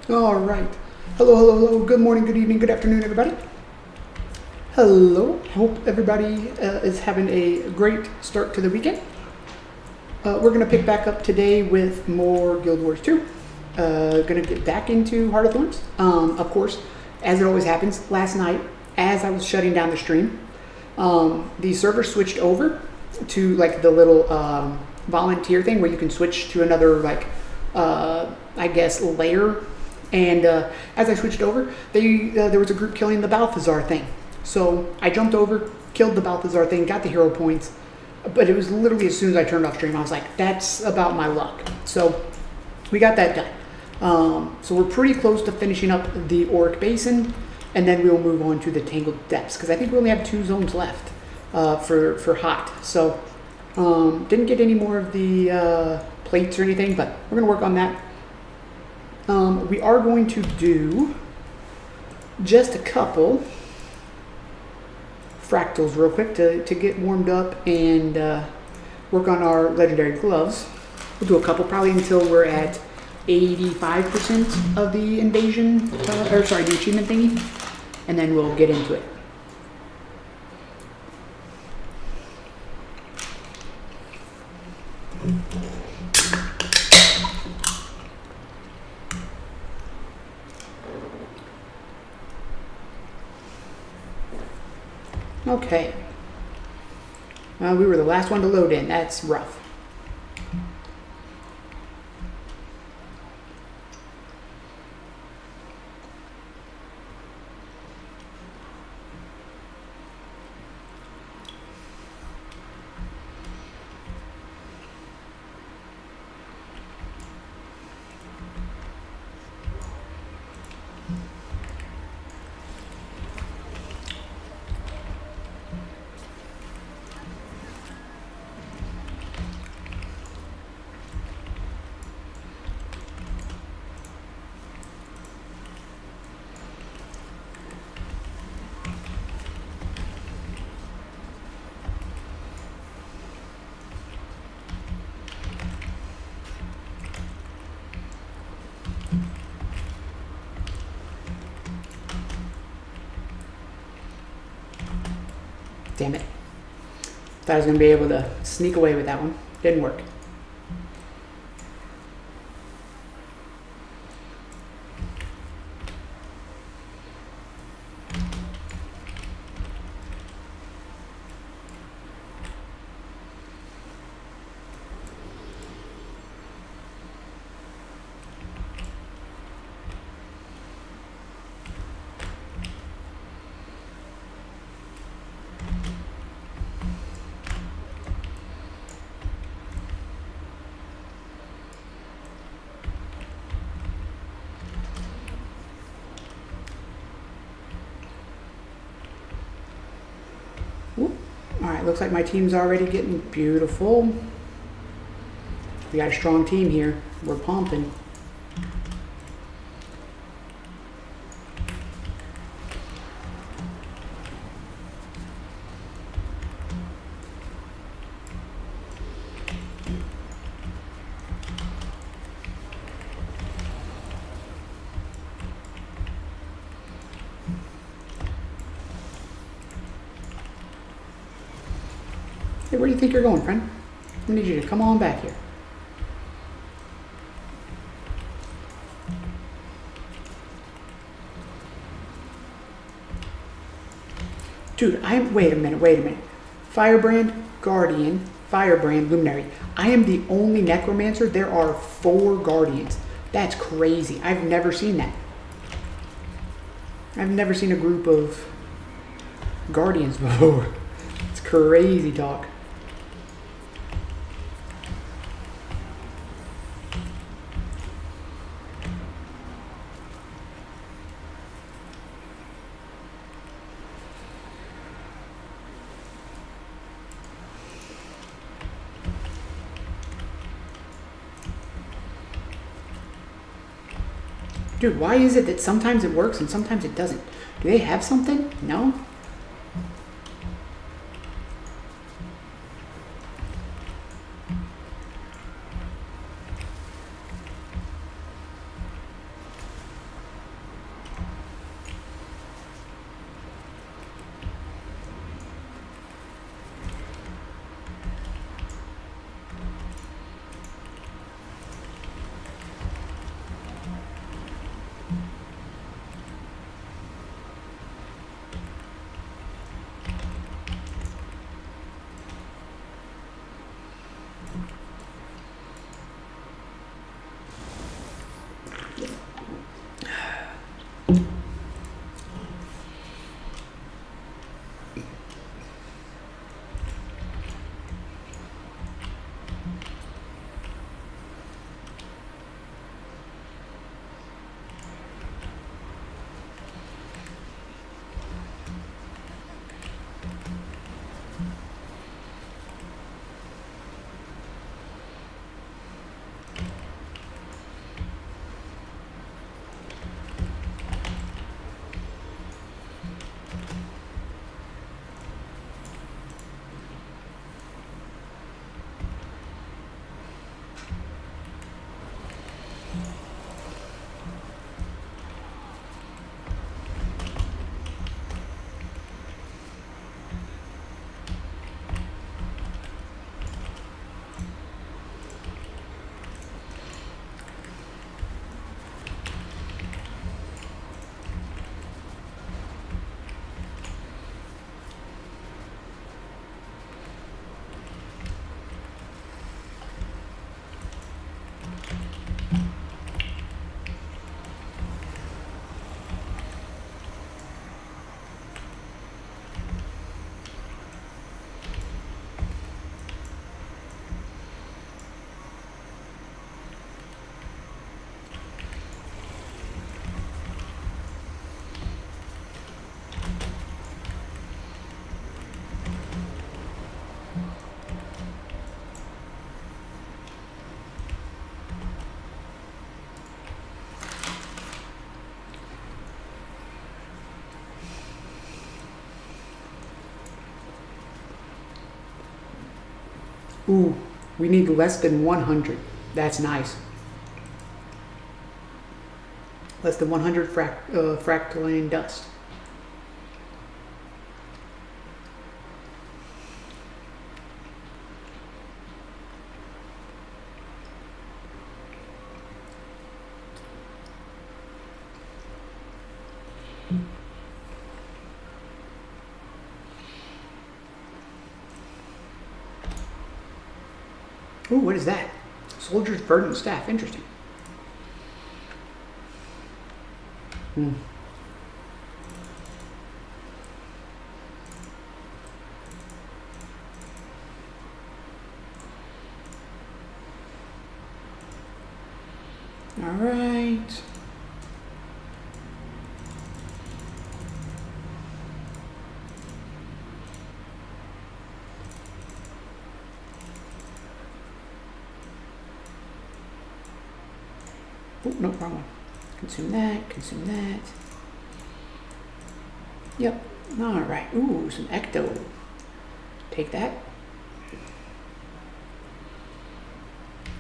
All right. Hello, hello, hello. Good morning, good evening, good afternoon, everybody. Hello. Hope everybody is having a great start to the weekend. We're going to pick back up today with more Guild Wars 2. Going to get back into Heart of Thorns. Of course, as it always happens, last night, as I was shutting down the stream, the server switched over to like the little volunteer thing where you can switch to another, like, I guess, layer. And as I switched over, there was a group killing the Balthazar thing. So I jumped over, killed the Balthazar thing, got the hero points. But it was literally as soon as I turned off stream, I was like, that's about my luck. So we got that done. So we're pretty close to finishing up the Auric Basin, and then we'll move on to the Tangled Depths, because I think we only have 2 zones left for HoT. So didn't get any more of the plates or anything, but we're going to work on that. We are going to do just a couple fractals real quick to get warmed up and work on our legendary gloves. We'll do a couple probably until we're at 85% of the invasion, the achievement thingy, and then we'll get into it. Okay. We were the last one to load in. That's rough. Damn it. Thought I was going to be able to sneak away with that one. Didn't work. Alright, looks like my team's already getting beautiful. We got a strong team here. We're pumping. Hey, where do you think you're going, friend? I need you to come on back here. Dude, wait a minute. Firebrand, Guardian, Firebrand, Luminary. I am the only Necromancer. There are 4 Guardians. That's crazy. I've never seen that. I've never seen a group of Guardians before. It's crazy talk. Dude, why is it that sometimes it works and sometimes it doesn't? Do they have something? No? Ooh, we need less than 100. That's nice. Less than 100 fractal dust. Ooh, what is that? Soldier's Verdant Staff. Interesting. Hmm. All right. Oh, no, wrong one. Consume that, consume that. Yep. All right. Ooh, some ecto. Take that.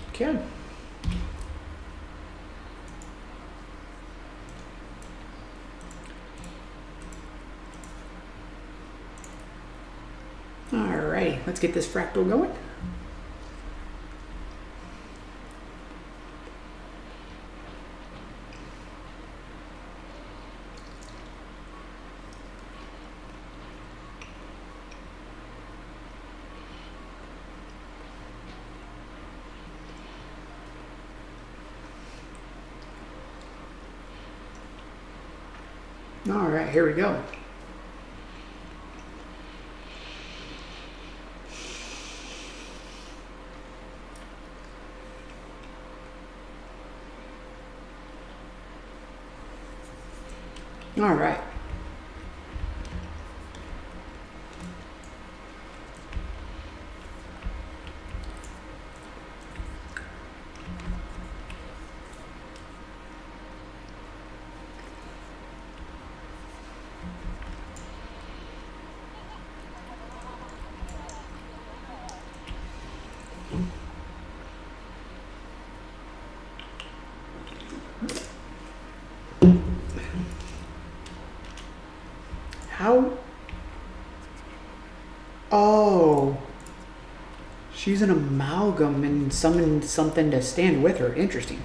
Okay. All right. Let's get this fractal going. All right, here we go. All right. How? Oh. She's an amalgam and summoned something to stand with her. Interesting.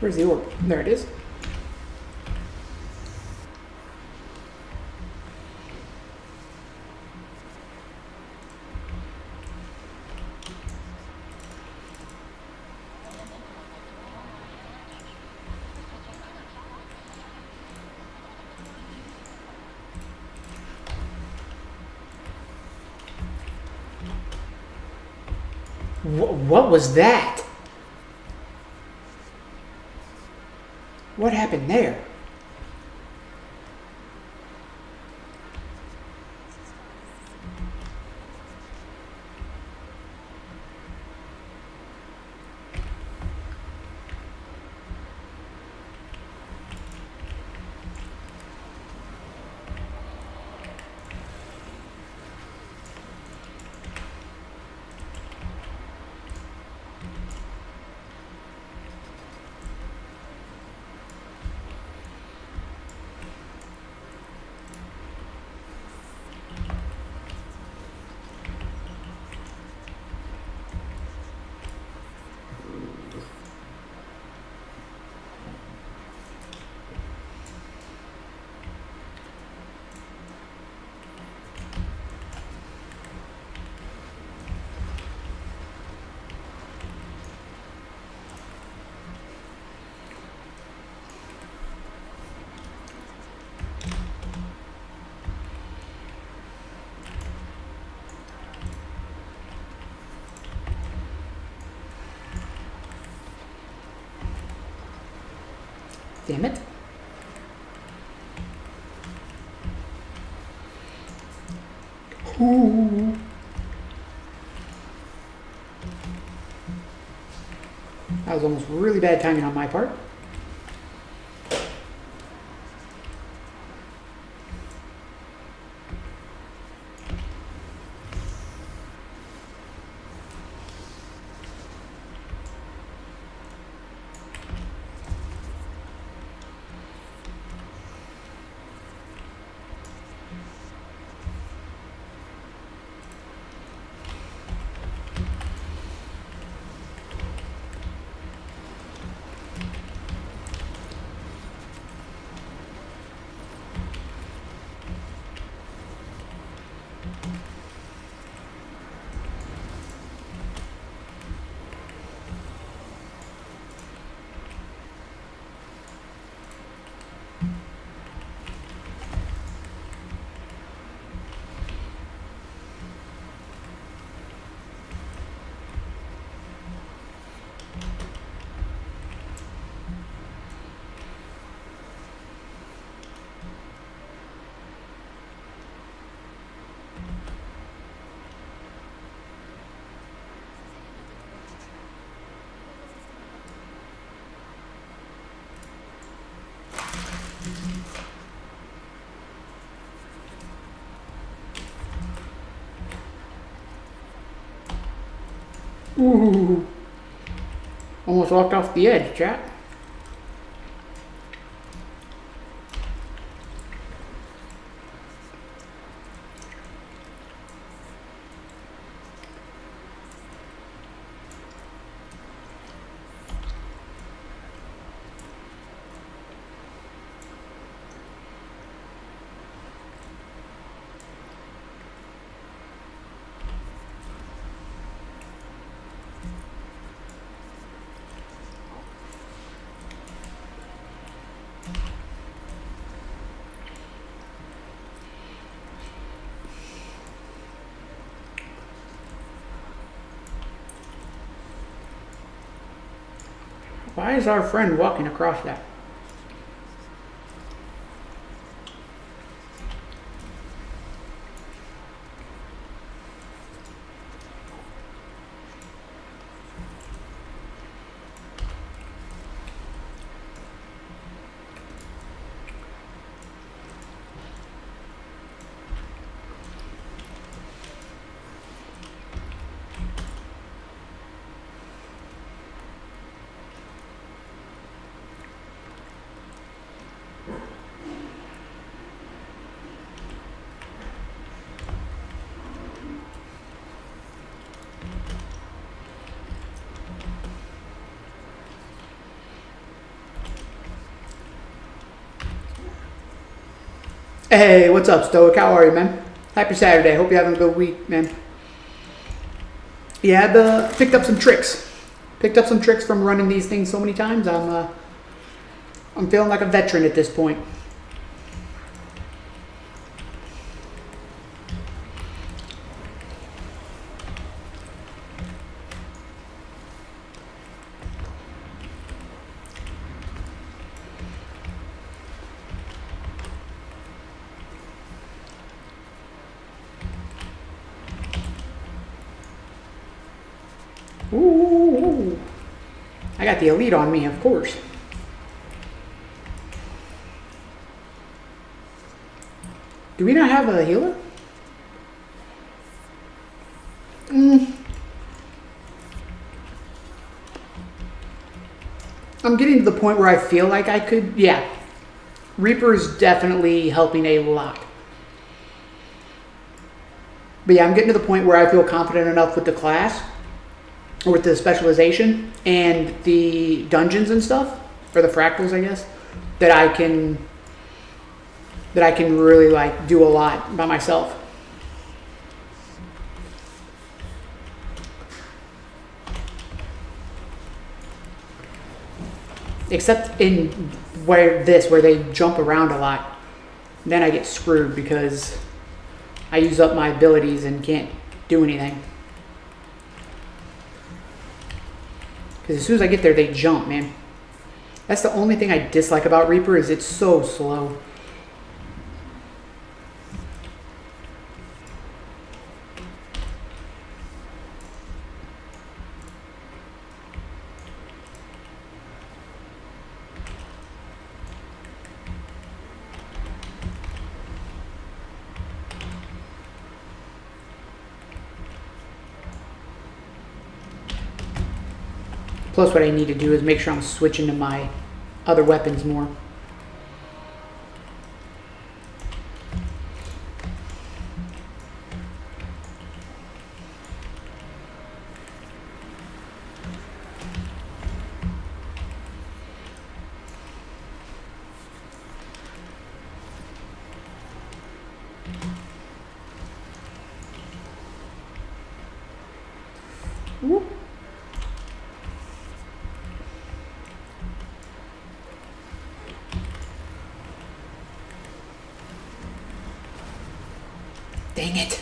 Where's the orb? There it is. What was that? What happened there? Damn it. Ooh. That was almost really bad timing on my part. Ooh. Almost walked off the edge, chat. Why is our friend walking across that? Hey, what's up, Stoic? How are you, man? Happy Saturday. Hope you're having a good week, man. Yeah, picked up some tricks. Picked up some tricks from running these things so many times. I'm feeling like a veteran at this point. Ooh, I got the elite on me, of course. Do we not have a healer? I'm getting to the point where I feel like I could, yeah. Reaper is definitely helping a lot. But yeah, I'm getting to the point where I feel confident enough with the class, or with the specialization, and the dungeons and stuff, or the fractals, I guess, that I can really like do a lot by myself. Except in where they jump around a lot. Then I get screwed because I use up my abilities and can't do anything. Because as soon as I get there, they jump, man. That's the only thing I dislike about Reaper, is it's so slow. Plus what I need to do is make sure I'm switching to my other weapons more. Whoop. Dang it.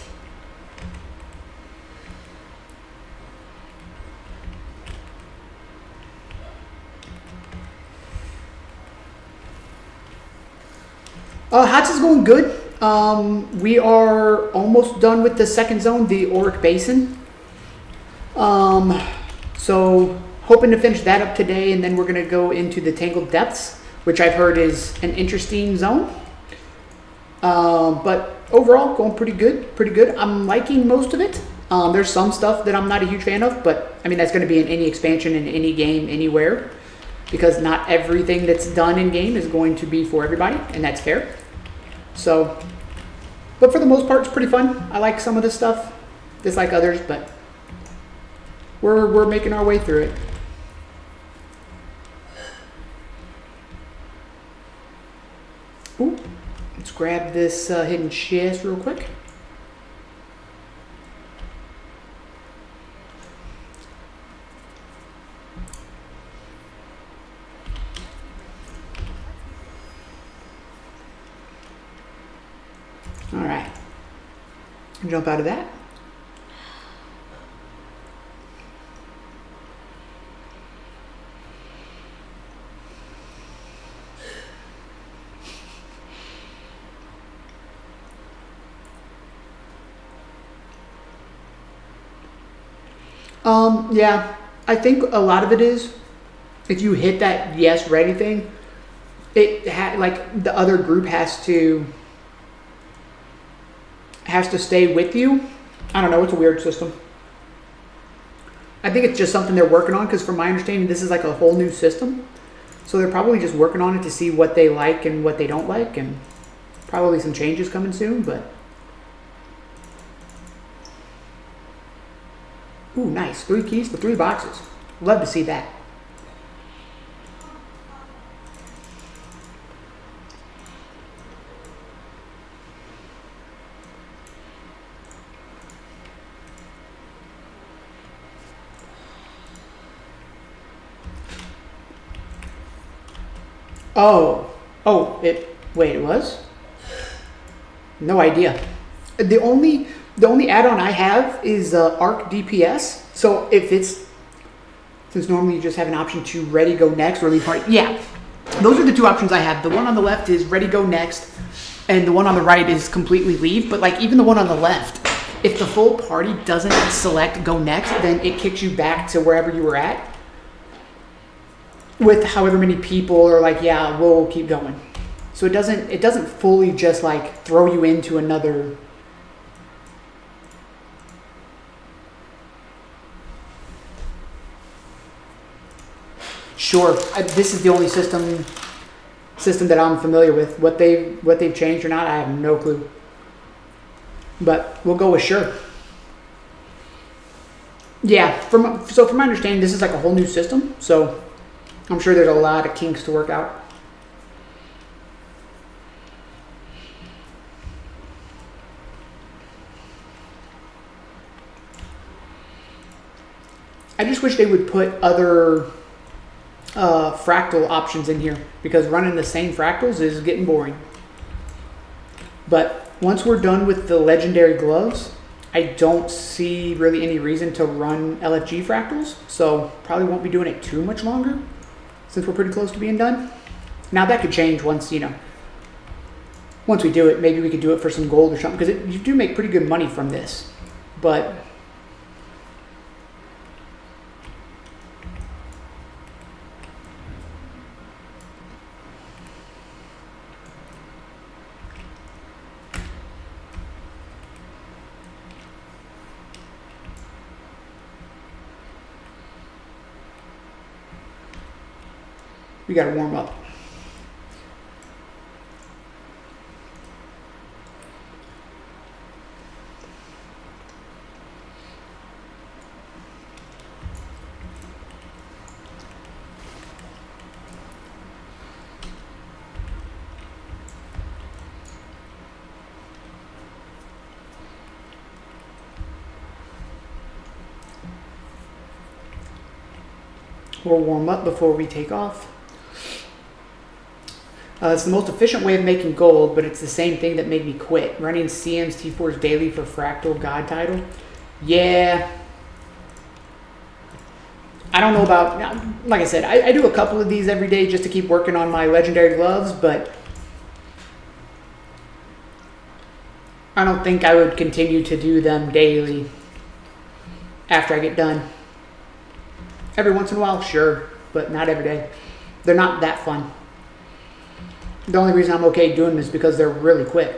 HoT is going good. We are almost done with the second zone, the Auric Basin. So hoping to finish that up today, and then we're going to go into the Tangled Depths, which I've heard is an interesting zone. But overall, going pretty good. I'm liking most of it. There's some stuff that I'm not a huge fan of, but I mean, that's going to be in any expansion, in any game, anywhere, because not everything that's done in game is going to be for everybody, and that's fair. So, but for the most part, it's pretty fun. I like some of this stuff, dislike others, but we're making our way through it. Ooh. Let's grab this hidden chest real quick. All right. Jump out of that. Yeah, I think a lot of it is, if you hit that yes ready thing, like the other group has to stay with you. I don't know, it's a weird system. I think it's just something they're working on, because from my understanding, this is like a whole new system. So they're probably just working on it to see what they like and what they don't like, and probably some changes coming soon, but ooh, nice. 3 keys for 3 boxes. Love to see that. Wait, it was? No idea. The only add-on I have is Arc DPS. So since normally you just have an option to ready, go next, or leave party. Yeah, those are the two options I have. The one on the left is ready, go next, and the one on the right is completely leave. But like even the one on the left, if the full party doesn't select go next, then it kicks you back to wherever you were at with however many people are like, yeah, we'll keep going. So it doesn't fully just like throw you into another. Sure, this is the only system that I'm familiar with. What they've changed or not, I have no clue. But we'll go with sure. Yeah, from my understanding, this is like a whole new system. So I'm sure there's a lot of kinks to work out. I just wish they would put other fractal options in here, because running the same fractals is getting boring. But once we're done with the legendary gloves, I don't see really any reason to run LFG fractals, so probably won't be doing it too much longer since we're pretty close to being done. Now that could change once we do it. Maybe we could do it for some gold or something, because you do make pretty good money from this. But we got to warm up. We'll warm up before we take off. It's the most efficient way of making gold, but it's the same thing that made me quit. Running CM's T4s daily for Fractal God title. Yeah. I don't know about, like I said, I do a couple of these every day just to keep working on my legendary gloves, but I don't think I would continue to do them daily after I get done. Every once in a while, sure, but not every day. They're not that fun. The only reason I'm okay doing them is because they're really quick.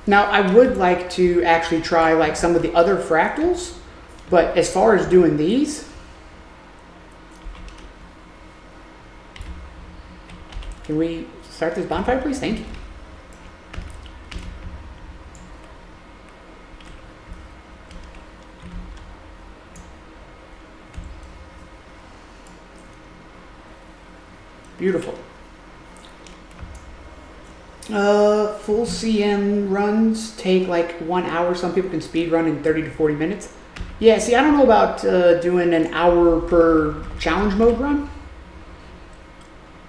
Now, I would like to actually try like some of the other fractals, but as far as doing these, can we start this bonfire, please? Thank you. Beautiful. Full CM runs take like 1 hour. Some people can speed run in 30 to 40 minutes. Yeah, see, I don't know about doing an hour per challenge mode run.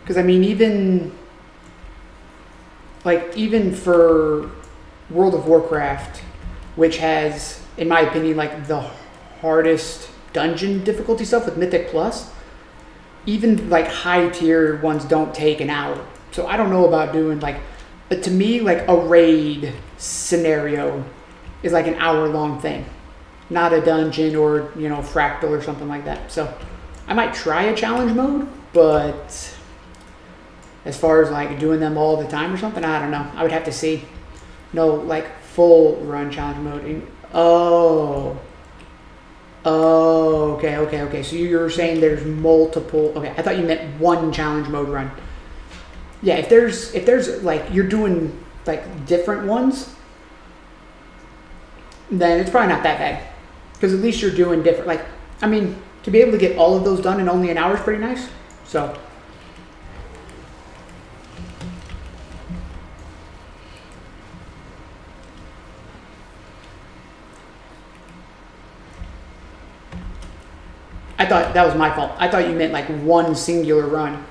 Because I mean, even for World of Warcraft, which has, in my opinion, like the hardest dungeon difficulty stuff with Mythic Plus, even like high tier ones don't take an hour. So I don't know about doing like, but to me, like a raid scenario is like an hour-long thing, not a dungeon or, you know, fractal or something like that. So I might try a challenge mode, but as far as like doing them all the time or something, I don't know. I would have to see. No, like full run challenge mode. Okay. So you're saying there's multiple. Okay, I thought you meant one challenge mode run. Yeah, if there's like you're doing like different ones, then it's probably not that bad. Because at least you're doing different. Like, I mean, to be able to get all of those done in only an hour is pretty nice. So. I thought that was my fault. I thought you meant like one singular run.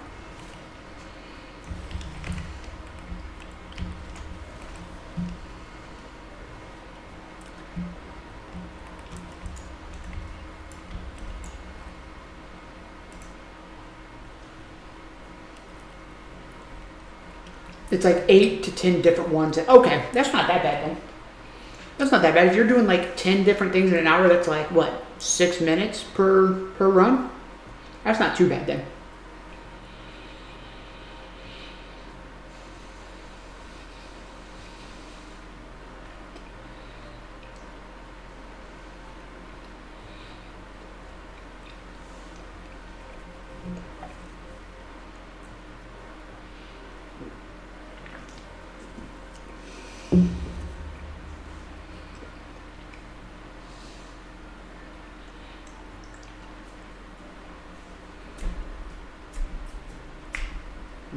It's like 8 to 10 different ones. Okay, that's not that bad then. That's not that bad. If you're doing like 10 different things in an hour, that's like, what, 6 minutes per run? That's not too bad then.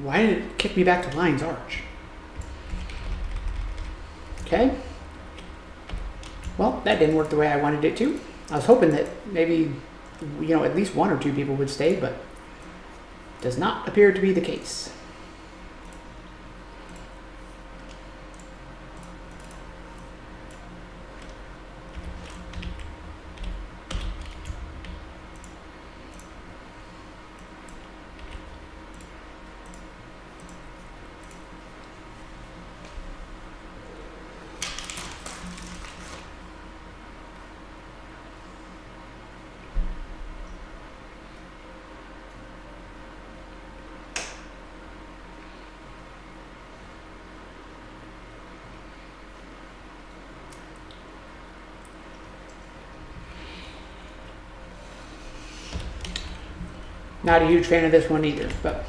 Why did it kick me back to Lion's Arch? Okay. Well, that didn't work the way I wanted it to. I was hoping that maybe, at least 1 or 2 people would stay, but does not appear to be the case. Not a huge fan of this one either, but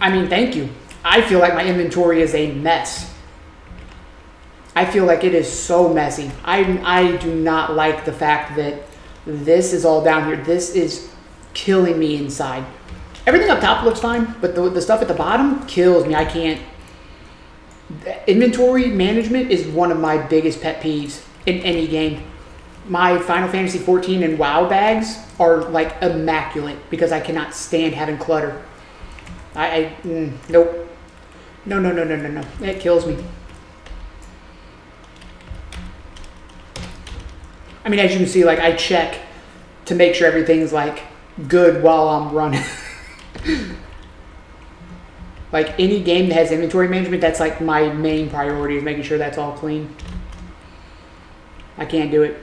I mean, thank you. I feel like my inventory is a mess. I feel like it is so messy. I do not like the fact that this is all down here. This is killing me inside. Everything up top looks fine, but the stuff at the bottom kills me. I can't. Inventory management is one of my biggest pet peeves in any game. My Final Fantasy 14 and WoW bags are like immaculate because I cannot stand having clutter. Nope. No. It kills me. I mean, as you can see, like, I check to make sure everything's like good while I'm running. Like, any game that has inventory management, that's like my main priority, is making sure that's all clean. I can't do it.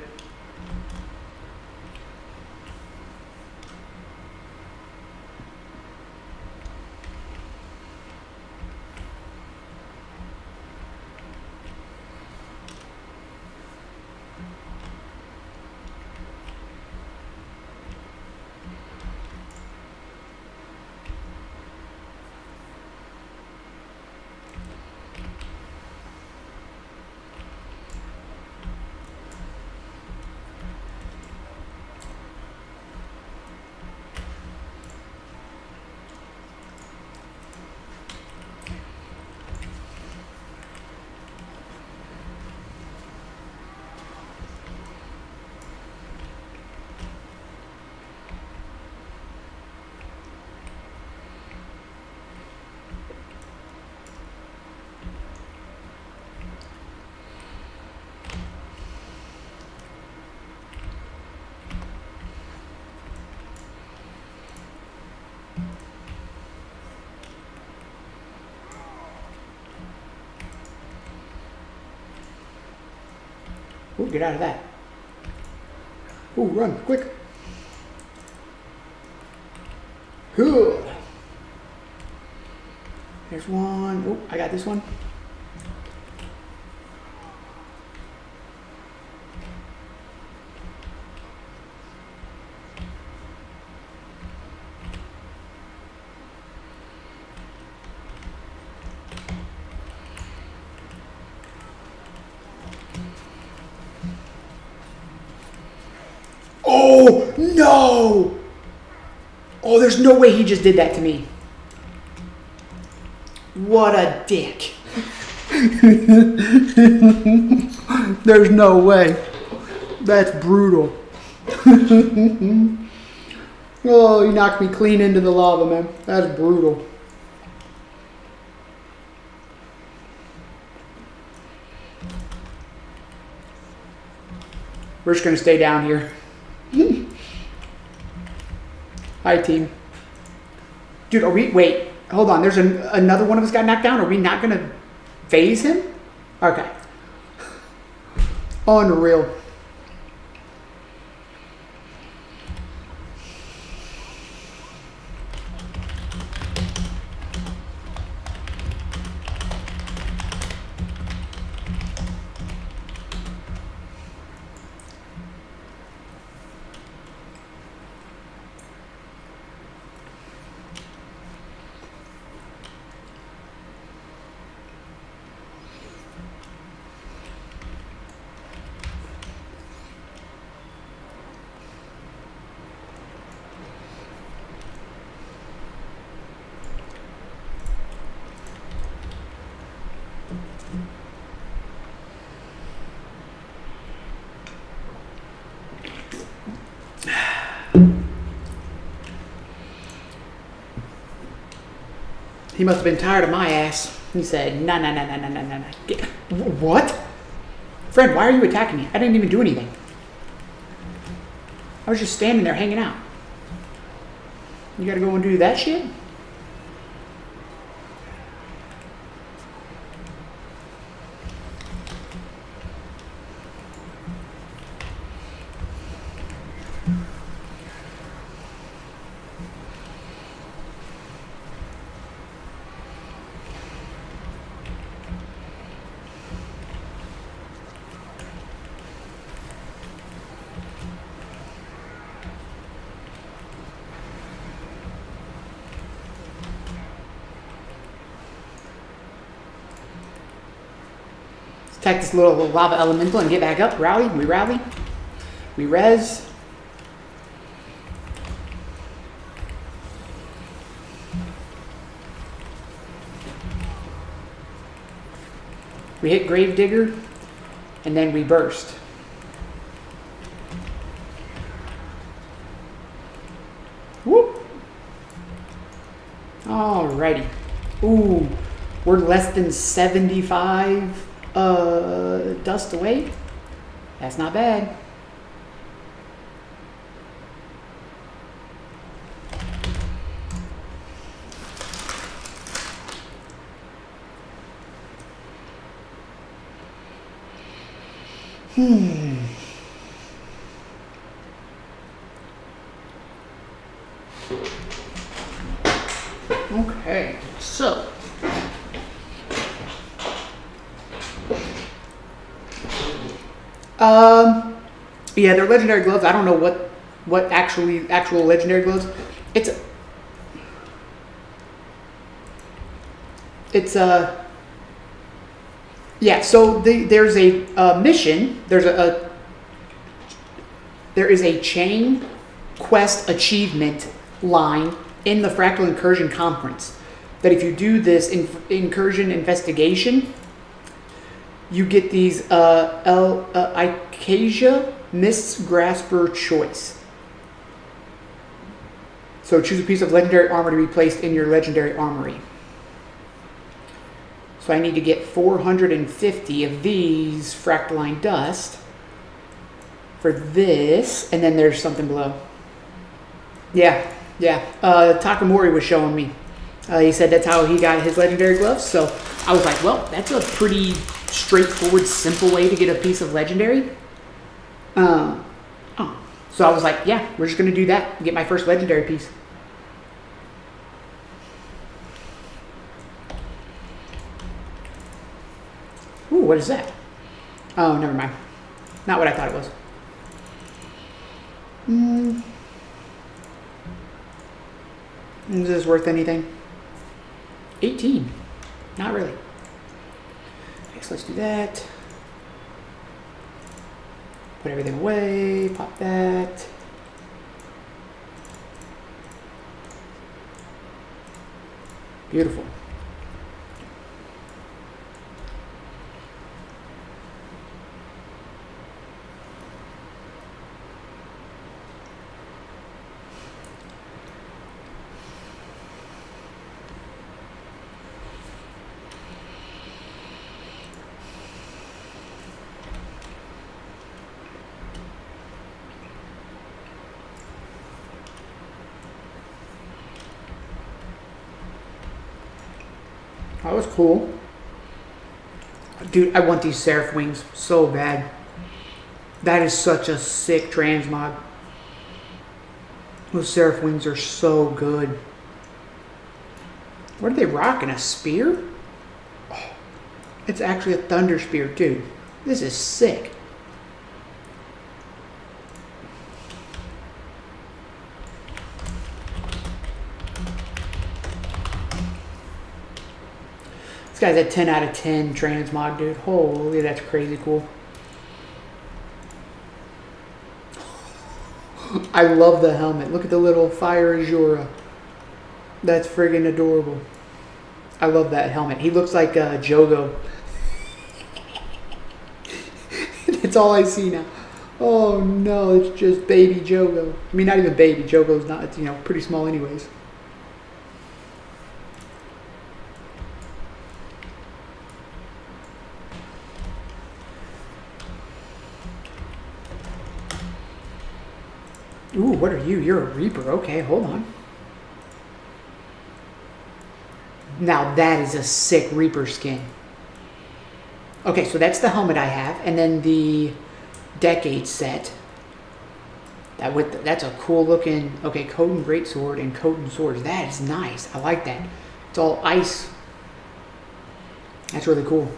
Ooh, get out of that. Ooh, run, quick. Ooh. There's one. Oh, I got this one. Oh, no! Oh, there's no way he just did that to me. What a dick. There's no way. That's brutal. Oh, you knocked me clean into the lava, man. That's brutal. We're just going to stay down here. Hi, team. Dude, are we... Wait. Hold on. There's another one of us got knocked down. Are we not going to phase him? Okay. Unreal. He must have been tired of my ass. He said, nah. What? Friend, why are you attacking me? I didn't even do anything. I was just standing there hanging out. You gotta go and do that shit? Attack this little lava elemental and get back up. Rally. We rally. We res. We hit Gravedigger, and then we burst. Whoop. Alrighty. Ooh, we're less than 75 dust away. That's not bad. Okay, so yeah, they're legendary gloves. I don't know what actual legendary gloves. Yeah. So there's a mission. There is a chain quest achievement line in the Fractal Incursion Conference that if you do this incursion investigation, you get these Icacia Mist's Grasper choice. So choose a piece of legendary armor to be placed in your legendary armory. So I need to get 450 of these Fractaline Dust for this, and then there's something below. Yeah. Takamori was showing me. He said that's how he got his legendary gloves. So I was like, well, that's a pretty straightforward, simple way to get a piece of legendary. So I was like, yeah, we're just going to do that and get my first legendary piece. Ooh, what is that? Oh, never mind. Not what I thought it was. Is this worth anything? 18. Not really. Okay, so let's do that. Put everything away. Pop that. Beautiful. That was cool. Dude, I want these Seraph wings so bad. That is such a sick transmog. Those Seraph wings are so good. What are they rocking? A spear? Oh, it's actually a thunder spear, dude. This is sick. This guy's a 10 out of 10 transmog, dude. Holy, that's crazy cool. I love the helmet. Look at the little fire Azura. That's friggin' adorable. I love that helmet. He looks like Jogo. That's all I see now. Oh no, it's just baby Jogo. I mean, not even baby. Jogo's not, it's, you know, pretty small anyways. Ooh, what are you? You're a Reaper. Okay, hold on. Now that is a sick Reaper skin. Okay, so that's the helmet I have, and then the Decade set. That's a cool looking. Okay, Khotan Greatsword and Khotan Swords. That is nice. I like that. It's all ice. That's really cool.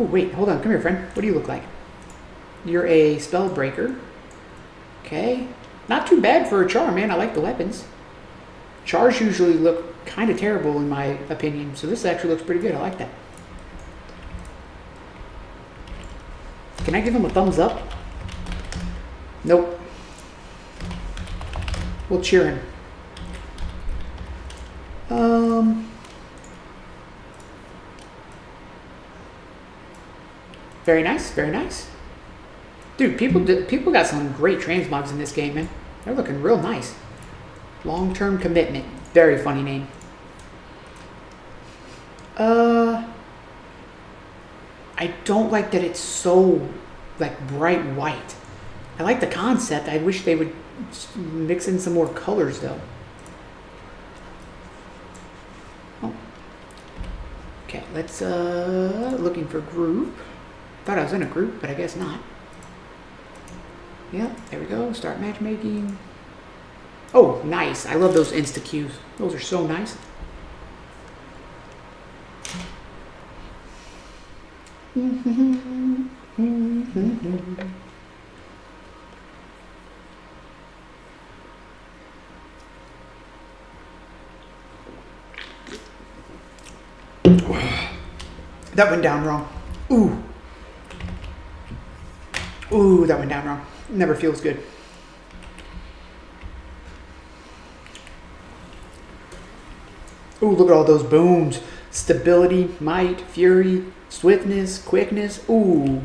Oh, wait, hold on. Come here, friend. What do you look like? You're a Spellbreaker. Okay. Not too bad for a Char, man. I like the weapons. Chars usually look kind of terrible in my opinion, so this actually looks pretty good. I like that. Can I give him a thumbs up? Nope. We'll cheer him. Very nice, very nice. Dude, people got some great transmogs in this game, man. They're looking real nice. Long-term commitment. Very funny name. I don't like that it's so, like, bright white. I like the concept. I wish they would mix in some more colors, though. Oh. Okay, let's, looking for group. Thought I was in a group, but I guess not. Yeah, there we go. Start matchmaking. Oh, nice. I love those insta queues. Those are so nice. That went down wrong. Ooh. Ooh, that went down wrong. Never feels good. Ooh, look at all those booms. Stability, might, fury, swiftness, quickness. Ooh.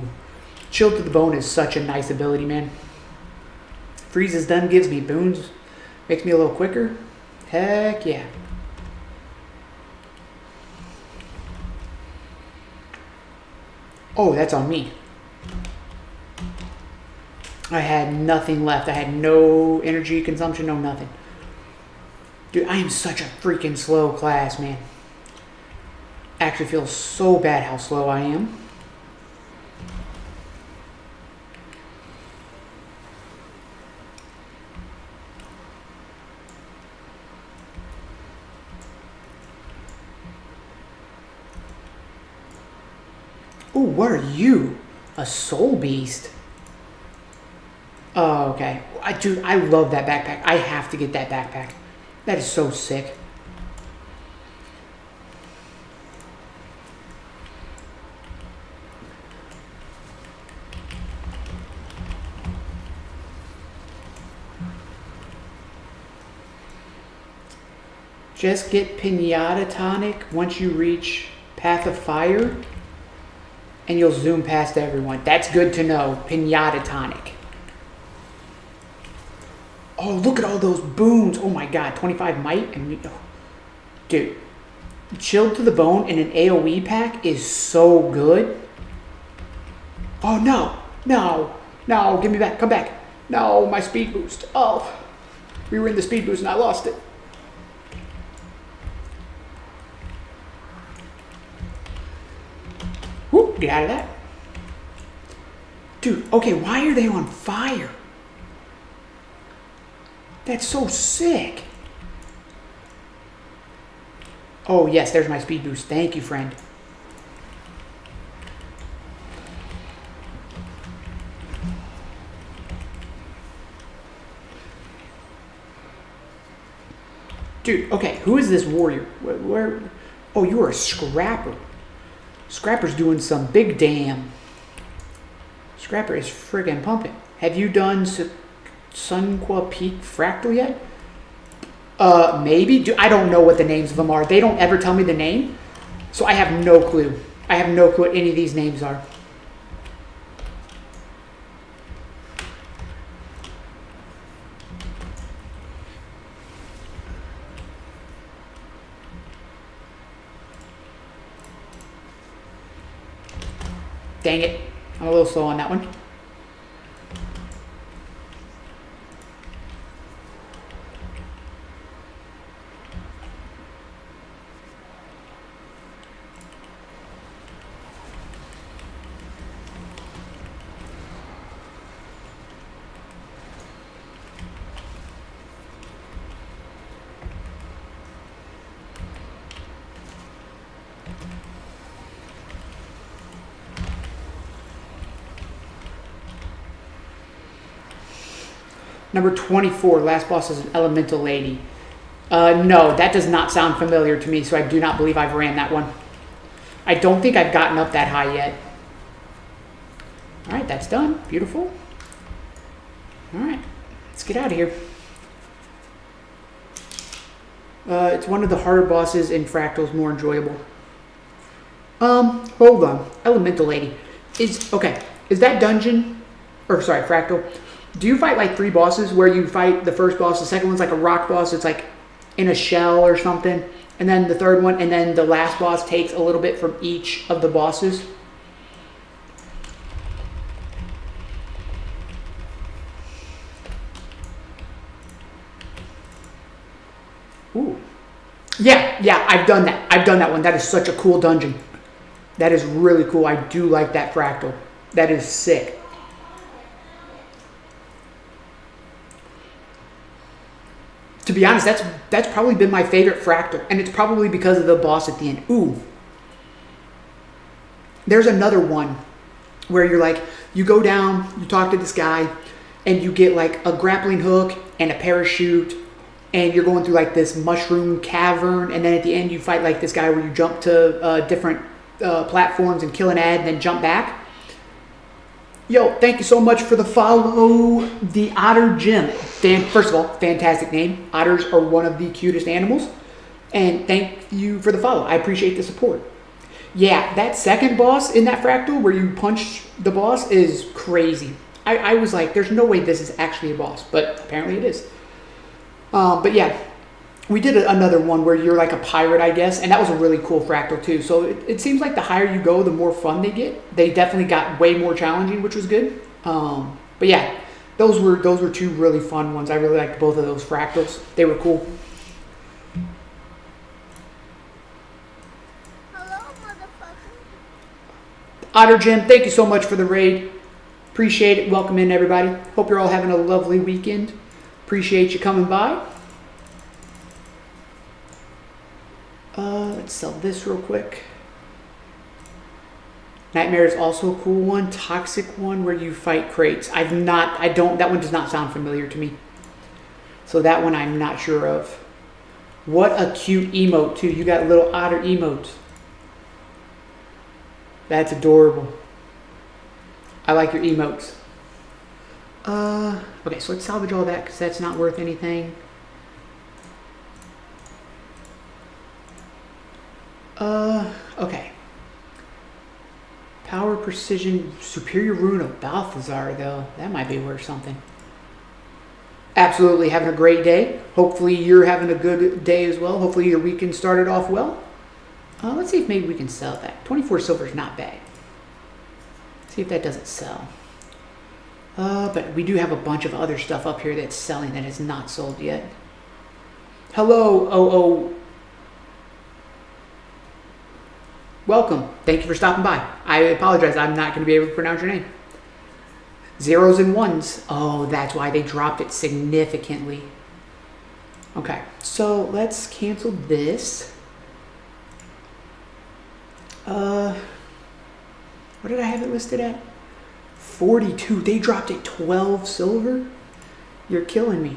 Chill to the bone is such a nice ability, man. Freeze is done, gives me boons. Makes me a little quicker. Heck yeah. Oh, that's on me. I had nothing left. I had no energy consumption, no nothing. Dude, I am such a freaking slow class, man. Actually feels so bad how slow I am. Ooh, what are you? A soul beast? Oh, okay. Dude, I love that backpack. I have to get that backpack. That is so sick. Just get Pinata Tonic once you reach Path of Fire, and you'll zoom past everyone. That's good to know. Pinata Tonic. Oh, look at all those booms. Oh my god, 25 might. And dude, Chilled to the Bone in an AoE pack is so good. Oh no, no, no, give me back, come back. No, my speed boost. Oh, we were in the speed boost and I lost it. Whoop, get out of that. Dude, okay, why are they on fire? That's so sick. Oh, yes, there's my speed boost. Thank you, friend. Dude, okay, who is this warrior? Where? Oh, you are a scrapper. Scrapper's doing some big damn. Scrapper is friggin' pumping. Have you done Sunqua Peak Fractal yet? Maybe. I don't know what the names of them are. They don't ever tell me the name, so I have no clue. I have no clue what any of these names are. Dang it. I'm a little slow on that one. Number 24, last boss is an elemental lady. No, that does not sound familiar to me, so I do not believe I've ran that one. I don't think I've gotten up that high yet. All right, that's done. Beautiful. All right, let's get out of here. It's one of the harder bosses in Fractal's more enjoyable. Hold on. Elemental lady. Is that dungeon, or sorry, Fractal, do you fight like 3 bosses where you fight the first boss, the second one's like a rock boss, it's like in a shell or something, and then the third one, and then the last boss takes a little bit from each of the bosses? Ooh. Yeah, I've done that. I've done that one. That is such a cool dungeon. That is really cool. I do like that Fractal. That is sick. To be honest, that's probably been my favorite Fractal, and it's probably because of the boss at the end. Ooh. There's another one where you're like, you go down, you talk to this guy, and you get like a grappling hook and a parachute, and you're going through like this mushroom cavern, and then at the end you fight like this guy where you jump to different platforms and kill an ad and then jump back. Yo, thank you so much for the follow, the Otter Gym. First of all, fantastic name. Otters are one of the cutest animals. And thank you for the follow. I appreciate the support. Yeah, that second boss in that Fractal where you punch the boss is crazy. I was like, there's no way this is actually a boss, but apparently it is. But yeah, we did another one where you're like a pirate, I guess, and that was a really cool Fractal too. So it seems like the higher you go, the more fun they get. They definitely got way more challenging, which was good. But yeah, those were 2 really fun ones. I really liked both of those Fractals. They were cool. Hello, motherfucker. Otter Jim, thank you so much for the raid. Appreciate it. Welcome in, everybody. Hope you're all having a lovely weekend. Appreciate you coming by. Let's sell this real quick. Nightmare is also a cool one. Toxic one where you fight crates. That one does not sound familiar to me. So that one I'm not sure of. What a cute emote too. You got little otter emotes. That's adorable. I like your emotes. Okay, so let's salvage all that because that's not worth anything. Okay. Power, precision, superior rune of Balthazar, though. That might be worth something. Absolutely having a great day. Hopefully you're having a good day as well. Hopefully your weekend started off well. Let's see if maybe we can sell that. 24 silver is not bad. See if that doesn't sell. But we do have a bunch of other stuff up here that's selling that is not sold yet. Hello, OO. Welcome. Thank you for stopping by. I apologize. I'm not going to be able to pronounce your name. Zeros and ones. Oh, that's why they dropped it significantly. Okay, so let's cancel this. What did I have it listed at? 42. They dropped it 12 silver? You're killing me.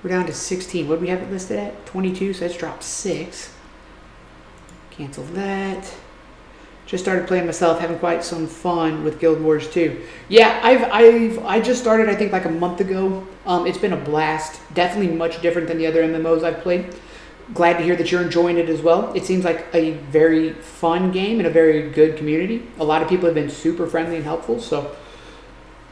We're down to 16. What do we have it listed at? 22, so that's dropped 6. Cancel that. Just started playing myself, having quite some fun with Guild Wars 2. Yeah, I just started, I think, like a month ago. It's been a blast. Definitely much different than the other MMOs I've played. Glad to hear that you're enjoying it as well. It seems like a very fun game and a very good community. A lot of people have been super friendly and helpful, so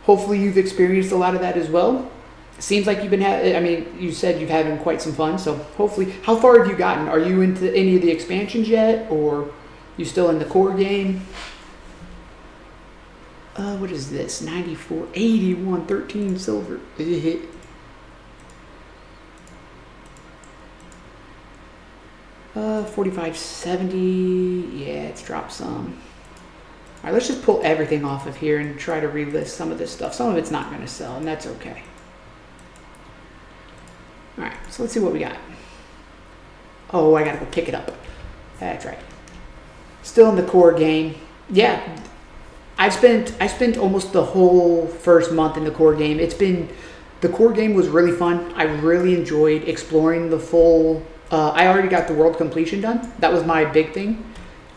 hopefully you've experienced a lot of that as well. Seems like you've been you said you've having quite some fun, so hopefully. How far have you gotten? Are you into any of the expansions yet, or you still in the core game? What is this? 94, 81, 13 silver. 45, 70. Yeah, it's dropped some. All right, let's just pull everything off of here and try to relist some of this stuff. Some of it's not going to sell, and that's okay. All right, so let's see what we got. Oh, I gotta go pick it up. That's right. Still in the core game. Yeah, I spent almost the whole first month in the core game. The core game was really fun. I really enjoyed exploring the full. I already got the world completion done. That was my big thing.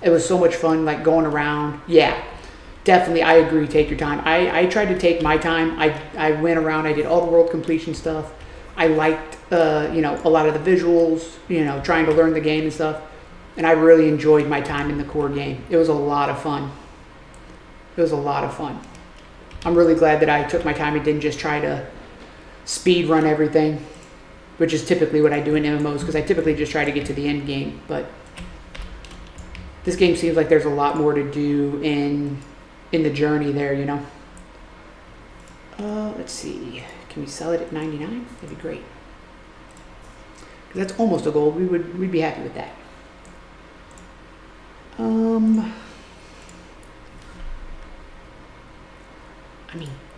It was so much fun, like going around. Yeah, definitely. I agree. Take your time. I tried to take my time. I went around. I did all the world completion stuff. I liked, a lot of the visuals, trying to learn the game and stuff. And I really enjoyed my time in the core game. It was a lot of fun. I'm really glad that I took my time and didn't just try to speed run everything, which is typically what I do in MMOs, because I typically just try to get to the end game. But this game seems like there's a lot more to do in the journey there, Let's see. Can we sell it at 99? That'd be great. Because that's almost a gold. We'd be happy with that.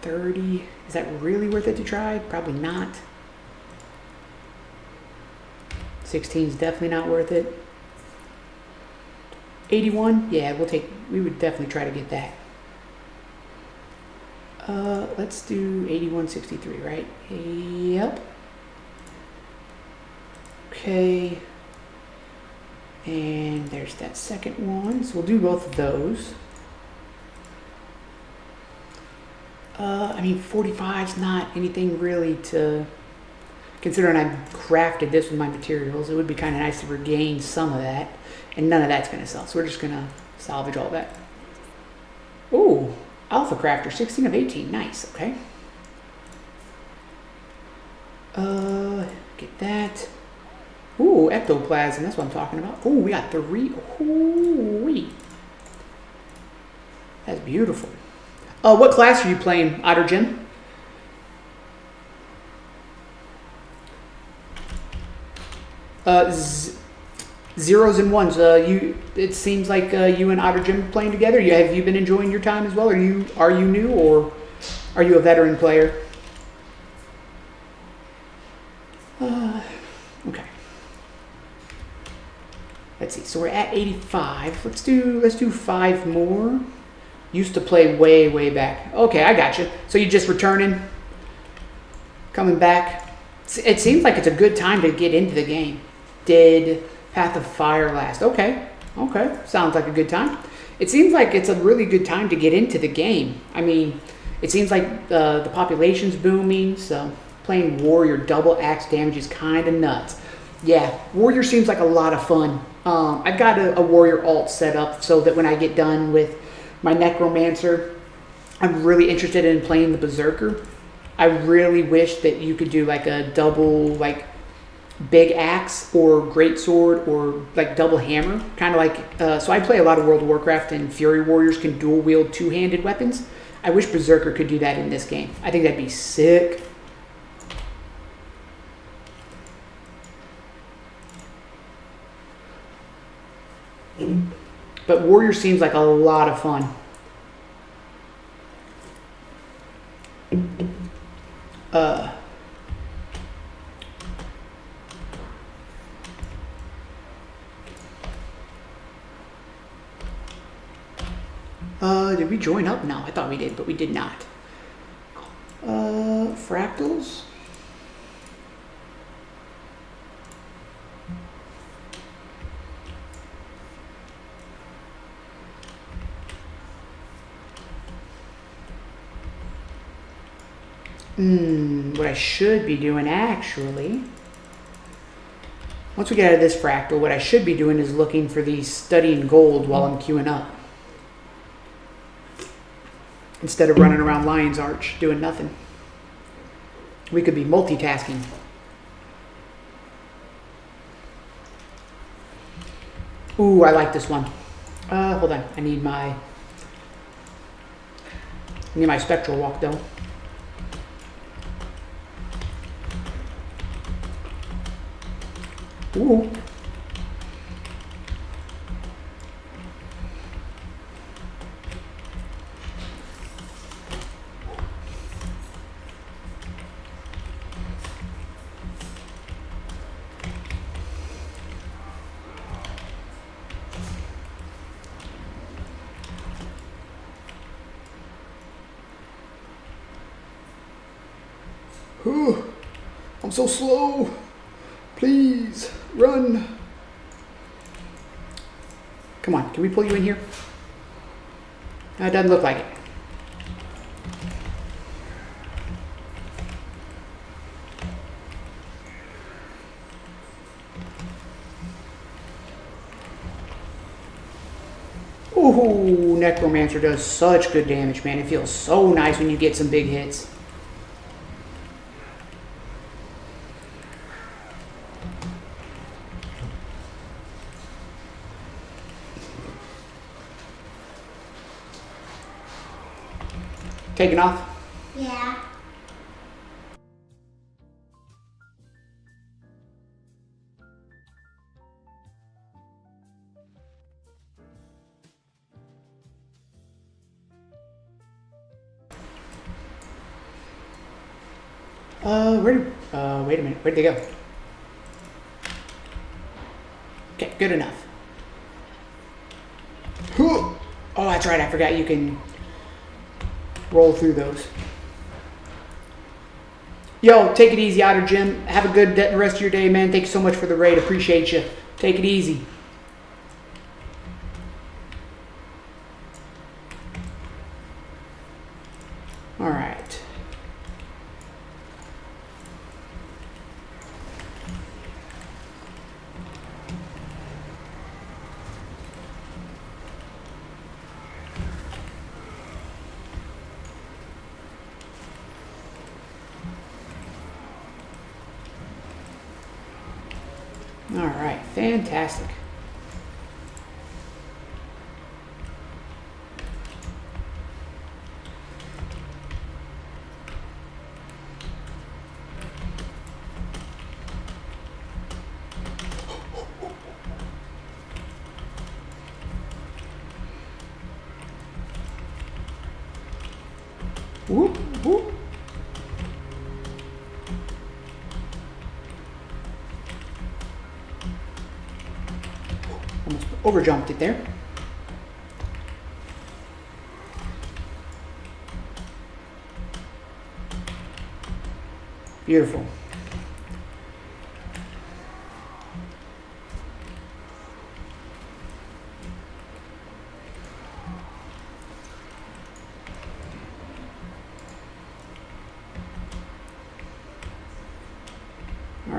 30. Is that really worth it to try? Probably not. 16 is definitely not worth it. 81? Yeah, we would definitely try to get that. Let's do 8163, right? Yep. Okay. And there's that second one. So we'll do both of those. 45's not anything really to... Considering I crafted this with my materials, it would be kind of nice to regain some of that. And none of that's going to sell. So we're just going to salvage all that. Ooh. Alpha Crafter, 16 of 18. Nice, okay. Get that. Ooh, ectoplasm, that's what I'm talking about. Ooh, we got 3. Ooh-wee. That's beautiful. What class are you playing, Otter Jim? Zeros and ones. It seems like you and Otter Jim are playing together. Have you been enjoying your time as well? Are you new, or are you a veteran player? Okay. Let's see. So we're at 85. Let's do 5 more. Used to play way back. Okay, I got you. So you're just returning, coming back. It seems like it's a good time to get into the game. Did Path of Fire last? Okay. Sounds like a good time. It seems like it's a really good time to get into the game. It seems like the population's booming, so playing warrior double axe damage is kind of nuts. Yeah, warrior seems like a lot of fun. I've got a warrior alt set up so that when I get done with my necromancer, I'm really interested in playing the berserker. I really wish that you could do like a double like big axe or great sword or like double hammer, kind of like so I play a lot of World of Warcraft, and Fury Warriors can dual wield two-handed weapons. I wish Berserker could do that in this game. I think that'd be sick. But Warrior seems like a lot of fun. Did we join up? No, I thought we did, but we did not. Fractals? What I should be doing actually, once we get out of this fractal, what I should be doing is looking for these studying gold while I'm queuing up. Instead of running around Lion's Arch doing nothing. We could be multitasking. Ooh, I like this one. Hold on. I need my spectral walk though. Ooh. I'm so slow. Please, run. Come on, can we pull you in here? It doesn't look like it. Ooh, Necromancer does such good damage, man. It feels so nice when you get some big hits. Taking off? Yeah. Wait a minute, where'd they go? Okay, good enough. Oh, that's right, I forgot you can roll through those. Yo, take it easy, Otter Jim. Have a good rest of your day, man. Thank you so much for the raid. Appreciate you. Take it easy. All right. All right, fantastic. Whoop, whoop. Almost overjumped it there. Beautiful.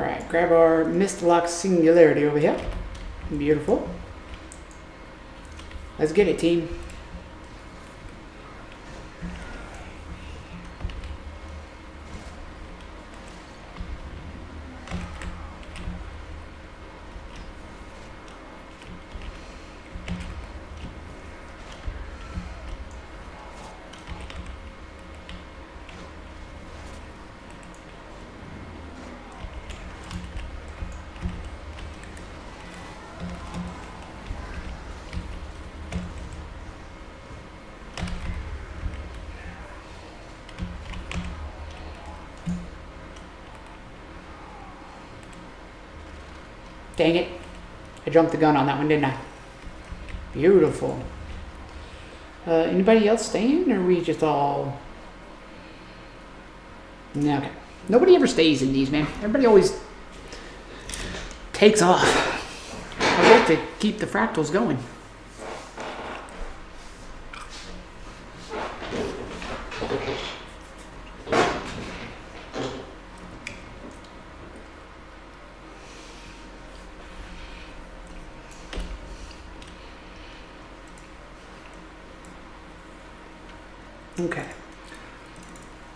right, grab our Mist Lock Singularity over here. Beautiful. Let's get it, team. Dang it. I jumped the gun on that one, didn't I? Beautiful. Anybody else staying, or are we just all... No, okay. Nobody ever stays in these, man. Everybody always takes off. I like to keep the fractals going. Okay,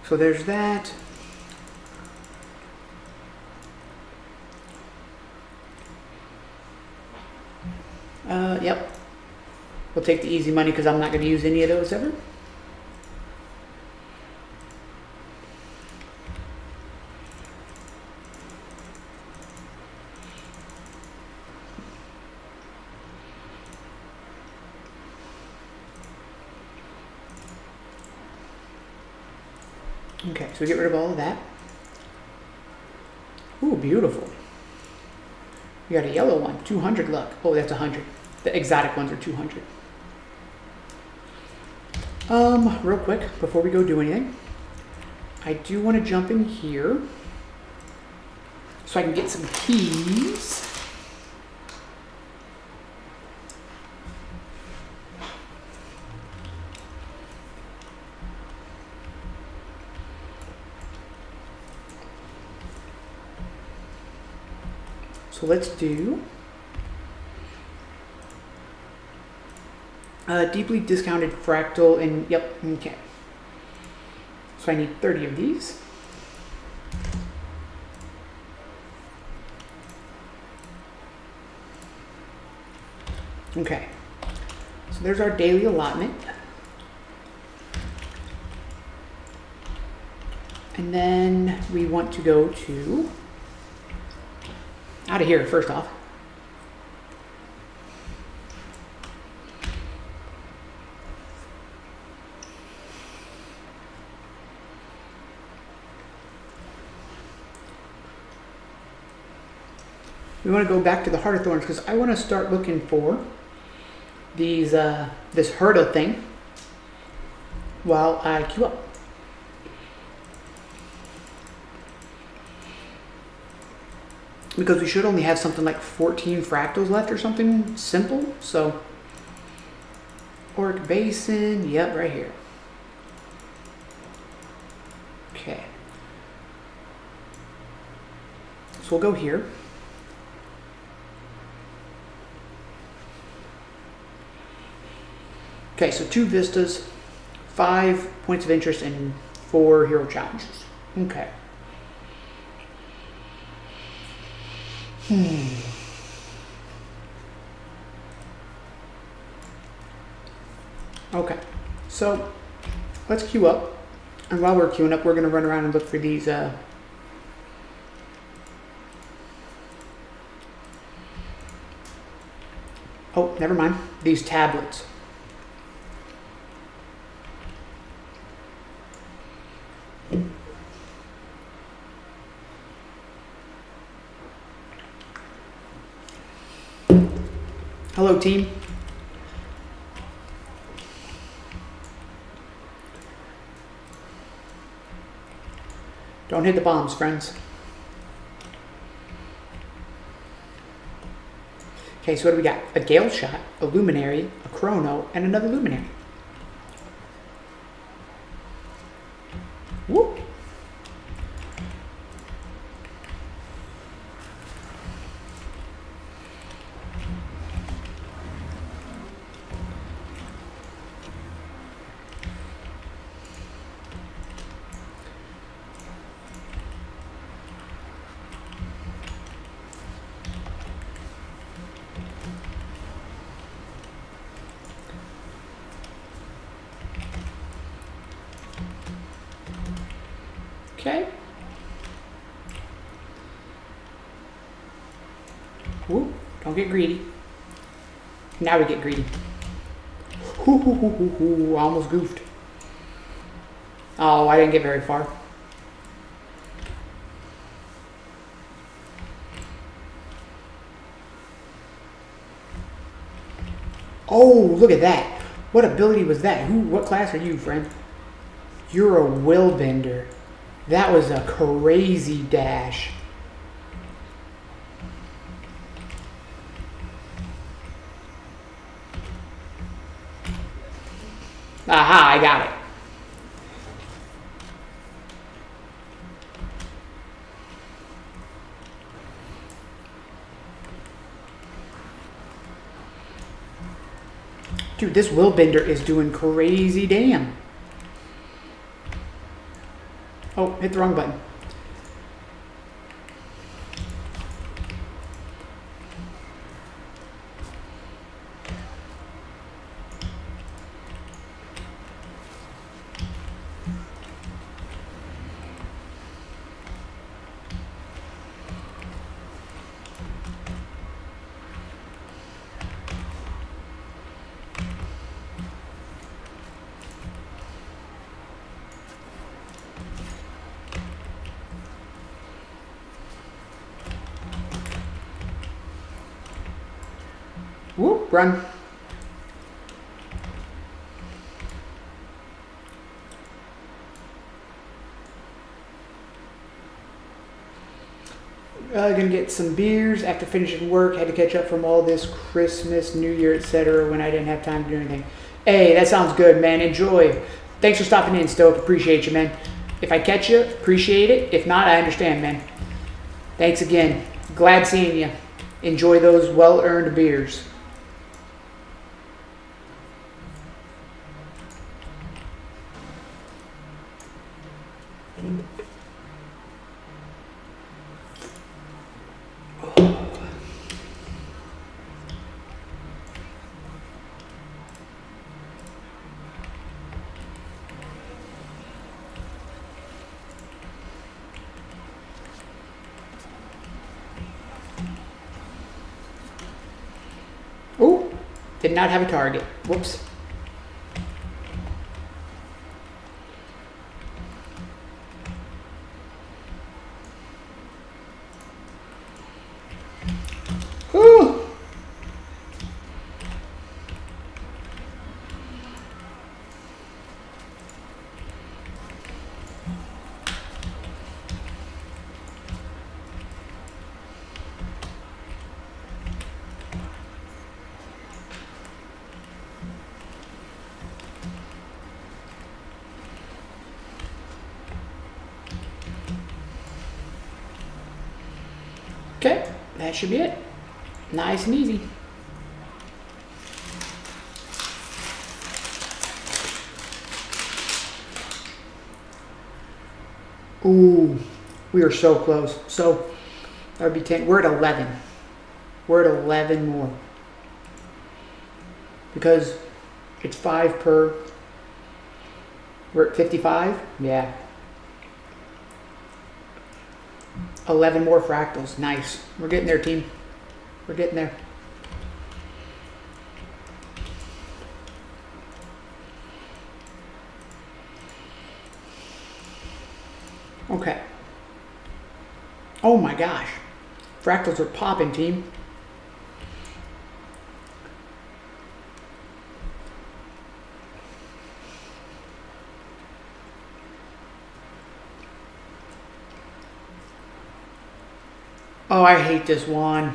so there's that. Yep. We'll take the easy money because I'm not going to use any of those ever. Okay, so we get rid of all of that. Ooh, beautiful. We got a yellow one, 200 luck. Oh, that's 100. The exotic ones are 200. Real quick, before we go do anything, I do want to jump in here so I can get some keys. So let's do deeply discounted fractal, and yep, okay. So I need 30 of these. Okay, so there's our daily allotment. And then we want to go to, out of here first off. We want to go back to the Heart of Thorns because I want to start looking for these this HoT thing while I queue up. Because we should only have something like 14 fractals left or something simple. So, Auric Basin, yep, right here. Okay. So we'll go here. Okay, so 2 vistas, 5 points of interest, and 4 hero challenges. Okay. Okay, so let's queue up, and while we're queuing up, we're going to run around and look for these oh, never mind, these tablets. Hello, team. Don't hit the bombs, friends. Okay, so what do we got? A Gale Shot, a Luminary, a Chrono, and another Luminary. Whoop. Okay. Ooh, don't get greedy. Now we get greedy. I almost goofed. Oh, I didn't get very far. Oh, look at that. What ability was that? What class are you, friend? You're a will bender. That was a crazy dash. Aha, I got it. Dude, this will bender is doing crazy damn. Oh, hit the wrong button. Whoop, run. Gonna get some beers after finishing work. Had to catch up from all this Christmas, New Year, etc. when I didn't have time to do anything. Hey, that sounds good, man. Enjoy. Thanks for stopping in, Stoke. Appreciate you, man. If I catch you, appreciate it. If not, I understand, man. Thanks again. Glad seeing you. Enjoy those well-earned beers. Oh, did not have a target. Whoops. Whew. Okay, that should be it. Nice and easy. Ooh, we are so close. So that would be 10. We're at 11. We're at 11 more. Because it's 5 per. We're at 55? Yeah. 11 more fractals. Nice. We're getting there, team. We're getting there. Okay. Oh my gosh. Fractals are popping, team. Oh, I hate this one.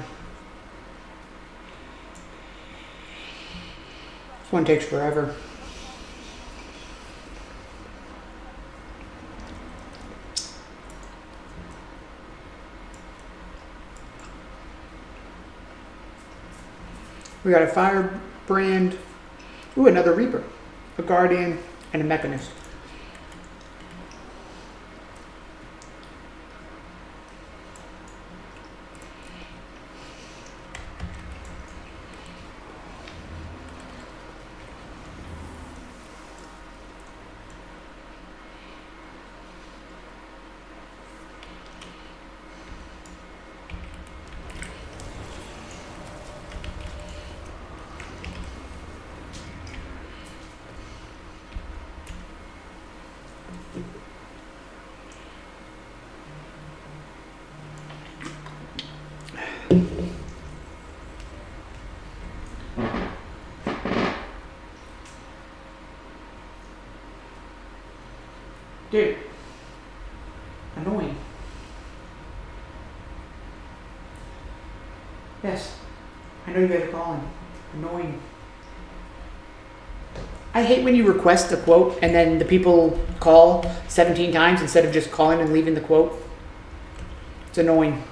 This one takes forever. We got a Firebrand. Ooh, another Reaper. A Guardian and a Mechanist. Dude. Annoying. Yes. I know you guys are calling. Annoying. I hate when you request a quote and then the people call 17 times instead of just calling and leaving the quote. It's annoying.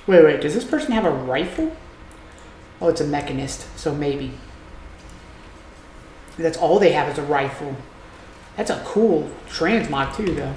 Wait, does this person have a rifle? Oh, it's a mechanist, so maybe. That's all they have is a rifle. That's a cool transmog too, though.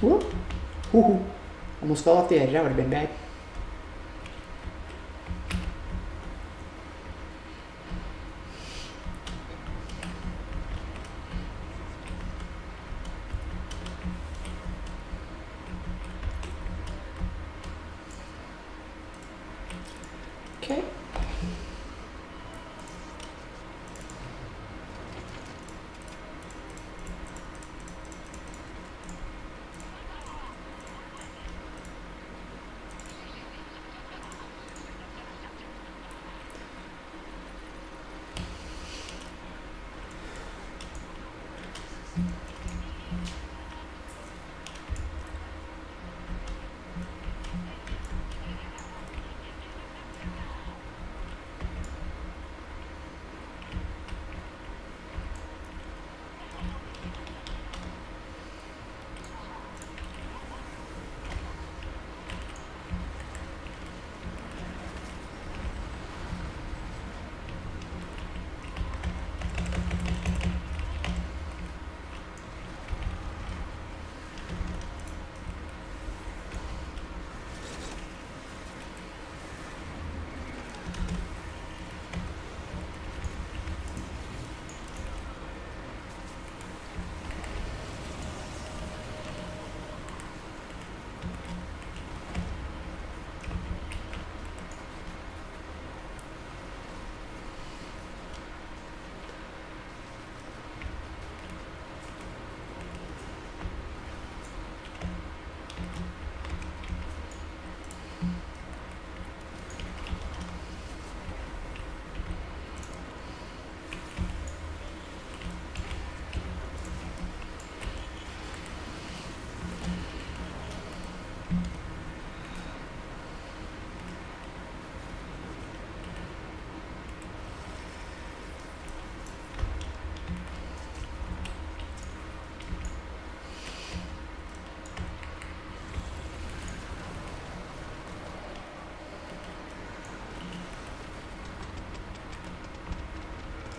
Whoop. Woo-hoo. Almost fell off the edge. That would have been bad. Okay.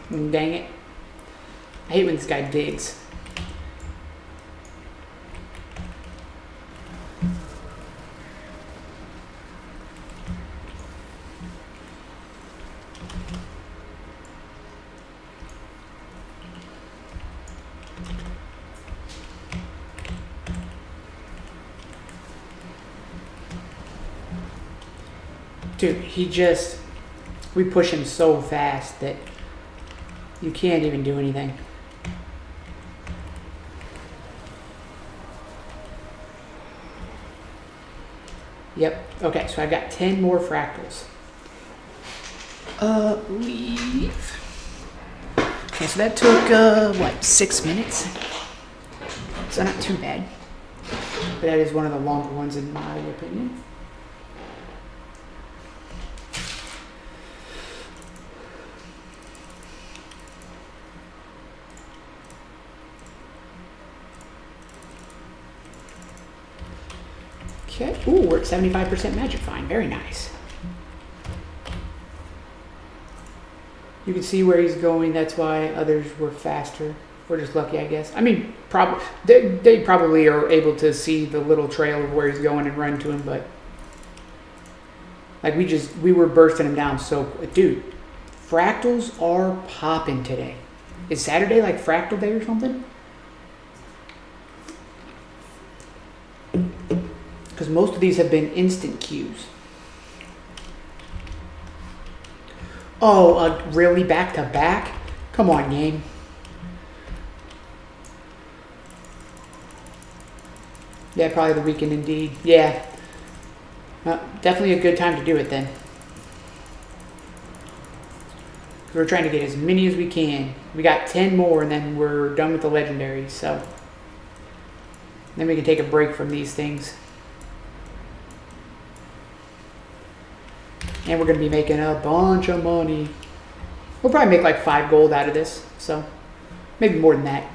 Dang it. I hate when this guy digs. Dude, we push him so fast that you can't even do anything. Yep. Okay, so I've got 10 more fractals. Leave. Okay, so that took, 6 minutes? So not too bad. But that is one of the longer ones in my opinion. Okay. Ooh, we're at 75% magic find. Very nice. You can see where he's going. That's why others were faster. We're just lucky, I guess. I mean, they probably are able to see the little trail of where he's going and run to him, but like we were bursting him down so quick. Dude, fractals are popping today. Is Saturday like fractal day or something? Because most of these have been instant queues. Oh, really? Back to back? Come on, game. Yeah, probably the weekend indeed. Yeah. Definitely a good time to do it then. We're trying to get as many as we can. We got 10 more and then we're done with the legendaries, so. Then we can take a break from these things. And we're going to be making a bunch of money. We'll probably make like 5 gold out of this. So maybe more than that.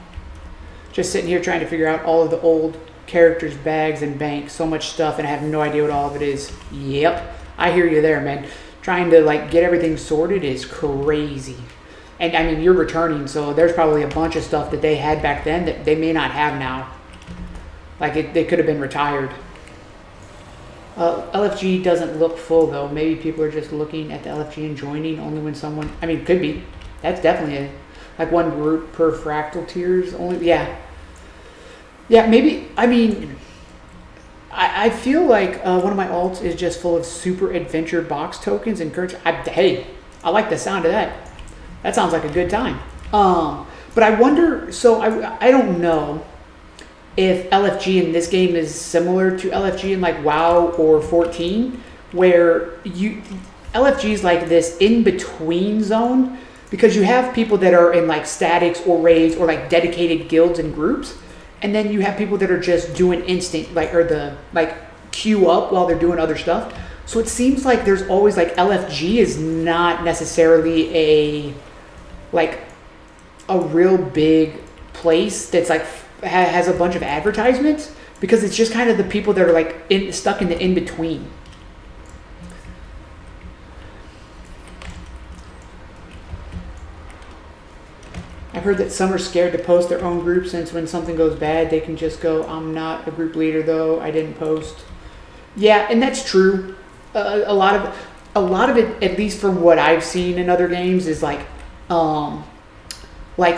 Just sitting here trying to figure out all of the old characters, bags, and banks. So much stuff and I have no idea what all of it is. Yep. I hear you there, man. Trying to like get everything sorted is crazy. And I mean, you're returning. So there's probably a bunch of stuff that they had back then that they may not have now. Like they could have been retired. LFG doesn't look full though. Maybe people are just looking at the LFG and joining only when someone. I mean, could be. That's definitely like one group per fractal tiers only. Yeah. Yeah, maybe. I mean, I feel like one of my alts is just full of super adventure box tokens and currency. Hey, I like the sound of that. That sounds like a good time. But I wonder. So I don't know if LFG in this game is similar to LFG in like WoW or 14, where LFG is like this in-between zone, because you have people that are in like statics or raids or like dedicated guilds and groups, and then you have people that are just doing instant queue up while they're doing other stuff. So it seems like there's always like LFG is not necessarily a real big place that's like has a bunch of advertisements, because it's just kind of the people that are like stuck in the in-between. I've heard that some are scared to post their own group, since when something goes bad, they can just go, I'm not a group leader though, I didn't post. Yeah, and that's true. A lot of it, at least from what I've seen in other games, is like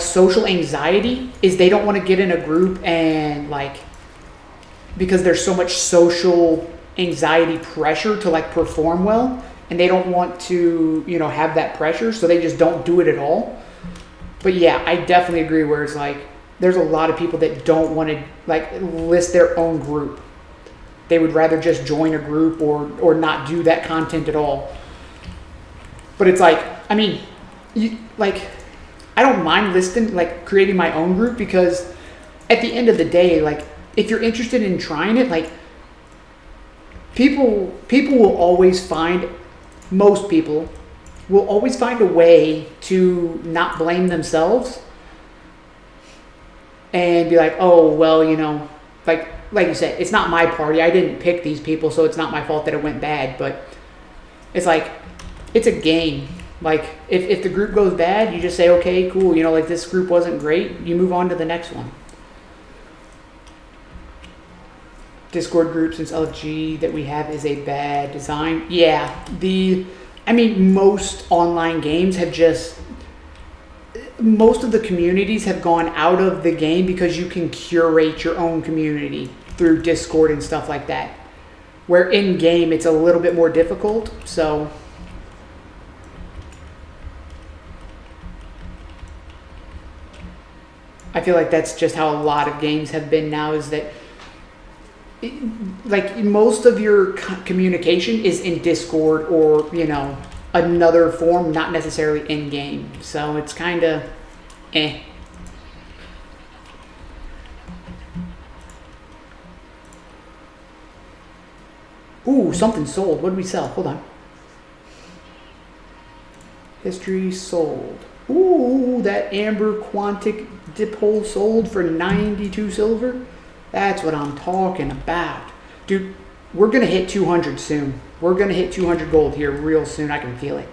social anxiety, is they don't want to get in a group and like, because there's so much social anxiety pressure to like perform well, and they don't want to, have that pressure, so they just don't do it at all. But yeah, I definitely agree where it's like, there's a lot of people that don't want to like list their own group. They would rather just join a group or not do that content at all. But it's like, I mean, I don't mind listing, like creating my own group, because at the end of the day, like if you're interested in trying it, like people will always find, most people will always find a way to not blame themselves and be like, oh, well, like you said, it's not my party. I didn't pick these people, so it's not my fault that it went bad. But it's like, it's a game. Like, if the group goes bad, you just say, okay, cool, like this group wasn't great. You move on to the next one. Discord group, since LFG that we have is a bad design. Yeah, most online games have most of the communities have gone out of the game because you can curate your own community through Discord and stuff like that. Where in game it's a little bit more difficult. So I feel like that's just how a lot of games have been now, is that like most of your communication is in Discord or, you know, another form, not necessarily in game. So it's kind of eh. Ooh, something sold. What did we sell? Hold on. History sold. Ooh, that amber quantic dip hole sold for 92 silver. That's what I'm talking about. Dude, we're going to hit 200 soon. We're going to hit 200 gold here real soon. I can feel it.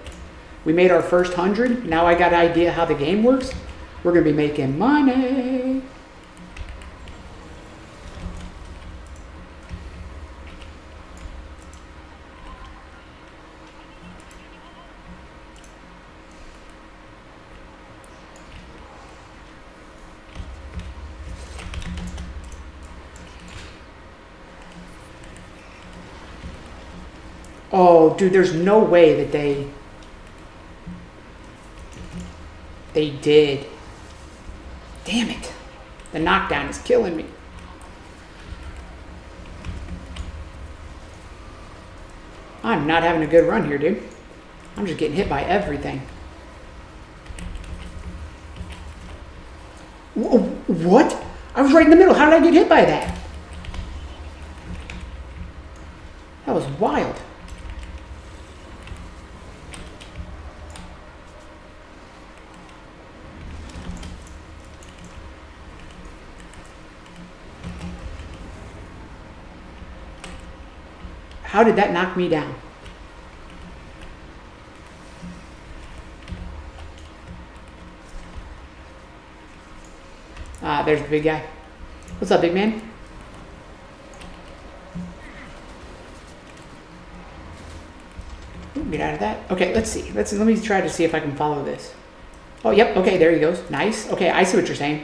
We made our first 100. Now I got an idea how the game works. We're going to be making money. Oh, dude, there's no way that they did. Damn it. The knockdown is killing me. I'm not having a good run here, dude. I'm just getting hit by everything. What? I was right in the middle. How did I get hit by that? That was wild. How did that knock me down? Ah, there's the big guy. What's up, big man? Ooh, get out of that. Okay, let's see. Let me try to see if I can follow this. Oh, yep. Okay, there he goes. Nice. Okay, I see what you're saying.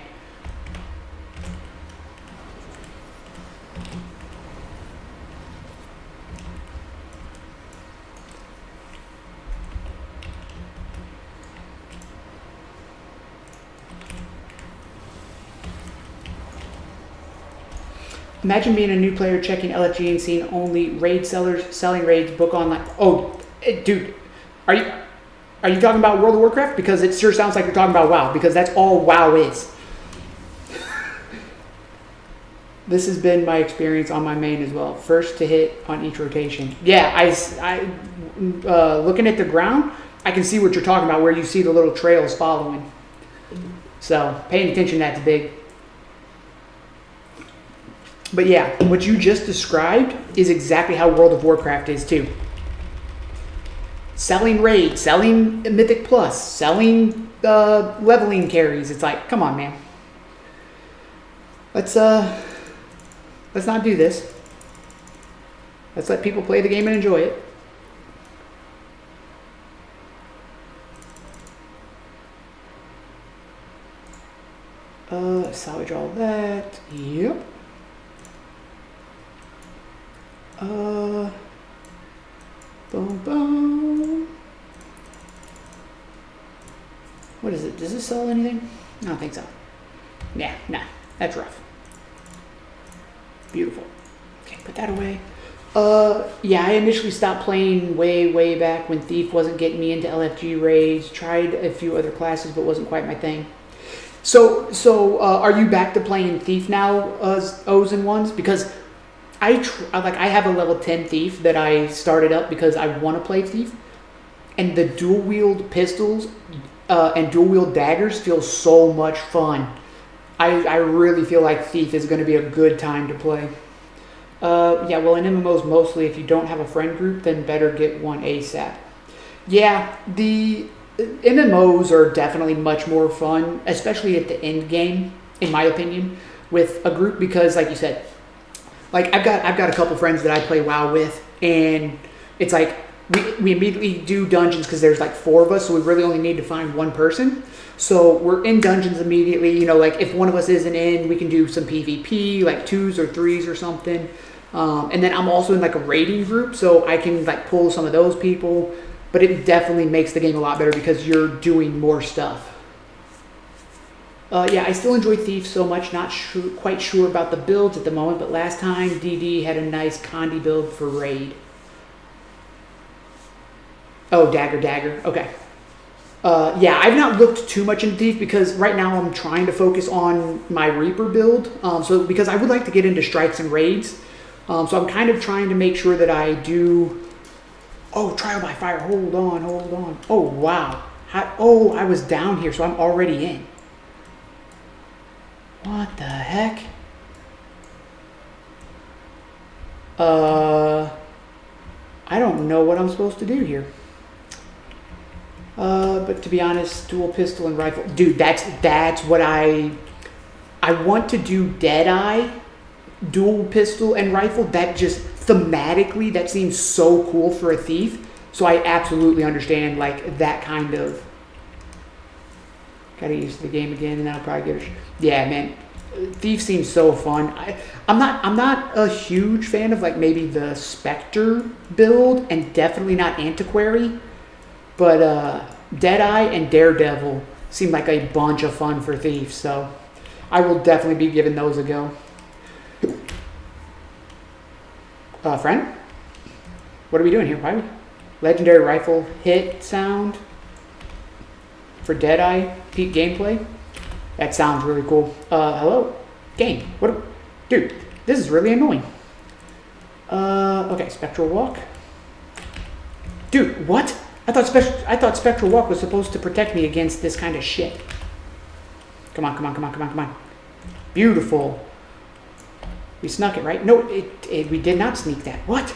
Imagine being a new player checking LFG and seeing only raid sellers selling raids, book online. Oh, dude, are you talking about World of Warcraft? Because it sure sounds like you're talking about WoW, because that's all WoW is. This has been my experience on my main as well. First to hit on each rotation. Yeah, I looking at the ground, I can see what you're talking about, where you see the little trails following. So paying attention to that's big. But yeah, what you just described is exactly how World of Warcraft is too. Selling raids, selling Mythic Plus, selling leveling carries. It's like, come on, man. Let's not do this. Let's let people play the game and enjoy it. Salvage all that. Yep. Boom, boom. What is it? Does this sell anything? I don't think so. Yeah, nah, that's rough. Beautiful. Okay, put that away. Yeah, I initially stopped playing way back when Thief wasn't getting me into LFG raids. Tried a few other classes, but wasn't quite my thing. So, are you back to playing Thief now, O's and ones? Because I have a level 10 Thief that I started up because I want to play Thief, and the dual wield pistols and dual wield daggers feel so much fun. I really feel like Thief is going to be a good time to play. Yeah, well, in MMOs mostly, if you don't have a friend group, then better get one ASAP. Yeah, the MMOs are definitely much more fun, especially at the end game, in my opinion, with a group, because, like you said, like I've got a couple friends that I play WoW with, and it's like we immediately do dungeons because there's like 4 of us, so we really only need to find one person. So we're in dungeons immediately. You know, like if one of us isn't in, we can do some PvP, like 2s or 3s or something. And then I'm also in like a raiding group, so I can like pull some of those people. But it definitely makes the game a lot better because you're doing more stuff. Yeah, I still enjoy Thief so much. Not quite sure about the builds at the moment, but last time DD had a nice Condi build for raid. Oh, Dagger. Okay. Yeah, I've not looked too much into Thief because right now I'm trying to focus on my Reaper build. So because I would like to get into strikes and raids. So I'm kind of trying to make sure that I do... Oh, trial by fire. Hold on. Oh, wow. I was down here, so I'm already in. What the heck? I don't know what I'm supposed to do here. But to be honest, dual pistol and rifle. Dude, that's what I want to do. Deadeye, dual pistol and rifle. That just thematically, that seems so cool for a thief. So I absolutely understand like that kind of. Gotta use the game again, and then I'll probably get it. Yeah, man, Thief seems so fun. I'm not a huge fan of like maybe the Spectre build, and definitely not Antiquary. But Deadeye and Daredevil seem like a bunch of fun for Thief, so I will definitely be giving those a go. Friend, what are we doing here? Why? Legendary rifle hit sound for Deadeye peak gameplay. That sounds really cool. Hello, game. What? Dude, this is really annoying. Okay, Spectral Walk. Dude, what? I thought Spectral Walk was supposed to protect me against this kind of shit. Come on. Beautiful. We snuck it, right? No, we did not sneak that. What?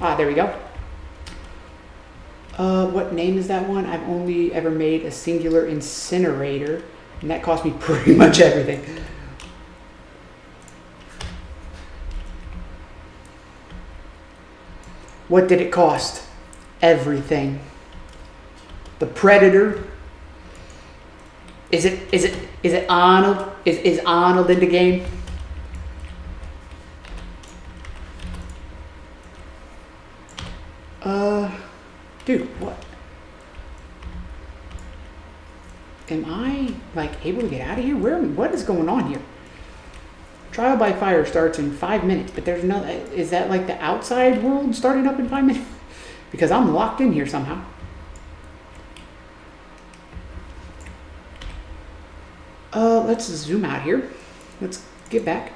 Ah, there we go. What name is that one? I've only ever made a singular incinerator, and that cost me pretty much everything. What did it cost? Everything. The Predator. Is it Arnold? Is Arnold in the game? Dude, what? Am I like able to get out of here? What is going on here? Trial by fire starts in 5 minutes, but there's no. Is that like the outside world starting up in 5 minutes? Because I'm locked in here somehow. Let's zoom out here. Let's get back.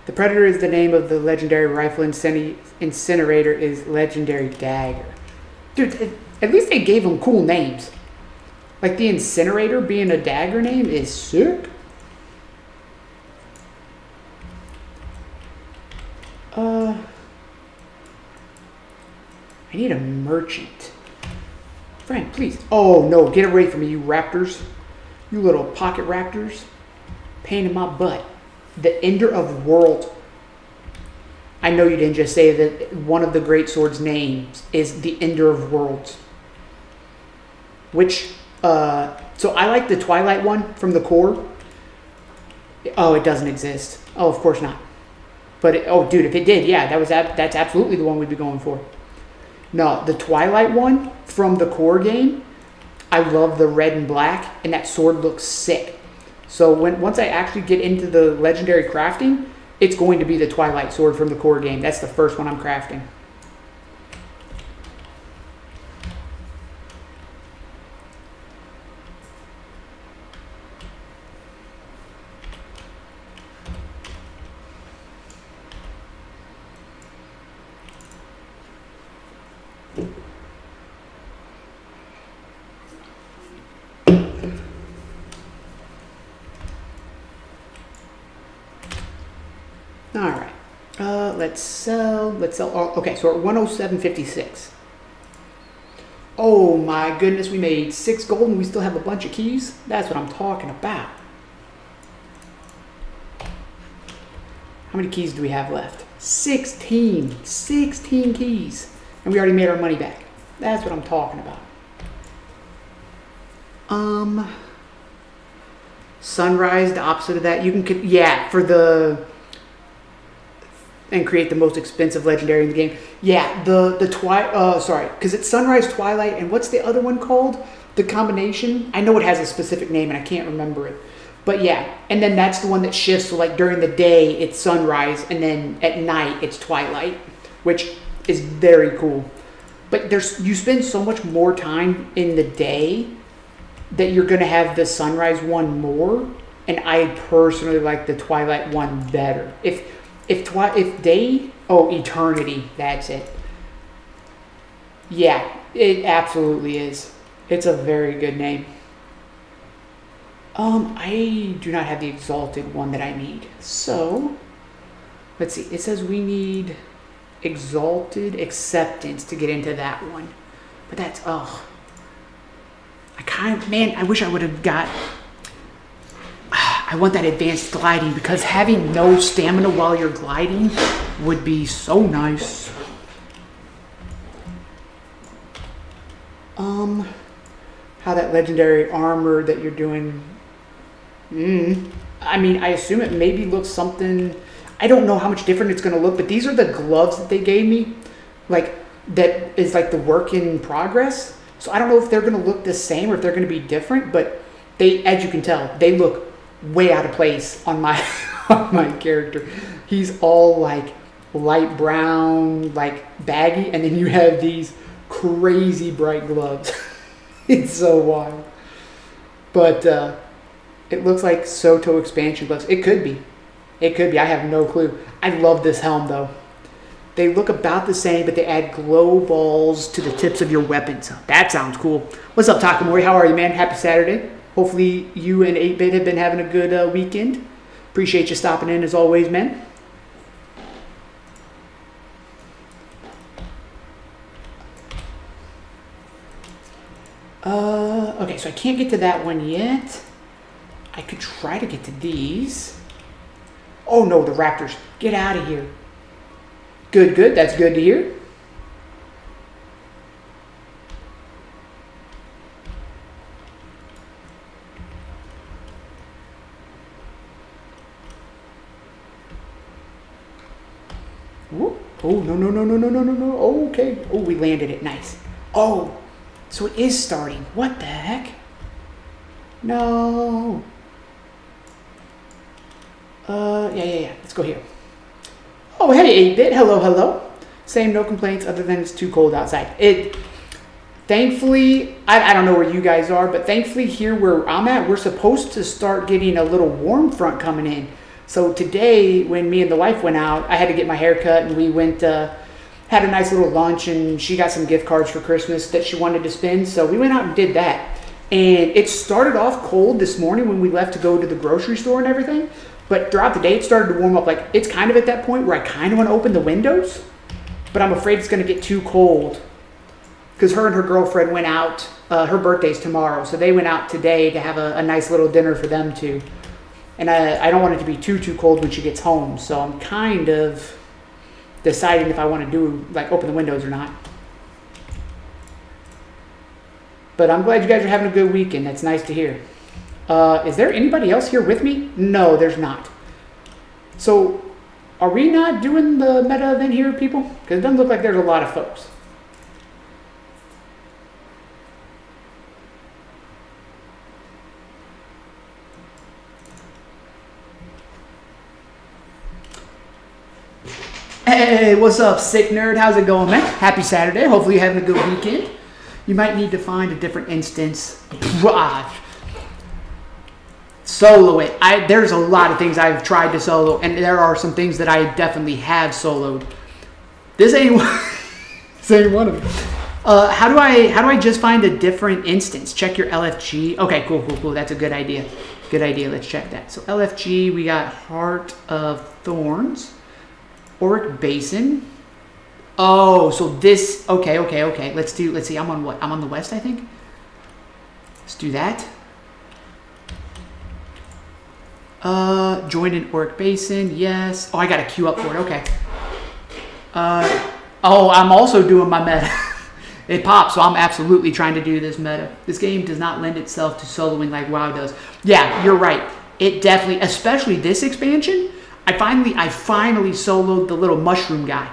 The Predator is the name of the legendary rifle. Incinerator is legendary dagger. Dude, at least they gave them cool names. Like the Incinerator being a dagger name is sick. I need a merchant. Friend, please. Oh no, get away from me, you raptors. You little pocket raptors. Pain in my butt. The Ender of Worlds. I know you didn't just say that one of the great swords' names is the Ender of Worlds. Which, so I like the Twilight one from the core. Oh, it doesn't exist. Oh, of course not. But, oh, dude, if it did, yeah, that's absolutely the one we'd be going for. No, the Twilight one from the core game, I love the red and black, and that sword looks sick. So once I actually get into the legendary crafting, it's going to be the Twilight sword from the core game. That's the first one I'm crafting. All right, let's sell. Oh, okay, so we're at 107.56. Oh my goodness, we made 6 gold and we still have a bunch of keys. That's what I'm talking about. How many keys do we have left? 16 keys, and we already made our money back. That's what I'm talking about. Sunrise, the opposite of that. You can, yeah, for the, and create the most expensive legendary in the game. Yeah, because it's Sunrise, Twilight, and what's the other one called? The combination? I know it has a specific name and I can't remember it. But yeah, and then that's the one that shifts. So like during the day, it's Sunrise, and then at night, it's Twilight, which is very cool. But you spend so much more time in the day that you're going to have the Sunrise one more, and I personally like the Twilight one better. If Eternity, that's it. Yeah, it absolutely is. It's a very good name. I do not have the Exalted one that I need. So, let's see. It says we need Exalted Acceptance to get into that one. But that's, I wish I would have got, I want that advanced gliding, because having no stamina while you're gliding would be so nice. How that legendary armor that you're doing, I mean, I assume it maybe looks something, I don't know how much different it's going to look, but these are the gloves that they gave me, like, that is like the work in progress. So I don't know if they're going to look the same or if they're going to be different, but they, as you can tell, they look way out of place on my on my character. He's all like light brown, like baggy, and then you have these crazy bright gloves. It's so wild. But it looks like HoT expansion gloves. It could be. It could be. I have no clue. I love this helm though. They look about the same, but they add glow balls to the tips of your weapons. That sounds cool. What's up, Takamori? How are you, man? Happy Saturday. Hopefully you and 8-Bit have been having a good weekend. Appreciate you stopping in as always, man. Okay, so I can't get to that one yet. I could try to get to these. Oh no, the raptors. Get out of here. Good, good. That's good to hear. Whoop. Oh, no, no, no, no, no, no, no, no. Oh, okay. Oh, we landed it. Nice. Oh, so it is starting. What the heck? No. Yeah. Let's go here. Oh, hey, 8-Bit. Hello, hello. Same, no complaints other than it's too cold outside. Thankfully, I don't know where you guys are, but thankfully here where I'm at, we're supposed to start getting a little warm front coming in. So today, when me and the wife went out, I had to get my hair cut, and we went, had a nice little lunch, and she got some gift cards for Christmas that she wanted to spend. So we went out and did that. And it started off cold this morning when we left to go to the grocery store and everything. But throughout the day, it started to warm up. Like, it's kind of at that point where I kind of want to open the windows, but I'm afraid it's going to get too cold. Because her and her girlfriend went out, her birthday's tomorrow, so they went out today to have a nice little dinner for them too. And I don't want it to be too cold when she gets home, so I'm kind of deciding if I want to do, like, open the windows or not. But I'm glad you guys are having a good weekend. That's nice to hear. Is there anybody else here with me? No, there's not. So, are we not doing the meta event here, people? Because it doesn't look like there's a lot of folks. Hey, what's up, sick nerd? How's it going, man? Happy Saturday. Hopefully you're having a good weekend. You might need to find a different instance. Solo it. There's a lot of things I've tried to solo, and there are some things that I definitely have soloed. This ain't one of them. How do I just find a different instance? Check your LFG. Okay, cool. That's a good idea. Good idea. Let's check that. So LFG, we got Heart of Thorns. Auric Basin. Oh, so this, okay. Let's see, I'm on what? I'm on the west, I think. Let's do that. Join an Auric Basin, yes. Oh, I gotta queue up for it, okay. Oh, I'm also doing my meta. It pops, so I'm absolutely trying to do this meta. This game does not lend itself to soloing like WoW does. Yeah, you're right. It definitely, especially this expansion, I finally soloed the little mushroom guy.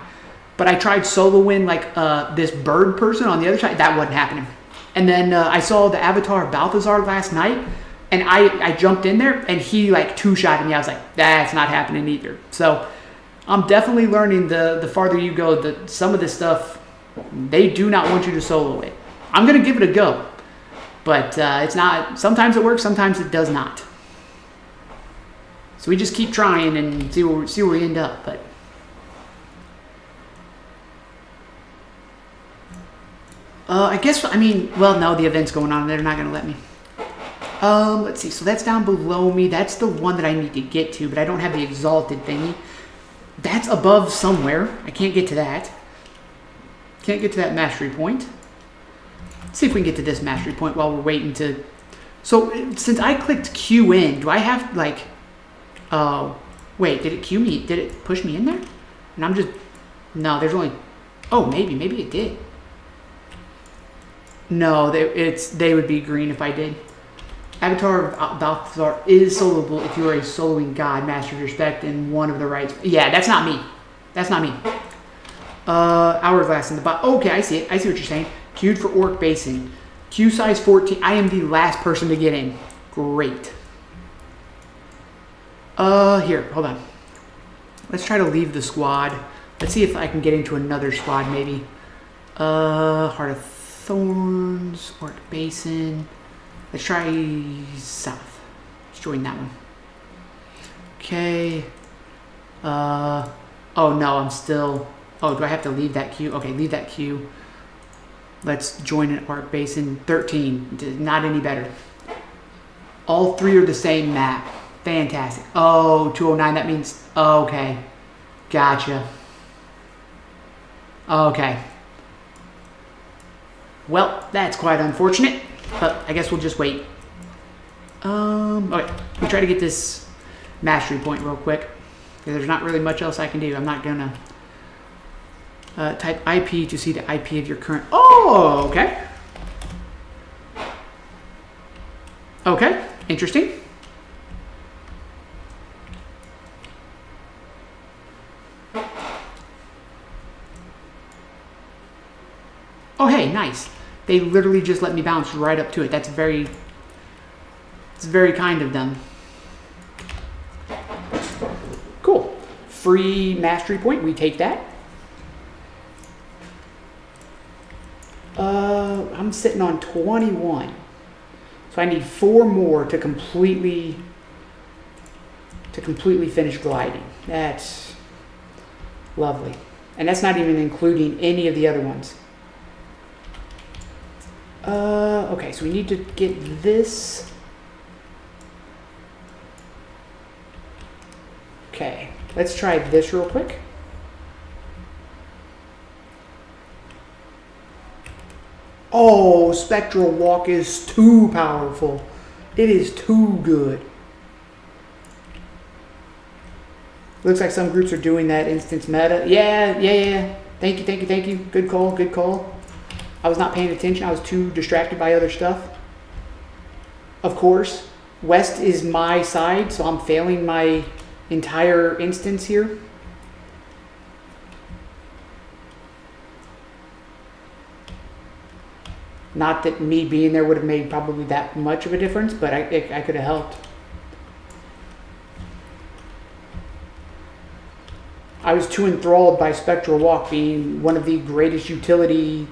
But I tried soloing like this bird person on the other side. That wasn't happening. And then I saw the avatar of Balthazar last night, and I jumped in there, and he like two-shotted me. I was like, that's not happening either. So I'm definitely learning the farther you go that some of this stuff, they do not want you to solo it. I'm going to give it a go. But it's not, sometimes it works, sometimes it does not. So we just keep trying and see where we end up. But I guess, I mean, well, no, the event's going on. They're not going to let me. Let's see. So that's down below me. That's the one that I need to get to, but I don't have the exalted thingy. That's above somewhere. I can't get to that. Can't get to that mastery point. Let's see if we can get to this mastery point while we're waiting to... So, since I clicked Q in, do I have, like... wait, did it Q me? Did it push me in there? And I'm just... No, there's only... Oh, maybe it did. No, they would be green if I did. Avatar of Balthazar is soloable if you are a soloing god, master of your spec, and one of the rights. Yeah, that's not me. That's not me. Hourglass in the bottom. Okay, I see it. I see what you're saying. Queued for Orc Basin. Queue size 14. I am the last person to get in. Great. Here, hold on. Let's try to leave the squad. Let's see if I can get into another squad, maybe. Heart of Thorns, Orc Basin. Let's try South. Let's join that one. Okay. Oh no, I'm still... Oh, do I have to leave that queue? Okay, leave that queue. Let's join an Arc Basin. 13. Not any better. All three are the same map. Fantastic. Oh, 209, that means... Okay. Gotcha. Okay. Well, that's quite unfortunate. But I guess we'll just wait. Okay. We try to get this mastery point real quick. There's not really much else I can do. I'm not gonna... type IP to see the IP of your current... Oh, okay. Okay, interesting. Oh, hey, nice. They literally just let me bounce right up to it. That's very... It's very kind of them. Cool. Free mastery point. We take that. I'm sitting on 21. So I need 4 more to completely finish gliding. That's lovely. And that's not even including any of the other ones. Okay, so we need to get this. Okay, let's try this real quick. Oh, Spectral Walk is too powerful. It is too good. Looks like some groups are doing that instance meta. Yeah. Thank you. Good call. I was not paying attention. I was too distracted by other stuff. Of course, West is my side, so I'm failing my entire instance here. Not that me being there would have made probably that much of a difference, but I could have helped. I was too enthralled by Spectral Walk being one of the greatest utility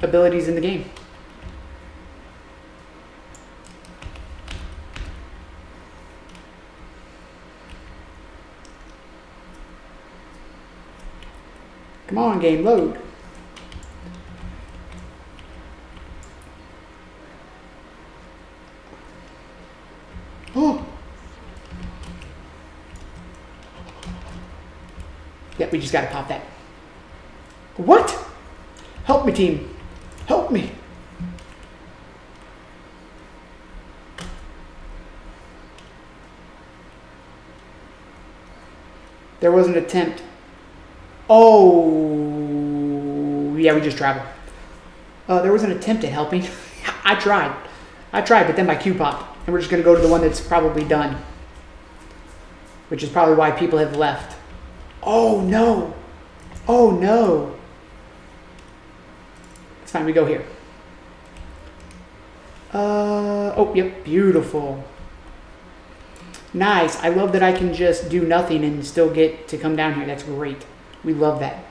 abilities in the game. Come on, game, load. Oh. Yep, we just gotta pop that. What? Help me, team. Help me. There was an attempt. Oh, yeah, we just traveled. There was an attempt at helping. I tried, but then my queue popped, and we're just gonna go to the one that's probably done, which is probably why people have left. Oh no! Oh no! It's fine. We go here. Oh, yep, beautiful. Nice. I love that I can just do nothing and still get to come down here. That's great. We love that.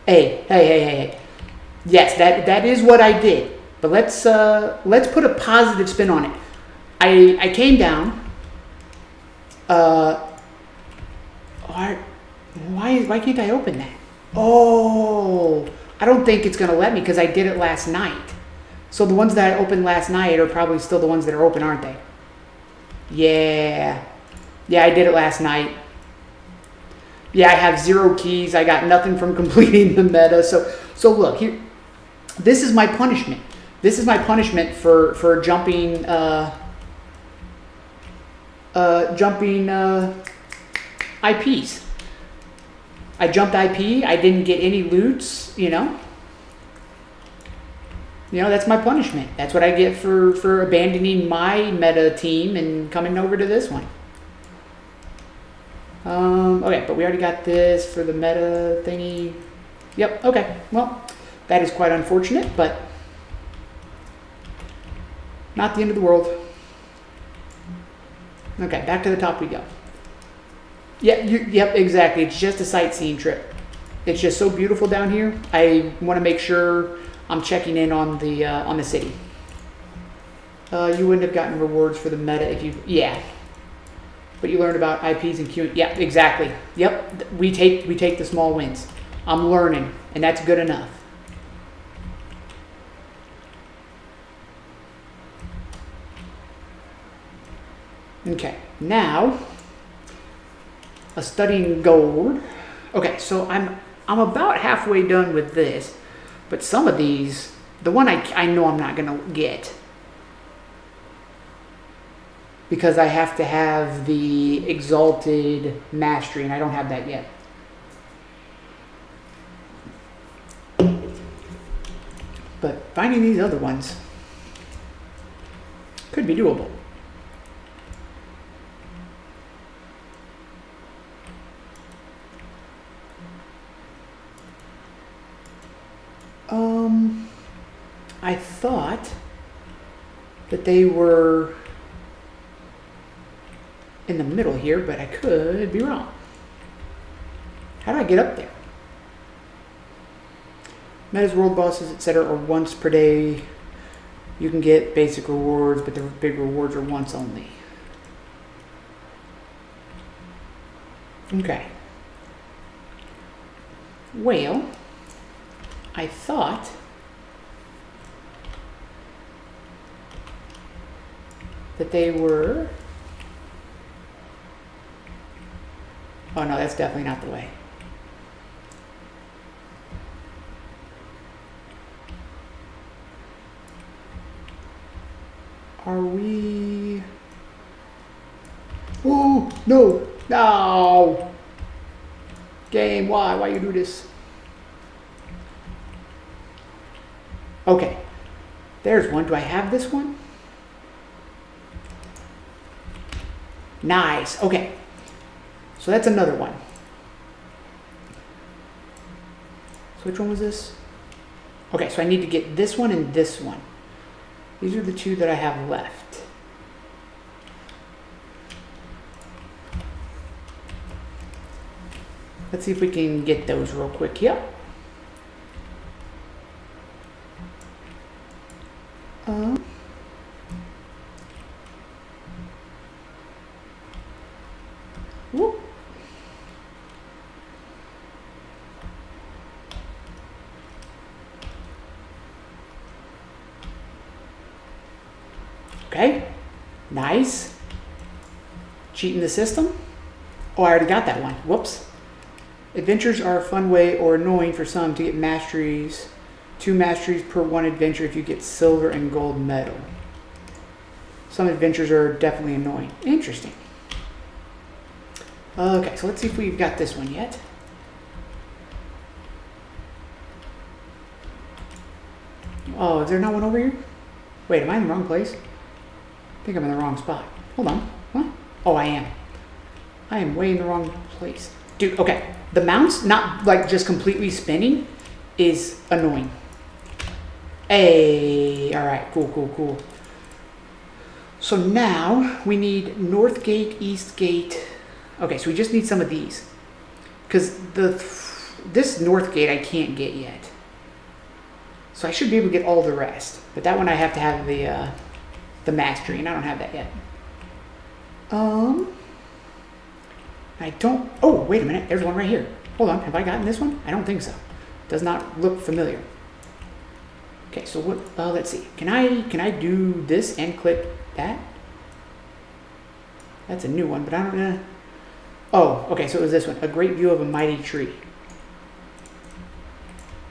Hey. Yes, that is what I did. But let's put a positive spin on it. I came down. Why can't I open that? Oh, I don't think it's gonna let me because I did it last night. So the ones that I opened last night are probably still the ones that are open, aren't they? Yeah, I did it last night. Yeah, I have 0 keys. I got nothing from completing the meta. So look here. This is my punishment. This is my punishment for jumping IPs. I jumped IP. I didn't get any loots. You know, that's my punishment. That's what I get for abandoning my meta team and coming over to this one. Okay, but we already got this for the meta thingy. Yep, okay. Well, that is quite unfortunate, but not the end of the world. Okay, back to the top we go. Yeah, yep, exactly. It's just a sightseeing trip. It's just so beautiful down here. I want to make sure I'm checking in on the city. You wouldn't have gotten rewards for the meta if you, yeah. But you learned about IPs and queuing. Yeah, exactly. Yep, we take the small wins. I'm learning, and that's good enough. Okay, now a studying gold. Okay, so I'm about halfway done with this, but some of these, the one I know I'm not gonna get because I have to have the exalted mastery, and I don't have that yet. But finding these other ones could be doable. I thought that they were in the middle here, but I could be wrong. How do I get up there? Metas, world bosses, etc. are once per day. You can get basic rewards, but the big rewards are once only. Okay. Well, I thought that they were... Oh no, that's definitely not the way. Are we... Oh, no! No! Game, why you do this? Okay. There's one. Do I have this one? Nice. Okay. So that's another one. So which one was this? Okay, so I need to get this one and this one. These are the two that I have left. Let's see if we can get those real quick. Yep. Whoop. Okay, nice. Cheating the system. Oh, I already got that one. Whoops. Adventures are a fun way, or annoying for some, to get masteries. 2 masteries per 1 adventure if you get silver and gold medal. Some adventures are definitely annoying. Interesting. Okay, so let's see if we've got this one yet. Oh, is there not one over here? Wait, am I in the wrong place? I think I'm in the wrong spot. Hold on. What? Oh, I am. I am way in the wrong place. Dude, okay. The mounts, not like just completely spinning, is annoying. Hey, all right, cool. So now we need north gate, east gate. Okay, so we just need some of these. Because this north gate I can't get yet. So I should be able to get all the rest. But that one I have to have the mastery, and I don't have that yet. I don't, oh, wait a minute, there's one right here. Hold on, have I gotten this one? I don't think so. Does not look familiar. Okay, so what, let's see. Can I do this and click that? That's a new one, but I don't know. Oh, okay, so it was this one. A great view of a mighty tree.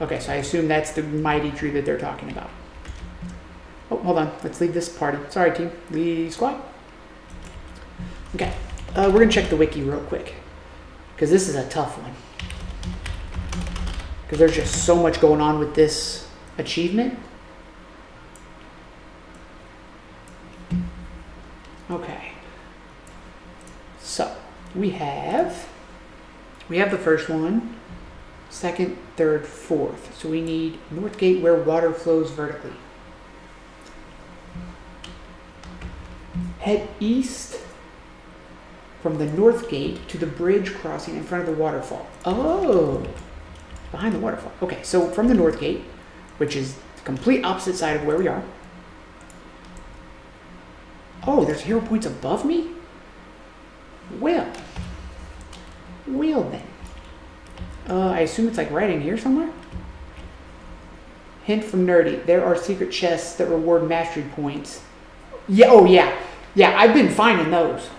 Okay, so I assume that's the mighty tree that they're talking about. Oh, hold on. Let's leave this party. Sorry, team. Leave squad. Okay, we're going to check the wiki real quick. Because this is a tough one. Because there's just so much going on with this achievement. Okay. So, we have the first one, second, third, fourth. So we need north gate where water flows vertically. Head east from the north gate to the bridge crossing in front of the waterfall. Oh, behind the waterfall. Okay, so from the north gate, which is the complete opposite side of where we are. Oh, there's hero points above me? Well then. I assume it's like right in here somewhere? Hint from Nerdy. There are secret chests that reward mastery points. Yeah, oh yeah. Yeah, I've been finding those.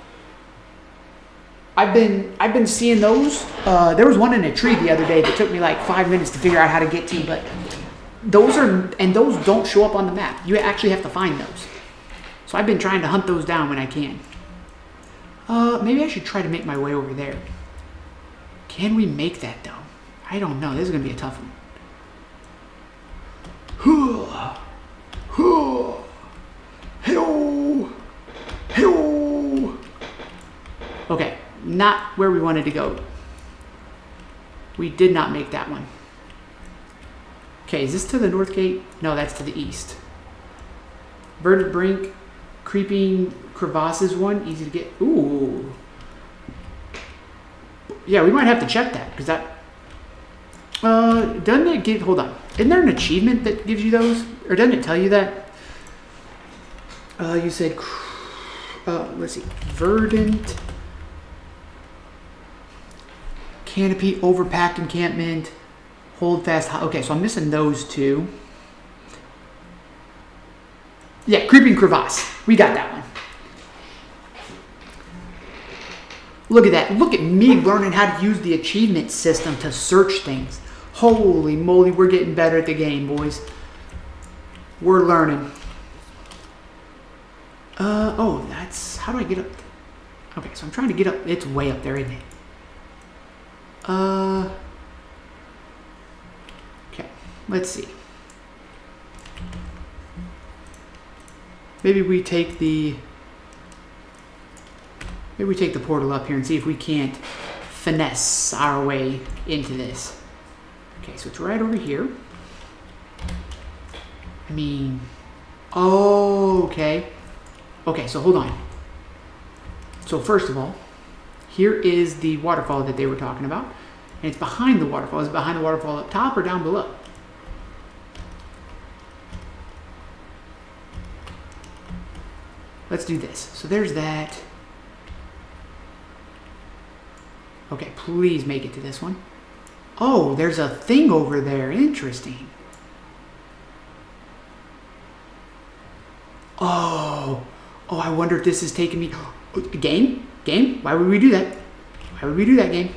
I've been seeing those. There was one in a tree the other day that took me like 5 minutes to figure out how to get to, but those don't show up on the map. You actually have to find those. So I've been trying to hunt those down when I can. Maybe I should try to make my way over there. Can we make that though? I don't know. This is gonna be a tough one. Okay, not where we wanted to go. We did not make that one. Okay, is this to the north gate? No, that's to the east. Verdant brink, creeping crevasses one, easy to get. Ooh. Yeah, we might have to check that, because that... doesn't it give... Hold on. Isn't there an achievement that gives you those? Or doesn't it tell you that? You said... let's see. Verdant... Canopy, overpacked encampment, hold fast... Okay, so I'm missing those two. Yeah, creeping crevasse. We got that one. Look at that. Look at me learning how to use the achievement system to search things. Holy moly, we're getting better at the game, boys. We're learning. Oh, that's... How do I get up? Okay, so I'm trying to get up. It's way up there, isn't it? Okay, let's see. Maybe we take the portal up here and see if we can't finesse our way into this. Okay, so it's right over here. I mean, oh, okay. Okay, so hold on. So first of all, here is the waterfall that they were talking about. And it's behind the waterfall. Is it behind the waterfall up top or down below? Let's do this. So there's that. Okay, please make it to this one. Oh, there's a thing over there. Interesting. Oh, I wonder if this is taking me... Game? Why would we do that? Why would we do that, game?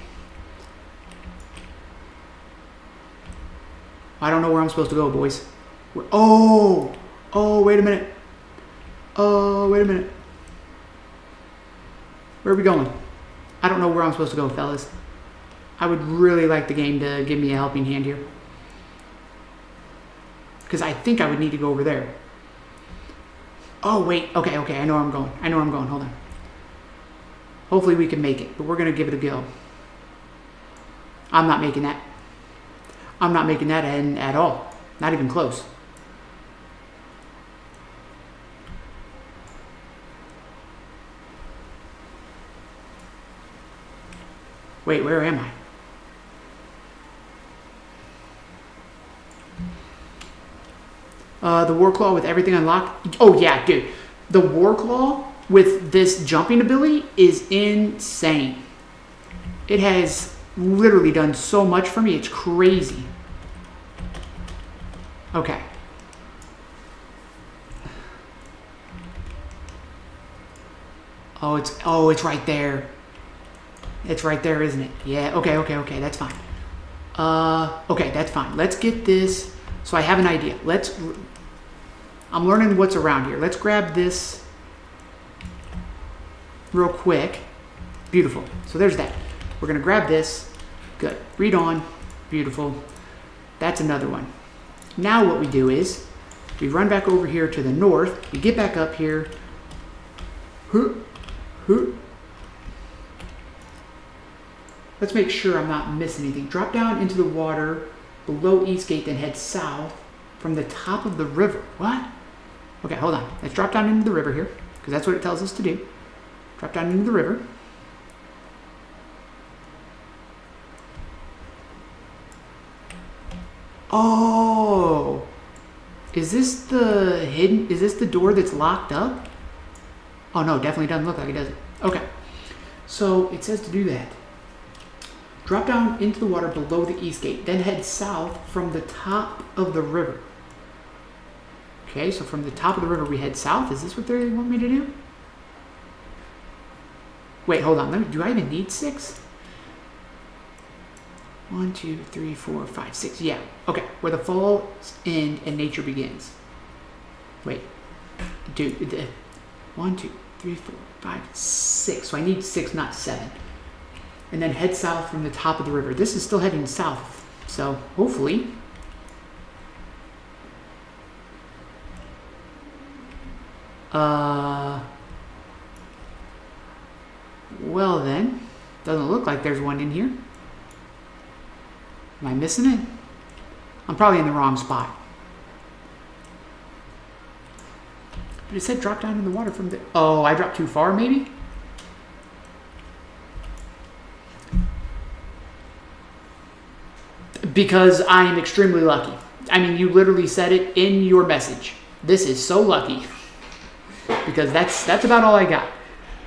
I don't know where I'm supposed to go, boys. Oh, wait a minute. Oh, wait a minute. Where are we going? I don't know where I'm supposed to go, fellas. I would really like the game to give me a helping hand here. because I think I would need to go over there. Oh, wait. Okay, I know where I'm going. Hold on. Hopefully we can make it, but we're going to give it a go. I'm not making that. I'm not making that end at all. Not even close. Wait, where am I? The Warclaw with everything unlocked. Oh, yeah, dude. The Warclaw with this jumping ability is insane. It has literally done so much for me. It's crazy. Okay. Oh, it's right there. It's right there, isn't it? Yeah, okay, that's fine. Okay, that's fine. Let's get this. So I have an idea. I'm learning what's around here. Let's grab this real quick. Beautiful. So there's that. We're gonna grab this. Good. Read on. Beautiful. That's another one. Now what we do is we run back over here to the north. We get back up here. Let's make sure I'm not missing anything. Drop down into the water below Eastgate, then head south from the top of the river. What? Okay, hold on. Let's drop down into the river here, because that's what it tells us to do. Drop down into the river. Oh, is this the door that's locked up? Oh no, definitely doesn't look like it, does it? Okay, so it says to do that. Drop down into the water below the East Gate, then head south from the top of the river. Okay, so from the top of the river we head south. Is this what they want me to do? Wait, hold on. Do I even need 6? 1, 2, 3, 4, 5, 6. Yeah. Okay. Where the falls end and nature begins. Wait. Dude. 1, 2, 3, 4, 5, 6. So I need 6, not 7. And then head south from the top of the river. This is still heading south. So hopefully. Well then. Doesn't look like there's one in here. Am I missing it? I'm probably in the wrong spot. But it said drop down in the water from the... Oh, I dropped too far maybe? Because I am extremely lucky. I mean, you literally said it in your message. This is so lucky. Because that's about all I got.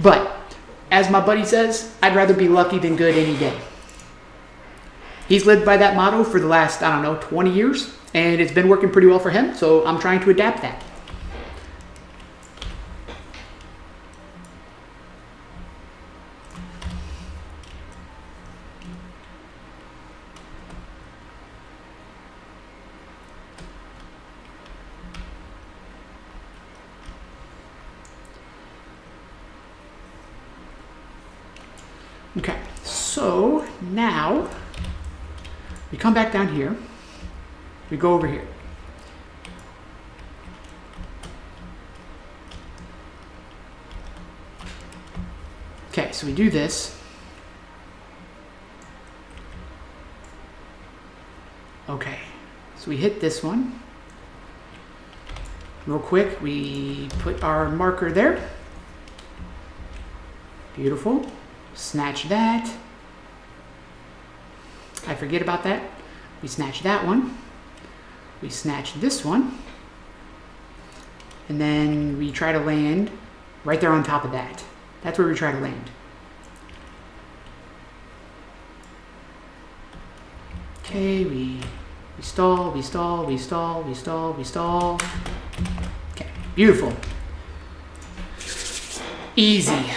But, as my buddy says, I'd rather be lucky than good any day. He's lived by that motto for the last, 20 years. And it's been working pretty well for him. So I'm trying to adapt that. Okay, so now we come back down here. We go over here. Okay, so we do this. Okay, so we hit this one. Real quick, we put our marker there. Beautiful. Snatch that. I forget about that. We snatch that one. We snatch this one. And then we try to land right there on top of that. That's where we try to land. Okay, we stall, we stall, we stall, we stall, we stall. Okay, beautiful. Easy,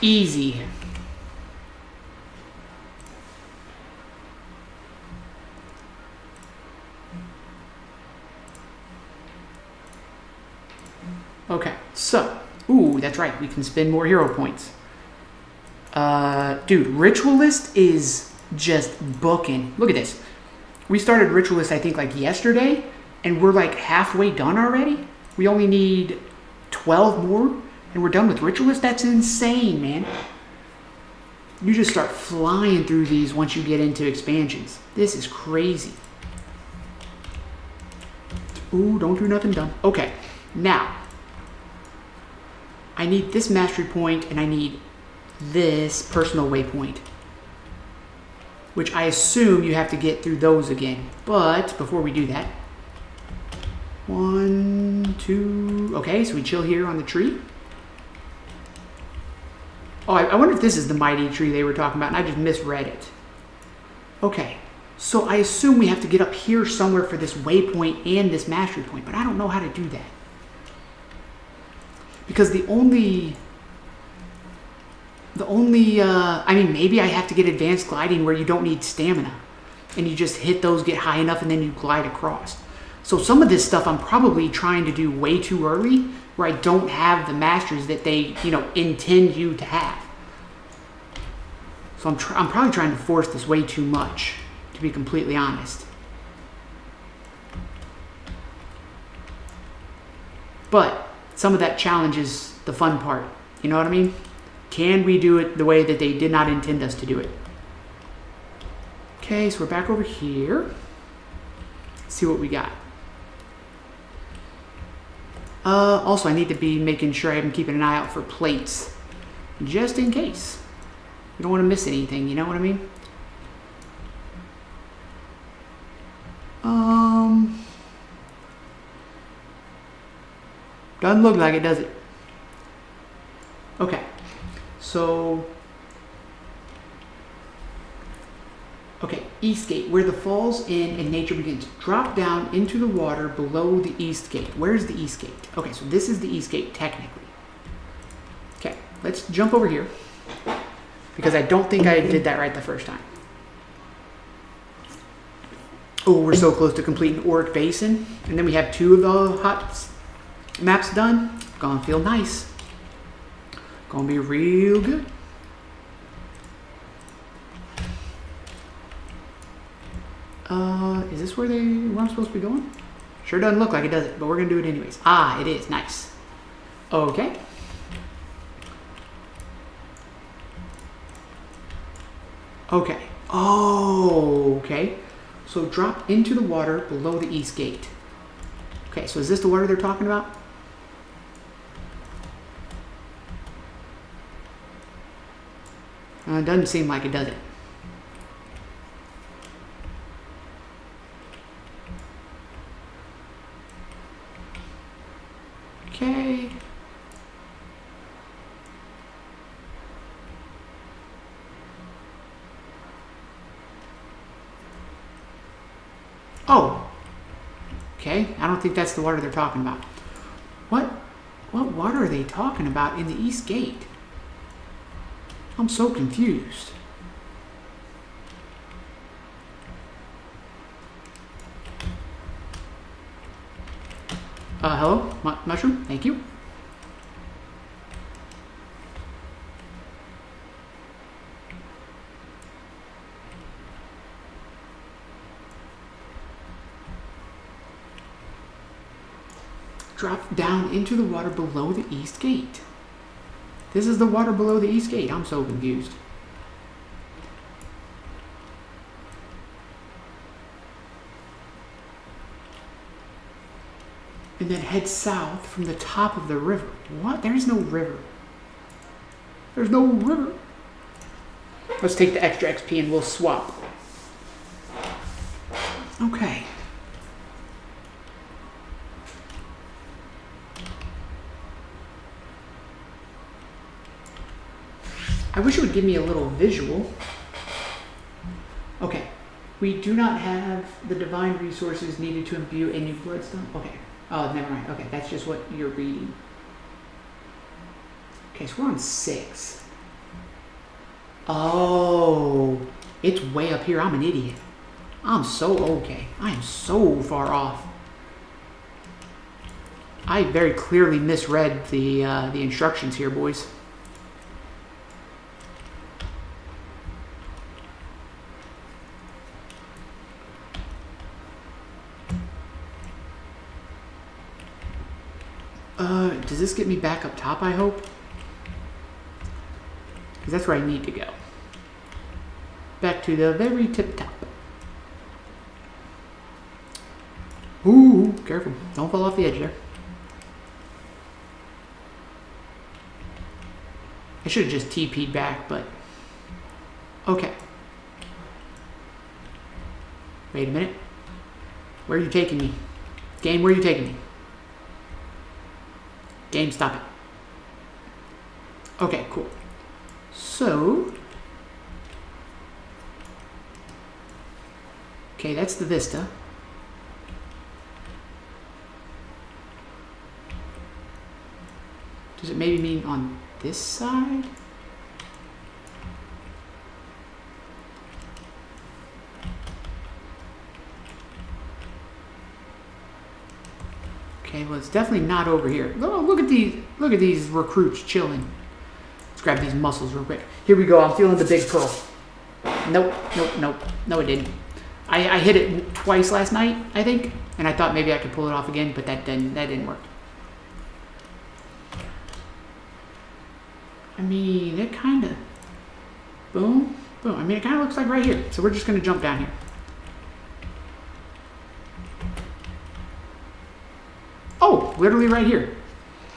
easy. Okay, so, ooh, that's right, we can spend more hero points. Dude, Ritualist is just booking. Look at this. We started Ritualist, I think, like yesterday, And we're like halfway done already? We only need 12 more and we're done with Ritualist? That's insane, man. You just start flying through these once you get into expansions. This is crazy. Ooh, don't do nothing dumb. Okay, now. I need this mastery point and I need this personal waypoint. Which I assume you have to get through those again. But before we do that. 1, 2. Okay, so we chill here on the tree. Oh, I wonder if this is the mighty tree they were talking about and I just misread it. Okay, so I assume we have to get up here somewhere for this waypoint and this mastery point, but I don't know how to do that. Because I mean, maybe I have to get advanced gliding where you don't need stamina. And you just hit those, get high enough, and then you glide across. So some of this stuff I'm probably trying to do way too early, where I don't have the masteries that they, intend you to have. So I'm probably trying to force this way too much, to be completely honest. But some of that challenge is the fun part. You know what I mean? Can we do it the way that they did not intend us to do it? Okay, so we're back over here. Let's see what we got. Also, I need to be making sure I'm keeping an eye out for plates. Just in case. You don't want to miss anything, you know what I mean? Doesn't look like it, does it? Okay. So, East Gate, where the falls end and nature begins. Drop down into the water below the East Gate. Where's the East Gate? Okay, so this is the East Gate, technically. Okay, let's jump over here. Because I don't think I did that right the first time. Oh, we're so close to completing Auric Basin. And then we have 2 of the HoT maps done. Gonna feel nice. Gonna be real good. Is this where I'm supposed to be going? Sure doesn't look like it, does it? But we're gonna do it anyways. Ah, it is. Nice. Okay. Okay. Oh, okay. So drop into the water below the East Gate. Okay, so is this the water they're talking about? It doesn't seem like it, does it? Okay. Oh. Okay, I don't think that's the water they're talking about. What water are they talking about in the East Gate? I'm so confused. Hello? Mushroom? Thank you. Drop down into the water below the East Gate. This is the water below the East Gate. I'm so confused. And then head south from the top of the river. What? There is no river. There's no river. Let's take the extra XP and we'll swap. Okay. I wish it would give me a little visual. Okay. We do not have the divine resources needed to imbue a new bloodstone. Okay. Oh, never mind. Okay, that's just what you're reading. Okay, so we're on 6. Oh, it's way up here. I'm an idiot. I'm so okay. I am so far off. I very clearly misread the instructions here, boys. Does this get me back up top, I hope? Because that's where I need to go. Back to the very tip top. Ooh, careful. Don't fall off the edge there. I should have just TP'd back, but... Okay. Wait a minute. Where are you taking me? Game, where are you taking me? Game, stop it. Okay, cool. So... Okay, that's the vista. Does it maybe mean on this side? Okay, well it's definitely not over here. Oh, look at these recruits chilling. Let's grab these muscles real quick. Here we go. I'm feeling the big pearl. Nope. No, it didn't. I hit it twice last night, I think, and I thought maybe I could pull it off again, but that didn't work. I mean, it kind of, boom, boom. I mean, it kind of looks like right here. So we're just going to jump down here. Oh, literally right here.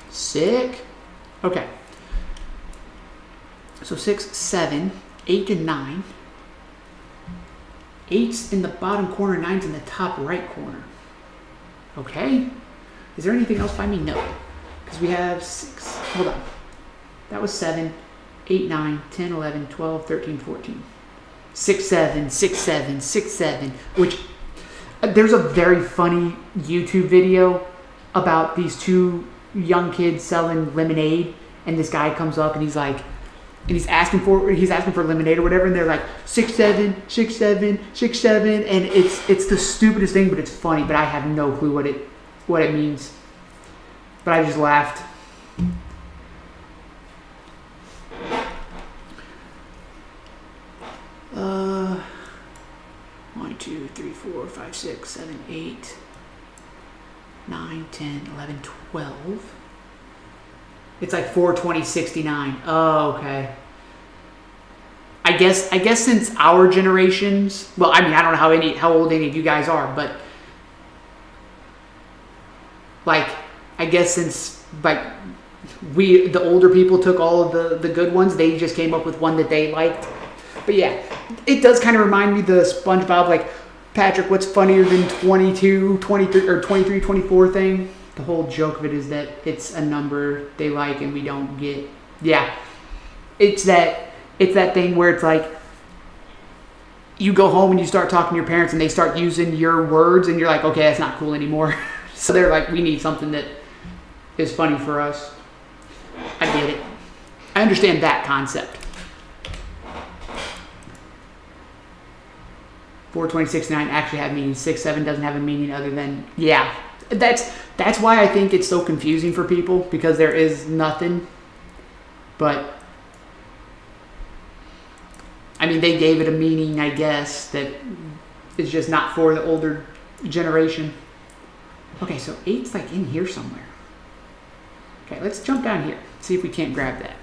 Sick. Okay. So 6, 7, 8, and 9. 8's in the bottom corner, 9's in the top right corner. Okay. Is there anything else by me? No. Because we have 6. Hold on. That was 7, 8, 9, 10, 11, 12, 13, 14. 6, 7, 6, 7, 6, 7. Which, there's a very funny YouTube video about these two young kids selling lemonade. And this guy comes up and he's like, and he's asking for lemonade or whatever. And they're like, 6, 7, 6, 7, 6, 7. And it's the stupidest thing, but it's funny. But I have no clue what it means. But I just laughed. 1, 2, 3, 4, 5, 6, 7, 8, 9, 10, 11, 12. It's like 4, 20, 69. Oh, okay. I guess since our generations, well, I mean, I don't know how old any of you guys are, but like, I guess since like the older people took all of the good ones, they just came up with one that they liked. But yeah, it does kind of remind me of the SpongeBob, like, Patrick, what's funnier than 22, 23, or 23, 24 thing? The whole joke of it is that it's a number they like and we don't get. Yeah. It's that thing where it's like, you go home and you start talking to your parents and they start using your words and you're like, okay, that's not cool anymore. So they're like, we need something that is funny for us. I get it. I understand that concept. 4, 20, 69 actually have meaning. 6, 7 doesn't have a meaning other than, yeah. That's why I think it's so confusing for people, because there is nothing. But I mean, they gave it a meaning, I guess, that is just not for the older generation. Okay, so 8's like in here somewhere. Okay, let's jump down here. See if we can't grab that.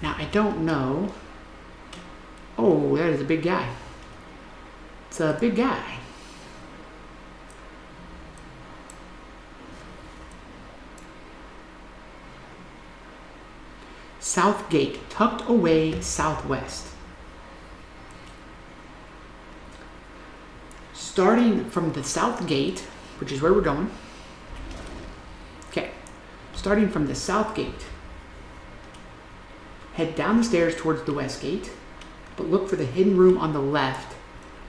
Now I don't know. Oh, that is a big guy. It's a big guy. South gate, tucked away southwest. Starting from the south gate, which is where we're going. Okay, starting from the south gate, head down the stairs towards the west gate, but look for the hidden room on the left,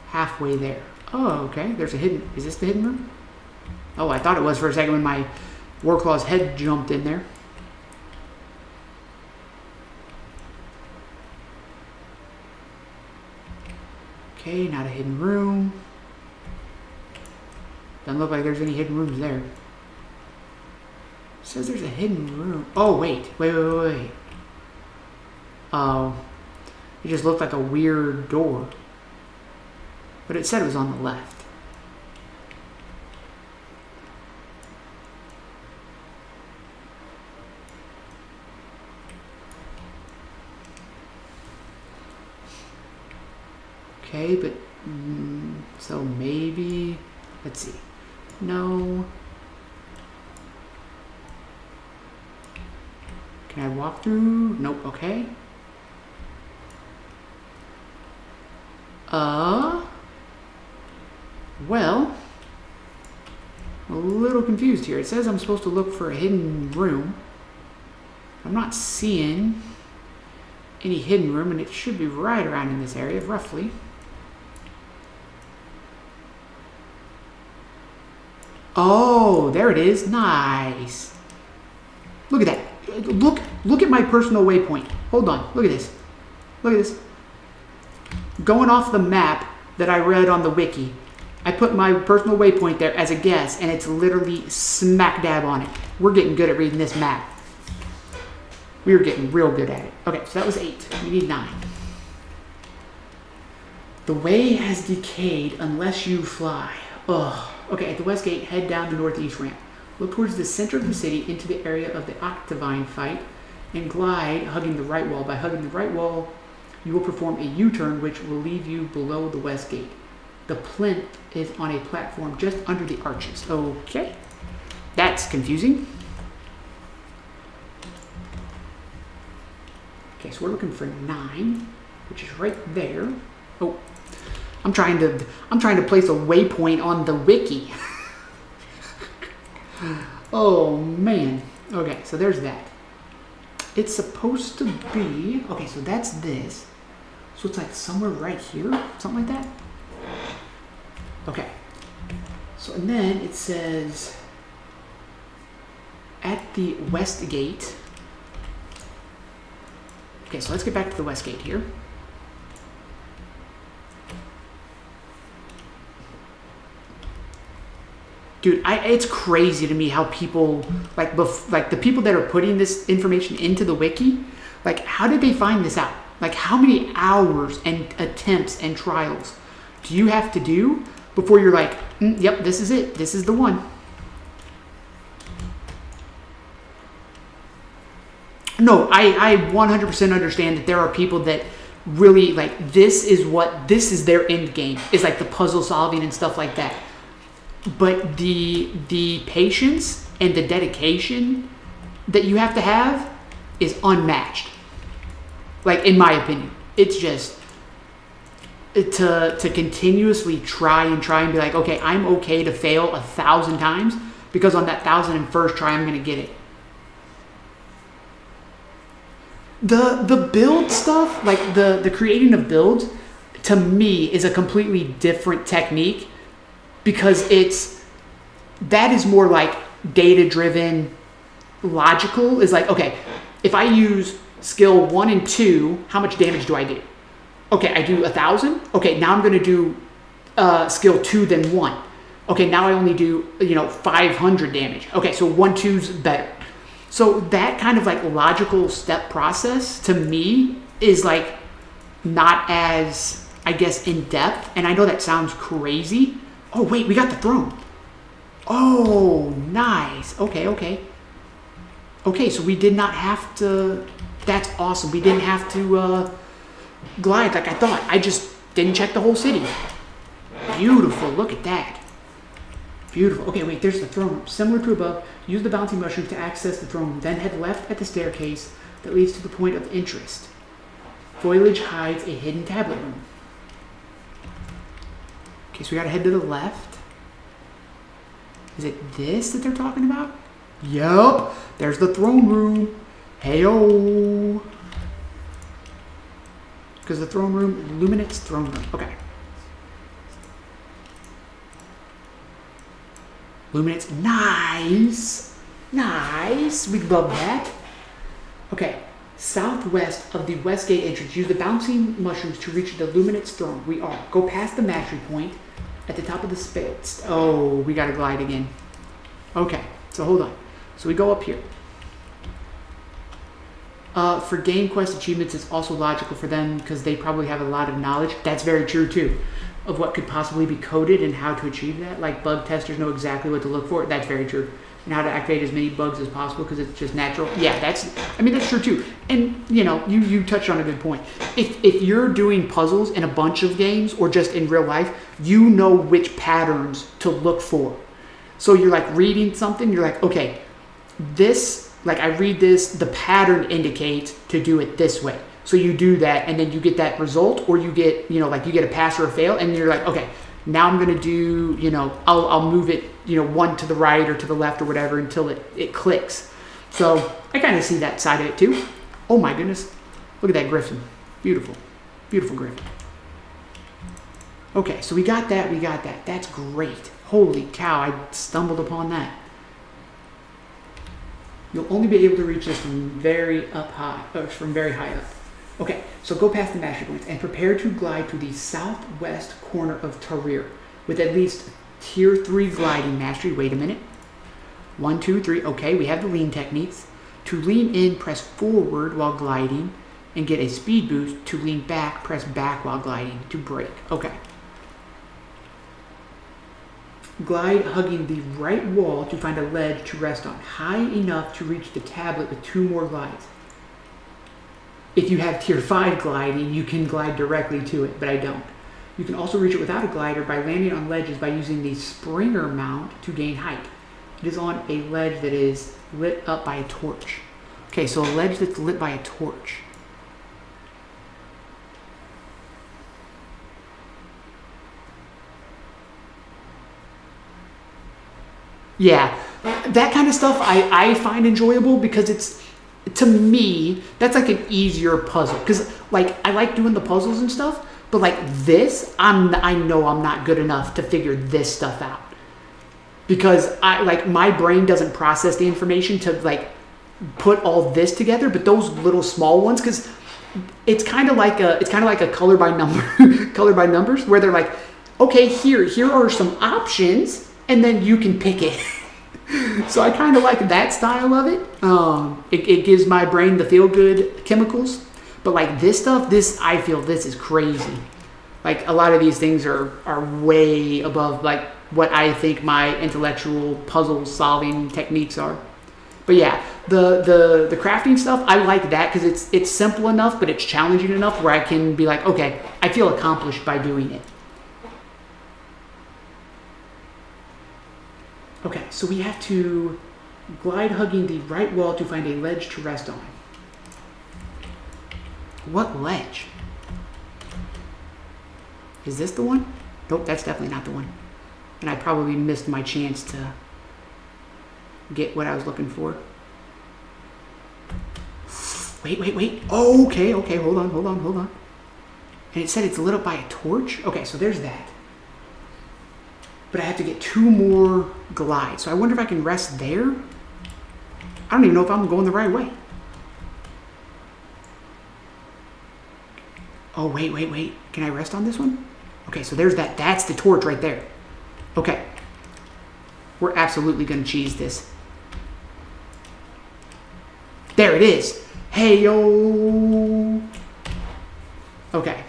halfway there. Oh, okay, there's a hidden, is this the hidden room? Oh, I thought it was for a second when my Warclaw's head jumped in there. Okay, not a hidden room. Doesn't look like there's any hidden rooms there. It says there's a hidden room. Oh, wait. Oh. It just looked like a weird door. But it said it was on the left. Okay, but so maybe, let's see. No. Can I walk through? Nope, okay. Well, I'm a little confused here. It says I'm supposed to look for a hidden room. I'm not seeing any hidden room, and it should be right around in this area, roughly. Oh, there it is. Nice. Look at that. Look at my personal waypoint. Hold on. Look at this. Look at this. Going off the map that I read on the wiki, I put my personal waypoint there as a guess, and it's literally smack dab on it. We're getting good at reading this map. We were getting real good at it. Okay, so that was 8. We need 9. The way has decayed unless you fly. Ugh. Okay, at the west gate, head down the northeast ramp. Look towards the center of the city into the area of the Octavine fight and glide, hugging the right wall. By hugging the right wall, you will perform a U-turn, which will leave you below the west gate. The plinth is on a platform just under the arches. Okay, that's confusing. Okay, so we're looking for 9, which is right there. Oh, I'm trying to place a waypoint on the wiki. Oh man. Okay, so there's that. It's supposed to be, okay, so that's this. So it's like somewhere right here, something like that. Okay. So and then it says at the west gate. Okay, so let's get back to the west gate here. Dude, it's crazy to me how people, like the people that are putting this information into the wiki, like how did they find this out? Like how many hours and attempts and trials do you have to do before you're like, yep, this is it. This is the one. No, I 100% understand that there are people that really like this is their end game, is like the puzzle solving and stuff like that. But the patience and the dedication that you have to have is unmatched. Like in my opinion, it's just to continuously try and be like, okay, I'm okay to fail 1,000 times because on that 1,001st try, I'm gonna get it. The build stuff, like the creating of builds, to me is a completely different technique. Because that is more like data-driven, logical. Is like, okay, if I use skill 1 and 2, how much damage do I do? Okay, I do 1,000. Okay, now I'm going to do skill 2 then 1. Okay, now I only do 500 damage. Okay, so 1, 2's better. So that kind of like logical step process to me is like not as, I guess, in depth. And I know that sounds crazy. Oh, wait, we got the throne. Oh, nice. Okay. Okay, so we did not have to... That's awesome. We didn't have to glide like I thought. I just didn't check the whole city. Beautiful. Look at that. Beautiful. Okay, wait, there's the throne room. Similar to above, use the bouncing mushroom to access the throne room. Then head left at the staircase that leads to the point of interest. Foliage hides a hidden tablet room. Okay, so we gotta head to the left. Is it this that they're talking about? Yup. There's the throne room. Heyo. Because the throne room, Luminance throne room. Okay. Luminance, nice. Nice. We love that. Okay. Southwest of the west gate entrance. Use the bouncing mushrooms to reach the Luminance throne. We are. Go past the mastery point at the top of the space. Oh, we gotta glide again. Okay, so hold on. So we go up here. For Game Quest achievements, it's also logical for them because they probably have a lot of knowledge. That's very true too, of what could possibly be coded and how to achieve that. Like bug testers know exactly what to look for. That's very true. And how to activate as many bugs as possible because it's just natural. Yeah, that's true too. And you touched on a good point. If you're doing puzzles in a bunch of games or just in real life, you know which patterns to look for. So you're like reading something, you're like, okay, this, like I read this, the pattern indicates to do it this way. So you do that and then you get that result, or you get, like you get a pass or a fail, and you're like, okay, now I'm going to do, I'll move it, one to the right or to the left or whatever until it clicks. So I kind of see that side of it too. Oh my goodness. Look at that Griffin. Beautiful. Beautiful Griffin. Okay, so we got that. That's great. Holy cow, I stumbled upon that. You'll only be able to reach this from very high up. Okay, so go past the master points and prepare to glide to the southwest corner of Tarir with at least tier 3 gliding mastery. Wait a minute. 1, 2, 3. Okay, we have the lean techniques. To lean in, press forward while gliding and get a speed boost. To lean back, press back while gliding to brake. Okay. Glide hugging the right wall to find a ledge to rest on, high enough to reach the tablet with 2 more glides. If you have tier 5 gliding, you can glide directly to it, but I don't. You can also reach it without a glider by landing on ledges by using the Springer mount to gain height. It is on a ledge that is lit up by a torch. Okay, so a ledge that's lit by a torch. Yeah, that kind of stuff I find enjoyable because it's, to me, that's like an easier puzzle. Because like I like doing the puzzles and stuff, but like this, I know I'm not good enough to figure this stuff out. Because my brain doesn't process the information to like put all this together, but those little small ones, because it's kind of like a color by numbers where they're like, okay, here are some options, and then you can pick it. So I kind of like that style of it. It gives my brain the feel-good chemicals. But like this stuff, I feel this is crazy. Like a lot of these things are way above like what I think my intellectual puzzle solving techniques are. But yeah, the crafting stuff, I like that because it's simple enough, but it's challenging enough where I can be like, okay, I feel accomplished by doing it. Okay, so we have to glide hugging the right wall to find a ledge to rest on. What ledge? Is this the one? Nope, that's definitely not the one. And I probably missed my chance to get what I was looking for. Wait. Oh, okay, hold on. And it said it's lit up by a torch? Okay, so there's that. But I have to get 2 more glides. So I wonder if I can rest there? I don't even know if I'm going the right way. Oh, wait. Can I rest on this one? Okay, so there's that. That's the torch right there. Okay. We're absolutely going to cheese this. There it is. Hey, yo. Okay.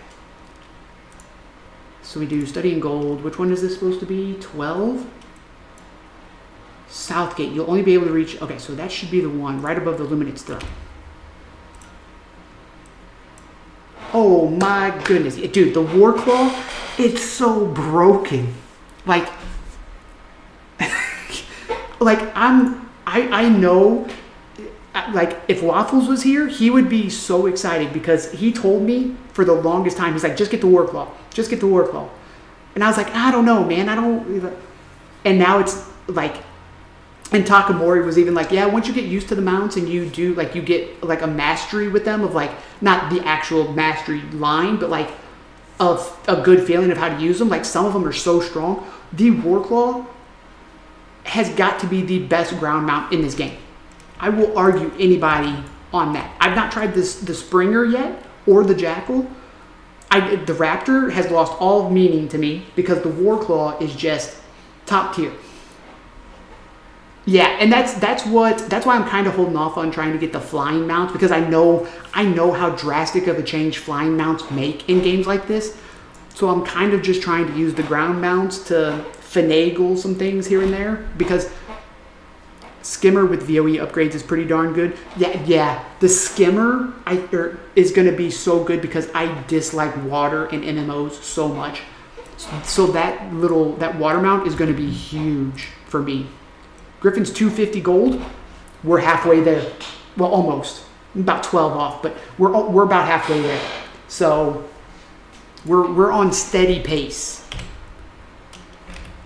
So we do study in gold. Which one is this supposed to be? 12? Southgate. You'll only be able to reach... Okay, so that should be the one right above the Luminance throne. Oh my goodness. Dude, the Warclaw, it's so broken. Like I know, like if Waffles was here, he would be so excited because he told me for the longest time, he's like, just get the Warclaw. And I was like, I don't know, man. And now it's like, and Takamori was even like, yeah, once you get used to the mounts and you do, like, you get like a mastery with them of like, not the actual mastery line, but like of a good feeling of how to use them. Like some of them are so strong. The Warclaw has got to be the best ground mount in this game. I will argue anybody on that. I've not tried the Springer yet or the Jackal. The Raptor has lost all meaning to me because the Warclaw is just top tier. Yeah, and that's why I'm kind of holding off on trying to get the flying mounts, because I know how drastic of a change flying mounts make in games like this. So I'm kind of just trying to use the ground mounts to finagle some things here and there, because skimmer with VOE upgrades is pretty darn good. Yeah. The skimmer is going to be so good because I dislike water in MMOs so much. So that water mount is going to be huge for me. Griffin's 250 gold. We're halfway there. Well, almost. About 12 off, but we're about halfway there. So we're on steady pace.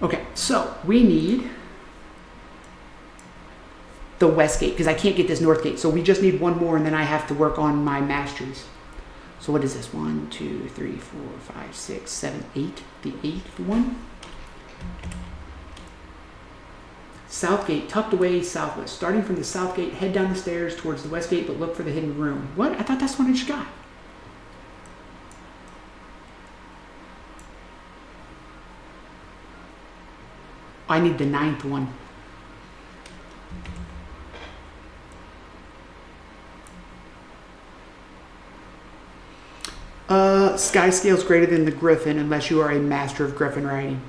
Okay, so we need the west gate because I can't get this north gate. So we just need one more, and then I have to work on my masteries. So what is this? 1, 2, 3, 4, 5, 6, 7, 8. The 8th one. South gate, tucked away southwest. Starting from the south gate, head down the stairs towards the west gate, but look for the hidden room. What? I thought that's what I just got. I need the 9th one. Sky scale is greater than the Griffin unless you are a master of Griffin riding.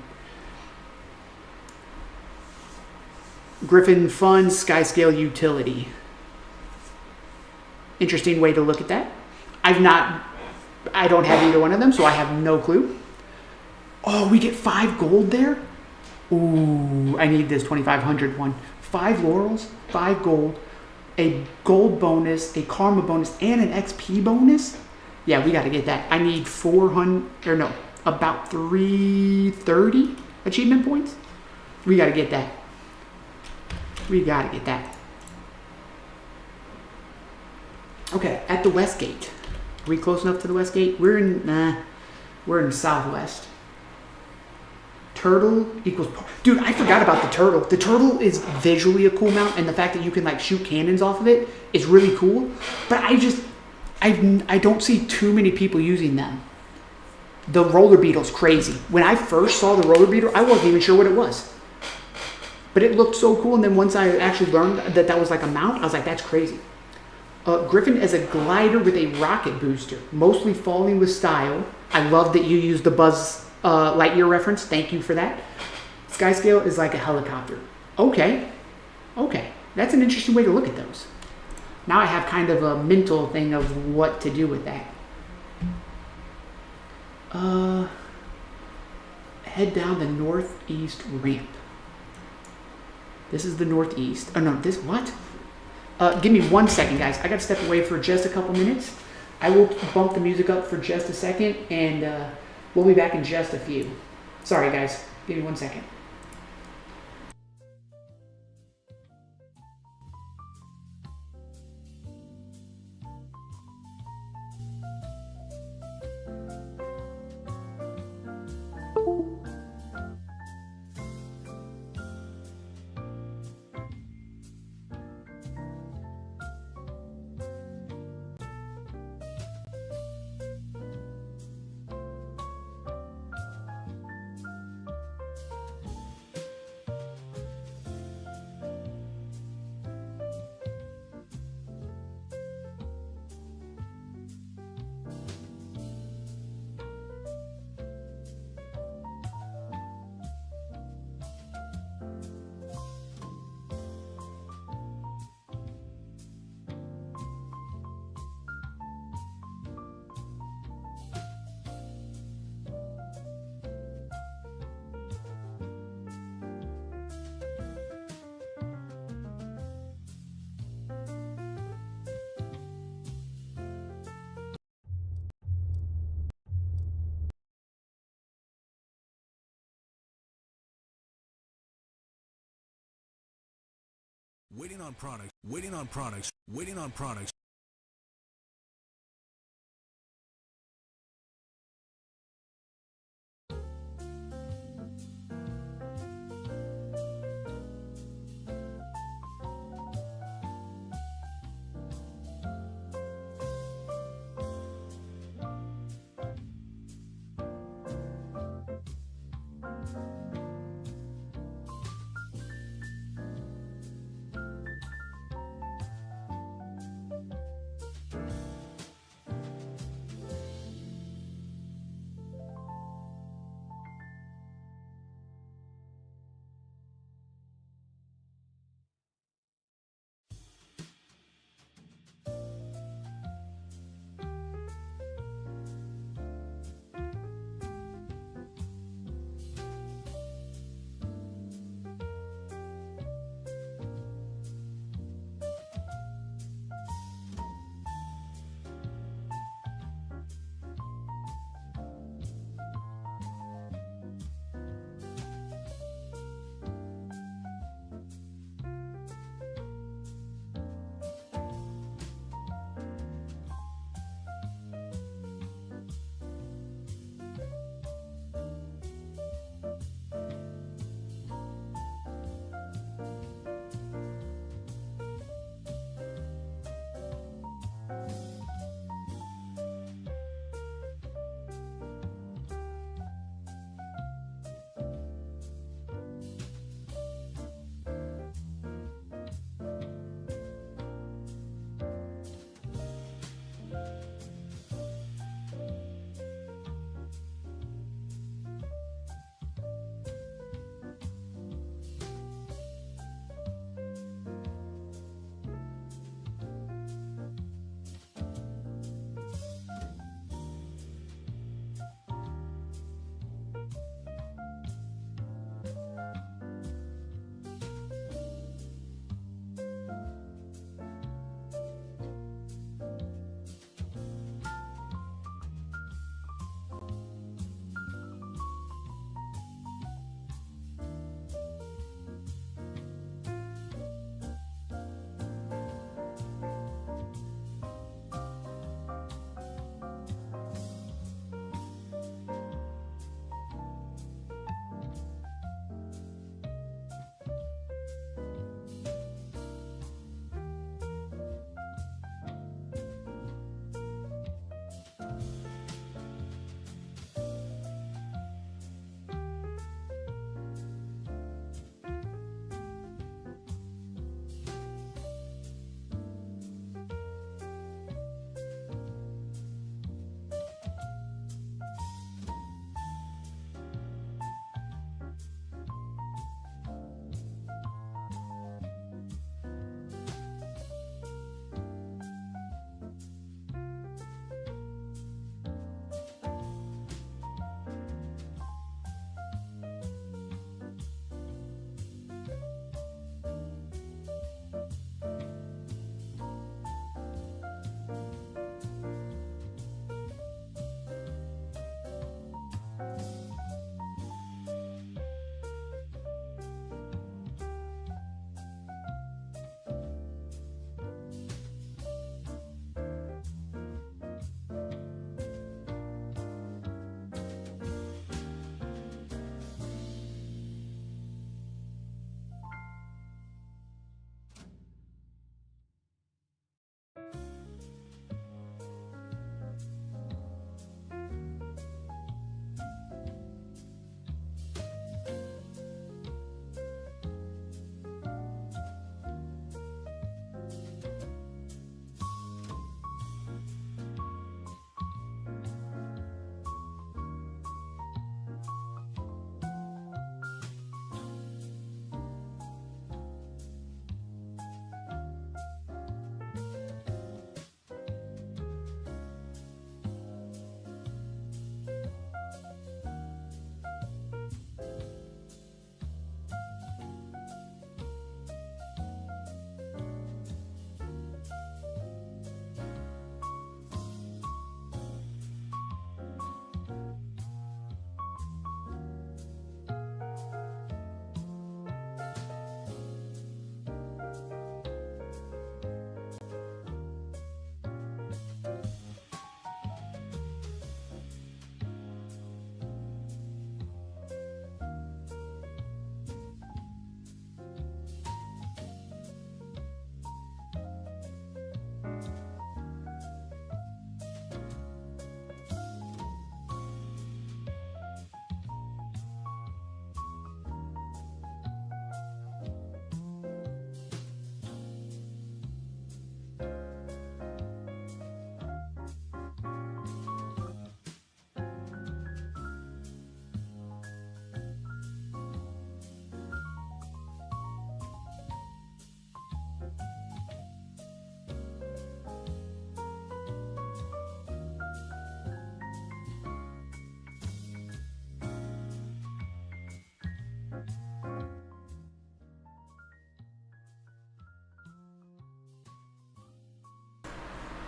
Griffin funds, sky scale utility. Interesting way to look at that. I don't have either one of them, so I have no clue. Oh, we get 5 gold there? Ooh, I need this 2,500 one. 5 laurels, 5 gold, a gold bonus, a karma bonus, and an XP bonus? Yeah, we got to get that. I need about 330 achievement points. We got to get that. Okay, at the west gate. Are we close enough to the west gate? We're in southwest. Turtle equals... Dude, I forgot about the turtle. The turtle is visually a cool mount, and the fact that you can like shoot cannons off of it is really cool. But I don't see too many people using them. The roller beetle's crazy. When I first saw the roller beetle, I wasn't even sure what it was. But it looked so cool, and then once I actually learned that was like a mount, I was like, that's crazy. Griffin as a glider with a rocket booster, mostly falling with style. I love that you use the Buzz Lightyear reference. Thank you for that. Sky scale is like a helicopter. Okay. That's an interesting way to look at those. Now I have kind of a mental thing of what to do with that. Head down the northeast ramp. This is the northeast. Oh no, this what? Give me 1 second, guys. I gotta step away for just a couple minutes. I will bump the music up for just a second, and we'll be back in just a few. Sorry, guys. Give me 1 second. Waiting on products.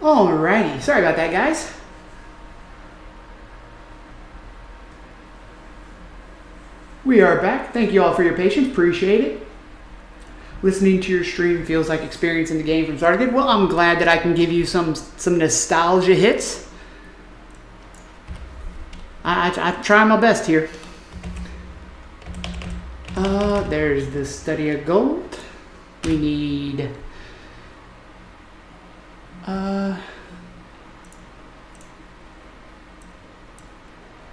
Alrighty, sorry about that, guys. We are back. Thank you all for your patience. Appreciate it. Listening to your stream feels like experiencing the game from start to finish. Well, I'm glad that I can give you some nostalgia hits. I'm trying my best here. There's the study of gold. We need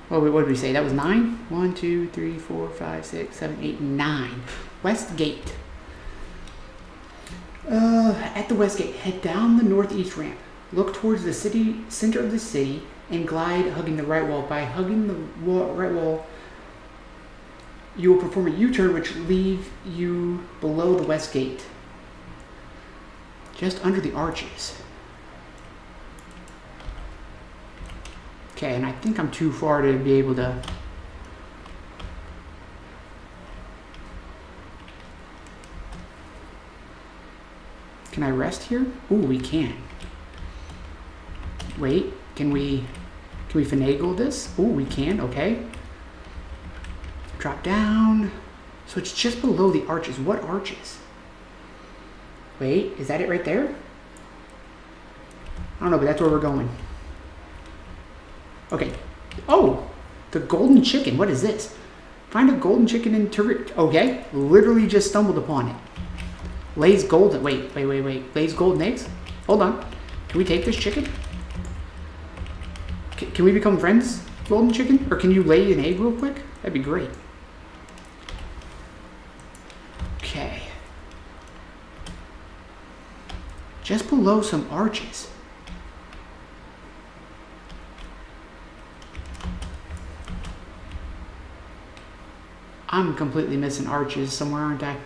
what did we say? That was 9? 1, 2, 3, 4, 5, 6, 7, 8, 9. West Gate. At the West Gate, head down the northeast ramp. Look towards the center of the city, and glide hugging the right wall. By hugging the right wall, you will perform a U-turn which leave you below the West Gate. Just under the arches. Okay, and I think I'm too far to be able to... Can I rest here? Ooh, we can. Wait, can we finagle this? Ooh, we can, okay. Drop down. So it's just below the arches. What arches? Wait, is that it right there? I don't know, but that's where we're going. Okay. Oh, the golden chicken. What is this? Find a golden chicken in turret. Okay, literally just stumbled upon it. Lays golden. Wait. Lays golden eggs? Hold on. Can we take this chicken? Can we become friends, golden chicken? Or can you lay an egg real quick? That'd be great. Okay. Just below some arches. I'm completely missing arches somewhere, aren't I?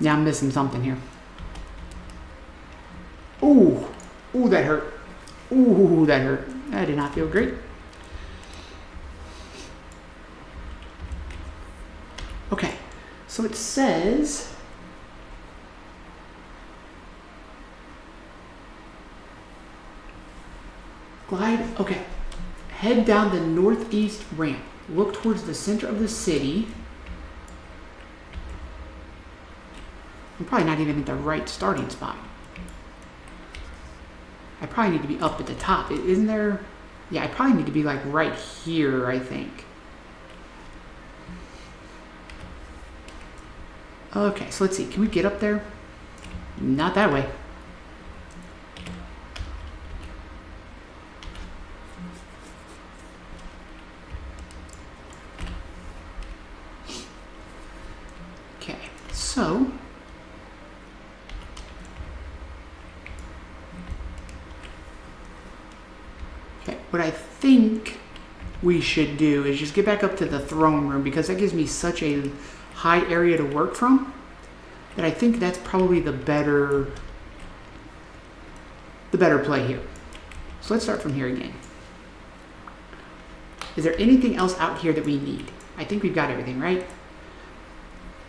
Yeah, I'm missing something here. Ooh, that hurt. Ooh, that hurt. That did not feel great. Okay, so it says... Glide, okay. Head down the northeast ramp. Look towards the center of the city. I'm probably not even at the right starting spot. I probably need to be up at the top. Isn't there? Yeah, I probably need to be like right here, I think. Okay, so let's see. Can we get up there? Not that way. Okay, so... What I think we should do is just get back up to the throne room, because that gives me such a high area to work from that I think that's probably the better play here. So let's start from here again. Is there anything else out here that we need? I think we've got everything, right?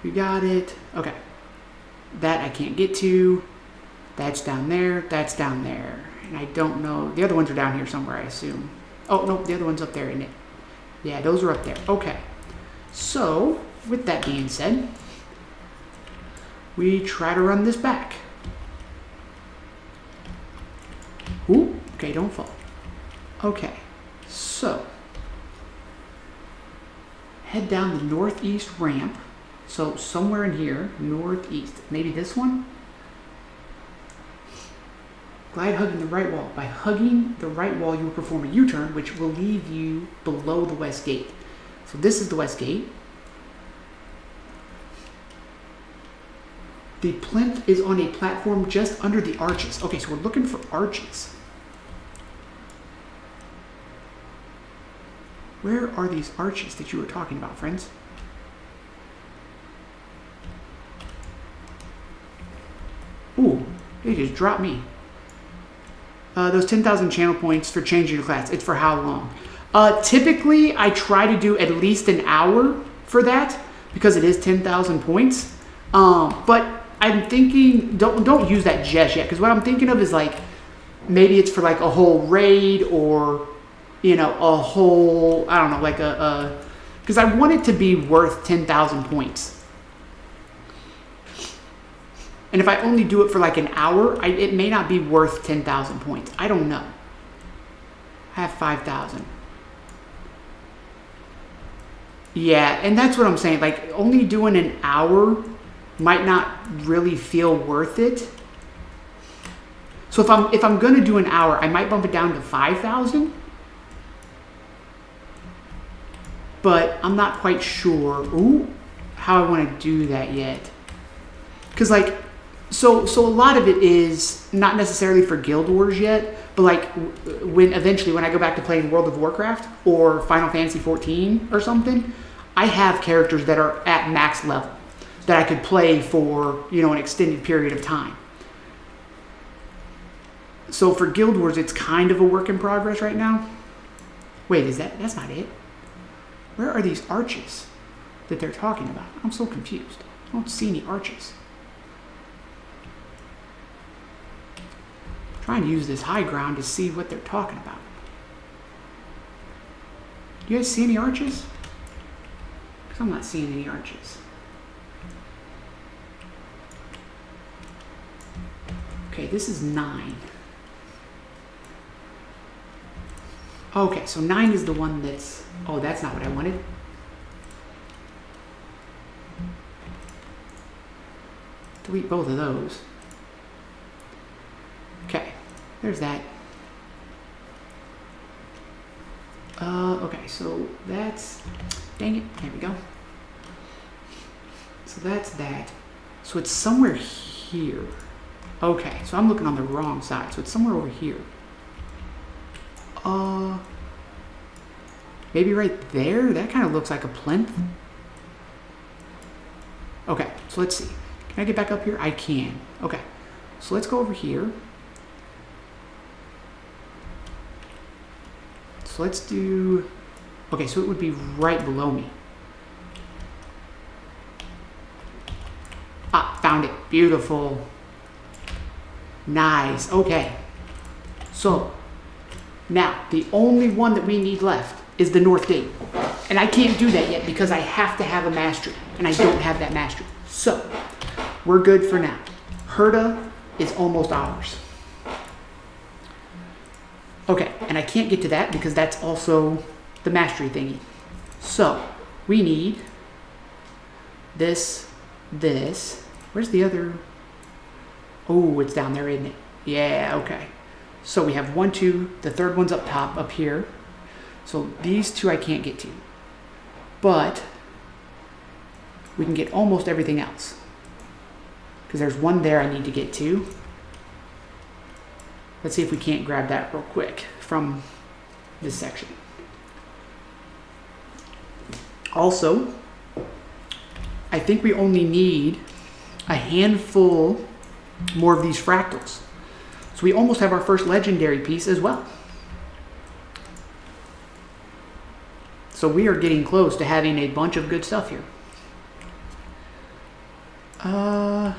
We got it. Okay. That I can't get to. That's down there. That's down there. And I don't know. The other ones are down here somewhere, I assume. Oh, no, the other one's up there, isn't it? Yeah, those are up there. Okay. So, with that being said, we try to run this back. Ooh, okay, don't fall. Okay, so, head down the northeast ramp. So, somewhere in here, northeast. Maybe this one? Glide hugging the right wall. By hugging the right wall, you will perform a U-turn, which will leave you below the West Gate. So this is the West Gate. The plinth is on a platform just under the arches. Okay, so we're looking for arches. Where are these arches that you were talking about, friends? Ooh, they just dropped me. Those 10,000 channel points for changing your class. It's for how long? Typically, I try to do at least an hour for that because it is 10,000 points. But I'm thinking, don't use that just yet, because what I'm thinking of is like, maybe it's for like a whole raid, or, you know, a whole, I don't know, like because I want it to be worth 10,000 points. And if I only do it for like an hour, it may not be worth 10,000 points. I don't know. I have 5,000. Yeah, and that's what I'm saying. Like, only doing an hour might not really feel worth it. So if I'm gonna do an hour, I might bump it down to 5,000. But I'm not quite sure how I want to do that yet. Because like, so a lot of it is not necessarily for Guild Wars yet, but like eventually when I go back to playing World of Warcraft or Final Fantasy 14 or something, I have characters that are at max level that I could play for, you know, an extended period of time. So for Guild Wars, it's kind of a work in progress right now. Wait, that's not it? Where are these arches that they're talking about? I'm so confused. I don't see any arches. I'm trying to use this high ground to see what they're talking about. Do you guys see any arches? Because I'm not seeing any arches. Okay, this is 9. Okay, so 9 is the one that's... Oh, that's not what I wanted. Delete both of those. Okay, there's that. Okay, so that's... Dang it, there we go. So that's that. So it's somewhere here. Okay, so I'm looking on the wrong side. So it's somewhere over here. Maybe right there? That kind of looks like a plinth. Okay, so let's see. Can I get back up here? I can. Okay, so let's go over here. So let's do... Okay, so it would be right below me. Ah, found it. Beautiful. Nice. Okay. So, now, the only one that we need left is the North Gate. And I can't do that yet because I have to have a mastery. And I don't have that mastery. So, we're good for now. HoT is almost ours. Okay, and I can't get to that because that's also the mastery thingy. So, we need this. Where's the other? Oh, it's down there, isn't it? Yeah, okay. So we have 1, 2, the third one's up top, up here. So these two I can't get to. But we can get almost everything else. Because there's one there I need to get to. Let's see if we can't grab that real quick from this section. Also, I think we only need a handful more of these fractals. So we almost have our first legendary piece as well. So we are getting close to having a bunch of good stuff here. Oh,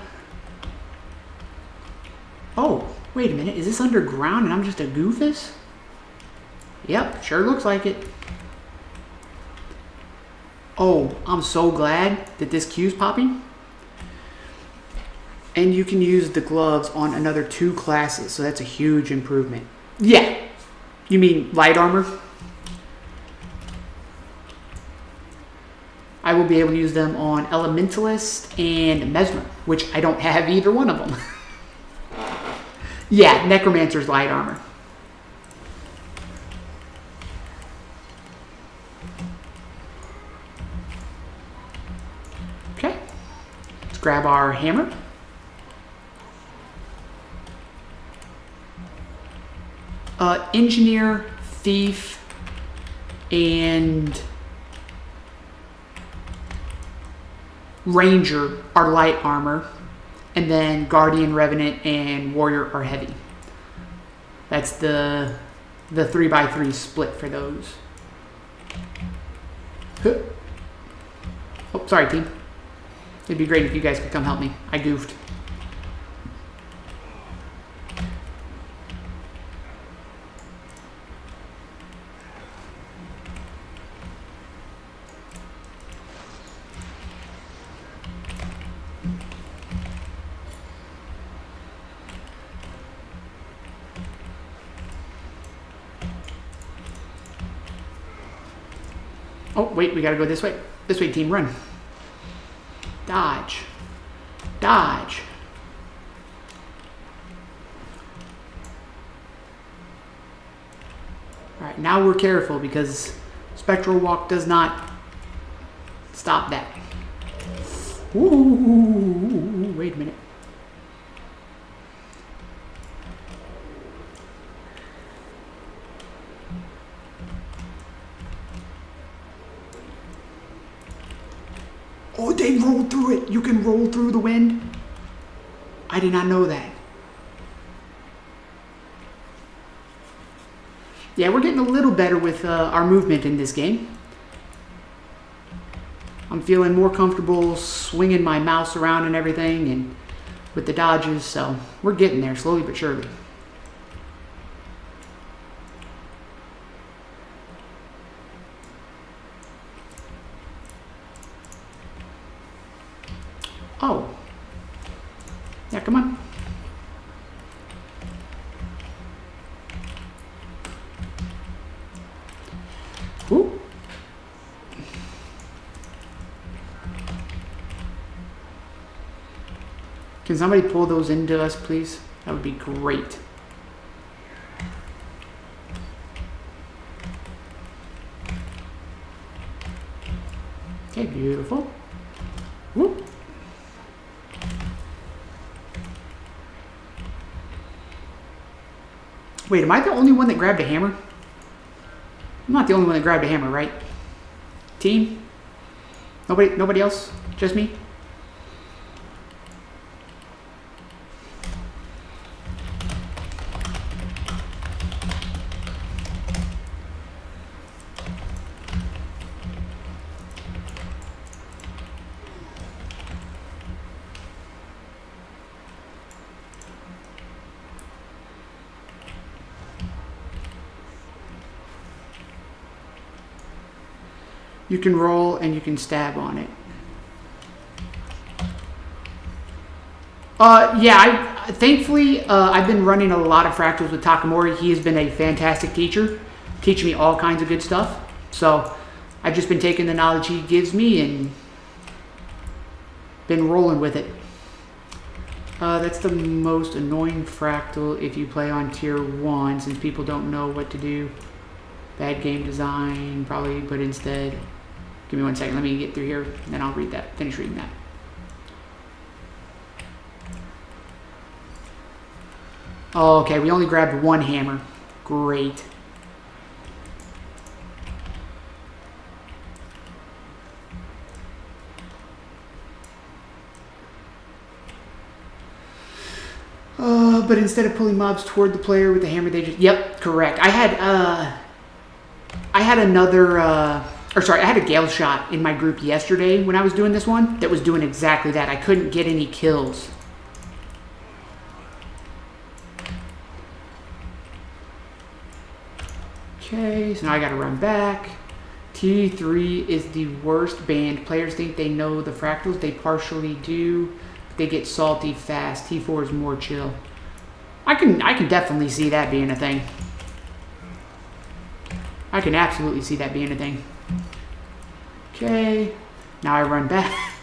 wait a minute. Is this underground and I'm just a goofus? Yep, sure looks like it. Oh, I'm so glad that this queue's popping. And you can use the gloves on another 2 classes, so that's a huge improvement. Yeah, you mean light armor? I will be able to use them on Elementalist and Mesmer, which I don't have either one of them. Yeah, Necromancer's light armor. Okay, let's grab our hammer. Engineer, Thief, and Ranger are light armor, and then Guardian, Revenant, and Warrior are heavy. That's the 3x3 split for those. Oh, sorry, team. It'd be great if you guys could come help me. I goofed. Oh, wait, we gotta go this way. This way, team, run. Dodge. Dodge. Alright, now we're careful because Spectral Walk does not stop that. Ooh, wait a minute. Oh, they rolled through it. You can roll through the wind. I did not know that. Yeah, we're getting a little better with our movement in this game. I'm feeling more comfortable swinging my mouse around and everything and with the dodges, so we're getting there slowly but surely. Oh. Yeah, come on. Ooh. Can somebody pull those into us, please? That would be great. Okay, beautiful. Whoop. Wait, am I the only one that grabbed a hammer? I'm not the only one that grabbed a hammer, right? Team? Nobody else? Just me? You can roll and you can stab on it. Thankfully, I've been running a lot of fractals with Takamori. He has been a fantastic teacher, teaching me all kinds of good stuff. So I've just been taking the knowledge he gives me and been rolling with it. That's the most annoying fractal if you play on tier 1, since people don't know what to do. Bad game design, probably, but instead... Give me 1 second, let me get through here, and then I'll read that, finish reading that. Oh, okay, we only grabbed 1 hammer. Great. But instead of pulling mobs toward the player with the hammer, they just... Yep, correct. I had a Gale shot in my group yesterday when I was doing this one that was doing exactly that. I couldn't get any kills. Okay, so now I gotta run back. T3 is the worst band. Players think they know the fractals. They partially do. They get salty fast. T4 is more chill. I can definitely see that being a thing. I can absolutely see that being a thing. Okay, now I run back.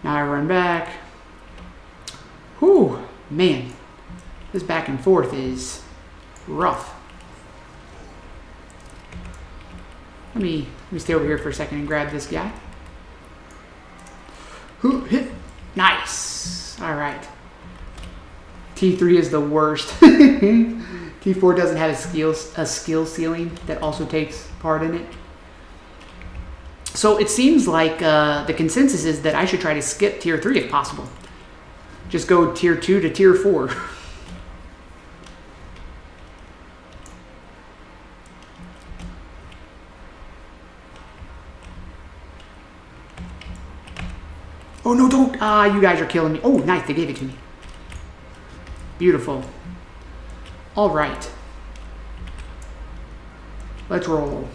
Now I run back. Whew, man, this back and forth is rough. Let me stay over here for a second and grab this guy. Whoo, hit, nice. All right. T3 is the worst. T4 doesn't have a skill ceiling that also takes part in it. So it seems like the consensus is that I should try to skip tier 3 if possible. Just go tier 2 to tier 4. Oh, no, don't. Ah, you guys are killing me. Oh, nice. They gave it to me. Beautiful. All right. Let's roll.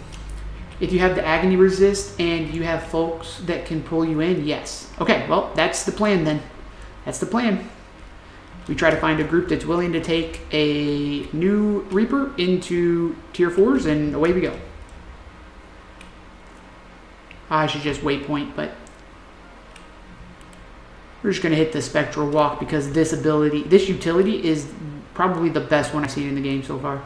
If you have the agony resist and you have folks that can pull you in, yes. Okay, well, that's the plan then. That's the plan. We try to find a group that's willing to take a new Reaper into tier 4s, and away we go. I should just waypoint, but we're just going to hit the Spectral Walk because this ability, this utility is probably the best one I've seen in the game so far.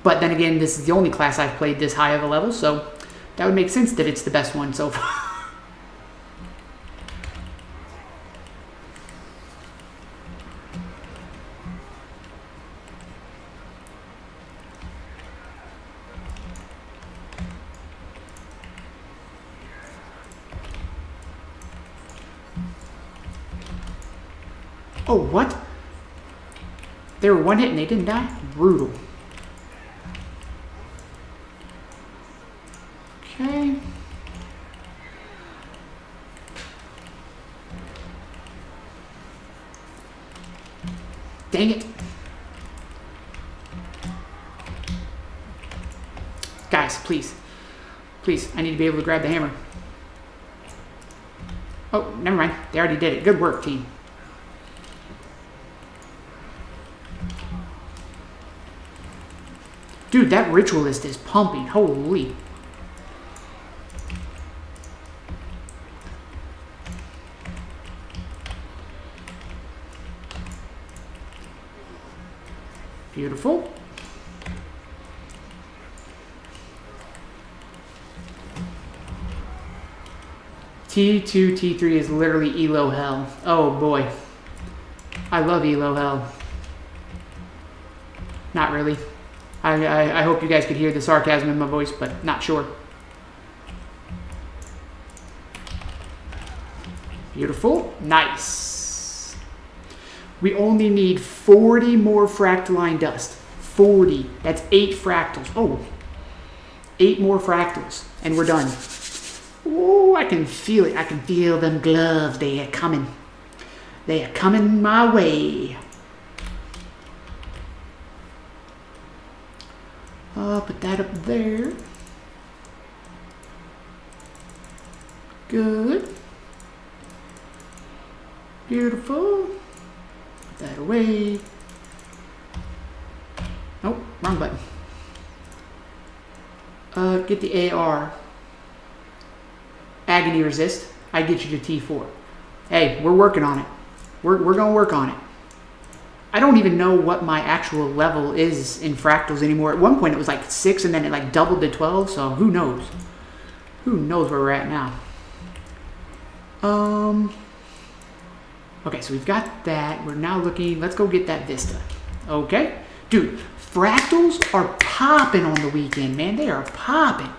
But then again, this is the only class I've played this high of a level, so that would make sense that it's the best one so far. Oh, what? They were one hit and they didn't die? Brutal. Okay. Dang it. Guys, please. Please, I need to be able to grab the hammer. Oh, never mind. They already did it. Good work, team. Dude, that ritualist is pumping. Holy. Beautiful. T2, T3 is literally ELO hell. Oh boy. I love ELO hell. Not really. I hope you guys could hear the sarcasm in my voice, but not sure. Beautiful. Nice. We only need 40 more fractaline dust. 40. That's 8 fractals. Oh. 8 more fractals. And we're done. Oh, I can feel it. I can feel them gloves. They are coming. They are coming my way. Put that up there. Good. Beautiful. Put that away. Nope, wrong button. Get the AR. Agony resist. I get you to T4. Hey, we're working on it. We're gonna work on it. I don't even know what my actual level is in fractals anymore. At one point it was like 6 and then it like doubled to 12, so who knows? Who knows where we're at now? Okay, so we've got that. We're now looking, let's go get that Vista. Okay? Dude, fractals are popping on the weekend, man. They are popping.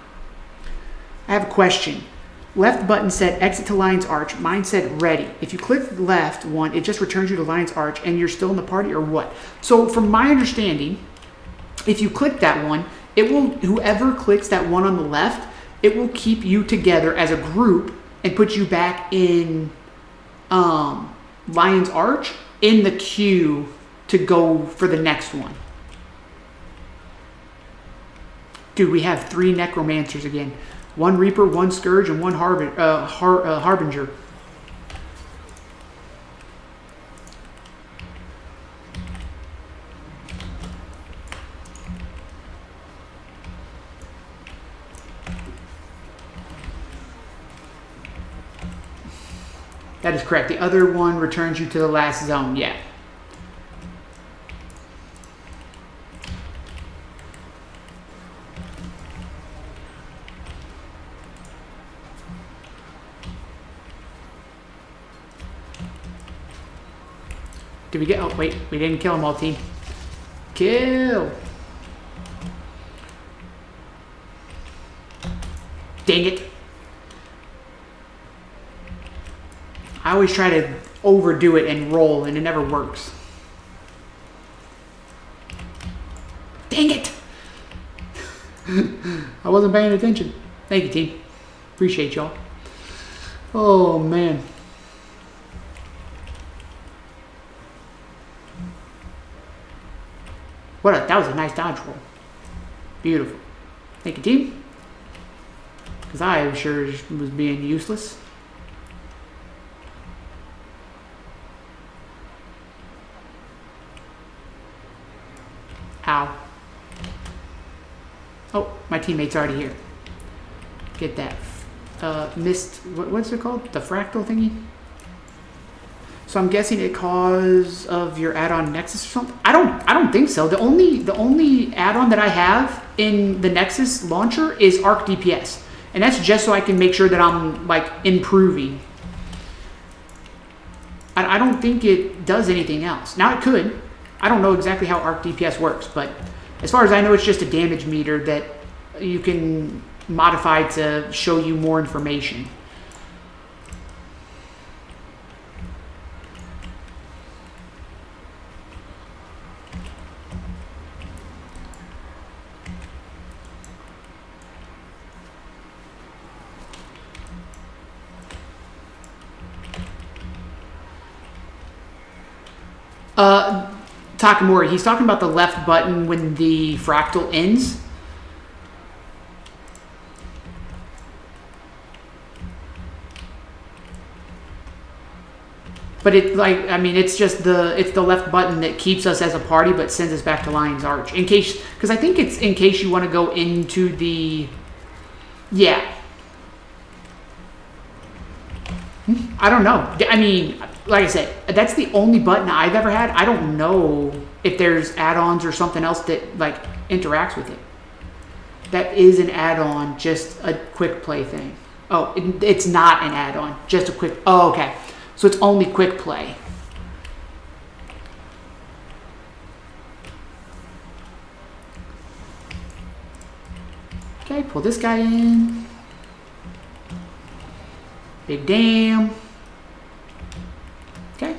I have a question. Left button said exit to Lion's Arch. Mine said ready. If you click left one, it just returns you to Lion's Arch and you're still in the party or what? So from my understanding, if you click that one, it will, whoever clicks that one on the left, it will keep you together as a group and put you back in Lion's Arch in the queue to go for the next one. Dude, we have 3 Necromancers again. 1 Reaper, 1 Scourge, and 1 Harbinger. That is correct. The other one returns you to the last zone. Yeah. Did we get... Oh, wait. We didn't kill them all, team. Kill. Dang it. I always try to overdo it and roll, and it never works. Dang it. I wasn't paying attention. Thank you, team. Appreciate y'all. Oh, man. That was a nice dodge roll. Beautiful. Thank you, team. Because I sure was being useless. Ow. Oh, my teammate's already here. Get that mist. What's it called? The fractal thingy? So I'm guessing it cause of your add-on Nexus or something. I don't think so. The only add-on that I have in the Nexus launcher is Arc DPS, and that's just so I can make sure that I'm like improving. I don't think it does anything else. Now it could. I don't know exactly how Arc DPS works, but as far as I know, it's just a damage meter that you can modify to show you more information. Takamori, he's talking about the left button when the fractal ends. But it's just the left button that keeps us as a party but sends us back to Lion's Arch. In case, because I think it's in case you want to go into the, yeah. I don't know. I mean, like I said, that's the only button I've ever had. I don't know if there's add-ons or something else that like interacts with it. That is an add-on, just a quick play thing. Oh, it's not an add-on, just a quick. Oh, okay. So it's only quick play. Okay, pull this guy in. Big dam. Okay.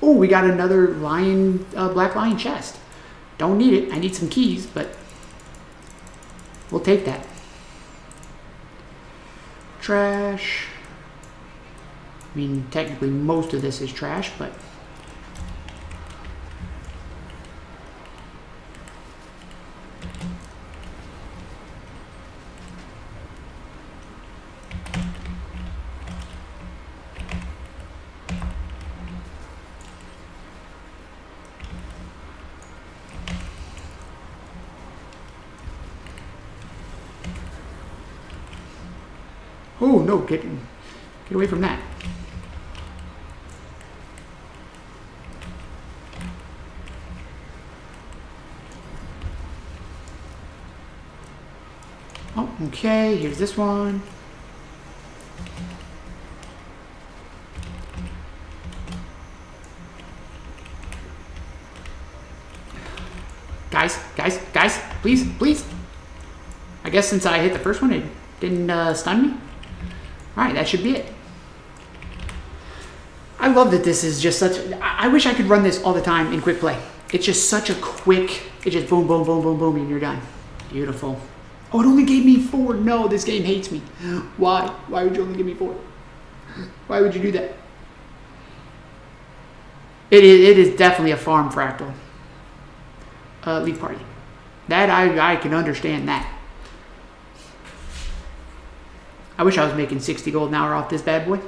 Oh, we got another lion, black lion chest. Don't need it. I need some keys, but we'll take that. Trash. I mean, technically most of this is trash, but oh no, get away from that. Oh, okay, here's this one. Guys, please. I guess since I hit the first one, it didn't stun me. Alright, that should be it. I love that this is just such... I wish I could run this all the time in quick play. It's just such a quick... It just boom, boom, boom, boom, boom, and you're done. Beautiful. Oh, it only gave me 4. No, this game hates me. Why? Why would you only give me 4? Why would you do that? It is definitely a farm fractal. League party. That, I can understand that. I wish I was making 60 gold an hour off this bad boy.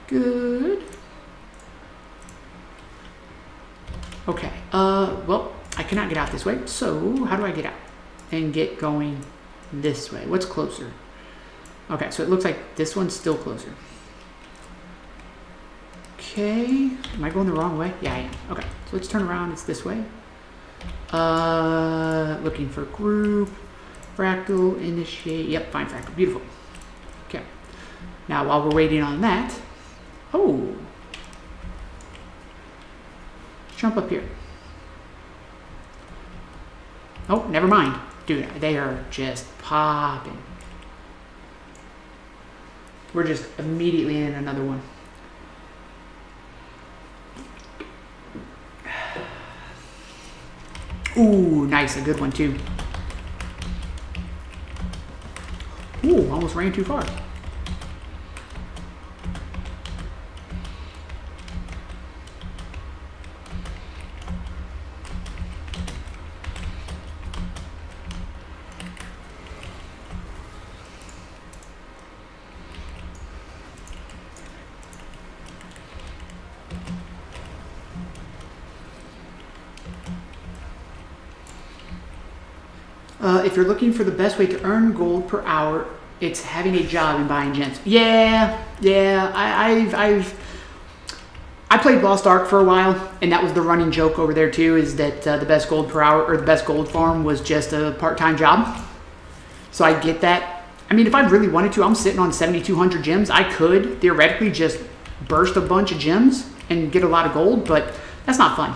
Good. Okay. Well, I cannot get out this way. So, how do I get out? And get going this way. What's closer? Okay, so it looks like this one's still closer. Okay. Am I going the wrong way? Yeah, I am. Okay. So let's turn around. It's this way. Looking for group. Fractal. Initiate. Yep, find fractal. Beautiful. Okay. Now, while we're waiting on that. Oh. Jump up here. Oh, never mind. Dude, they are just popping. We're just immediately in another one. Ooh, nice. A good one, too. Ooh, almost ran too far. If you're looking for the best way to earn gold per hour, it's having a job and buying gems. Yeah. I played Lost Ark for a while, and that was the running joke over there too. Is that the best gold per hour or the best gold farm was just a part-time job? So I get that. I mean, if I really wanted to, I'm sitting on 7,200 gems. I could theoretically just burst a bunch of gems and get a lot of gold, but that's not fun.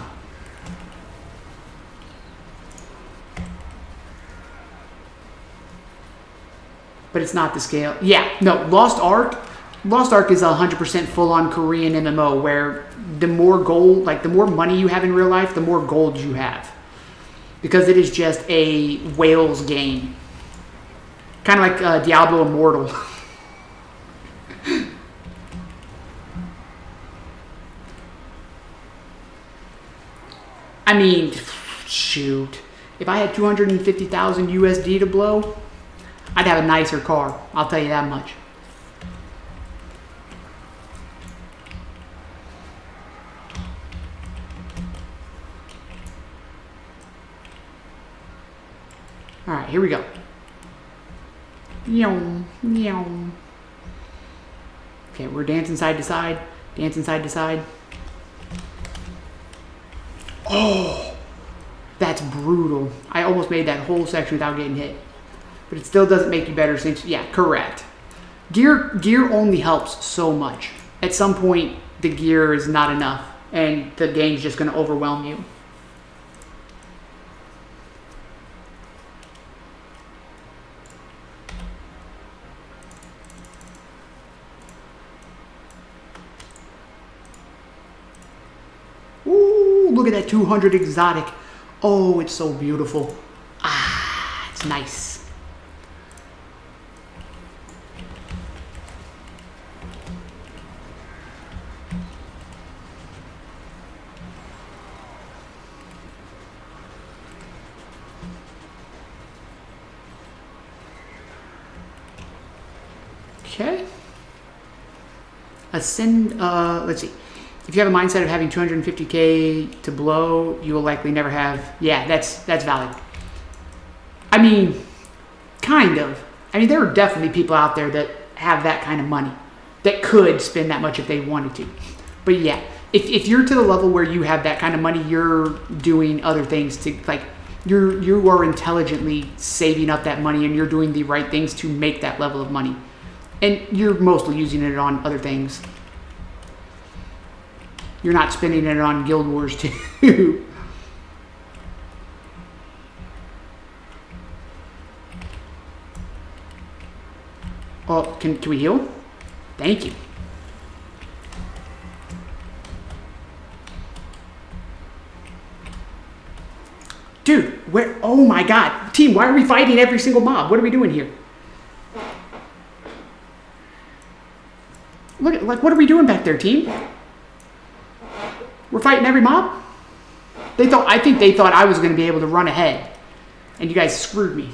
But it's not the scale. Yeah, no, Lost Ark is 100% full-on Korean MMO where the more gold, like the more money you have in real life, the more gold you have. Because it is just a whales game. Kind of like Diablo Immortal. I mean, shoot. If I had 250,000 USD to blow, I'd have a nicer car. I'll tell you that much. All right, here we go. Okay, we're dancing side to side. Dancing side to side. Oh, that's brutal. I almost made that whole section without getting hit. But it still doesn't make you better since, yeah, correct. Gear only helps so much. At some point, the gear is not enough, and the game's just going to overwhelm you. Ooh, look at that 200 exotic. Oh, it's so beautiful. Ah, it's nice. Okay. Ascend, let's see. If you have a mindset of having 250K to blow, you will likely never have, yeah, that's valid. I mean, kind of. I mean, there are definitely people out there that have that kind of money, that could spend that much if they wanted to. But yeah, if you're to the level where you have that kind of money, you're doing other things to, like, you are intelligently saving up that money and you're doing the right things to make that level of money. And you're mostly using it on other things. You're not spending it on Guild Wars too. Oh, can we heal? Thank you. Dude, where? Oh my God. Team, why are we fighting every single mob? What are we doing here? Look, like, what are we doing back there, team? We're fighting every mob? I think they thought I was going to be able to run ahead. And you guys screwed me.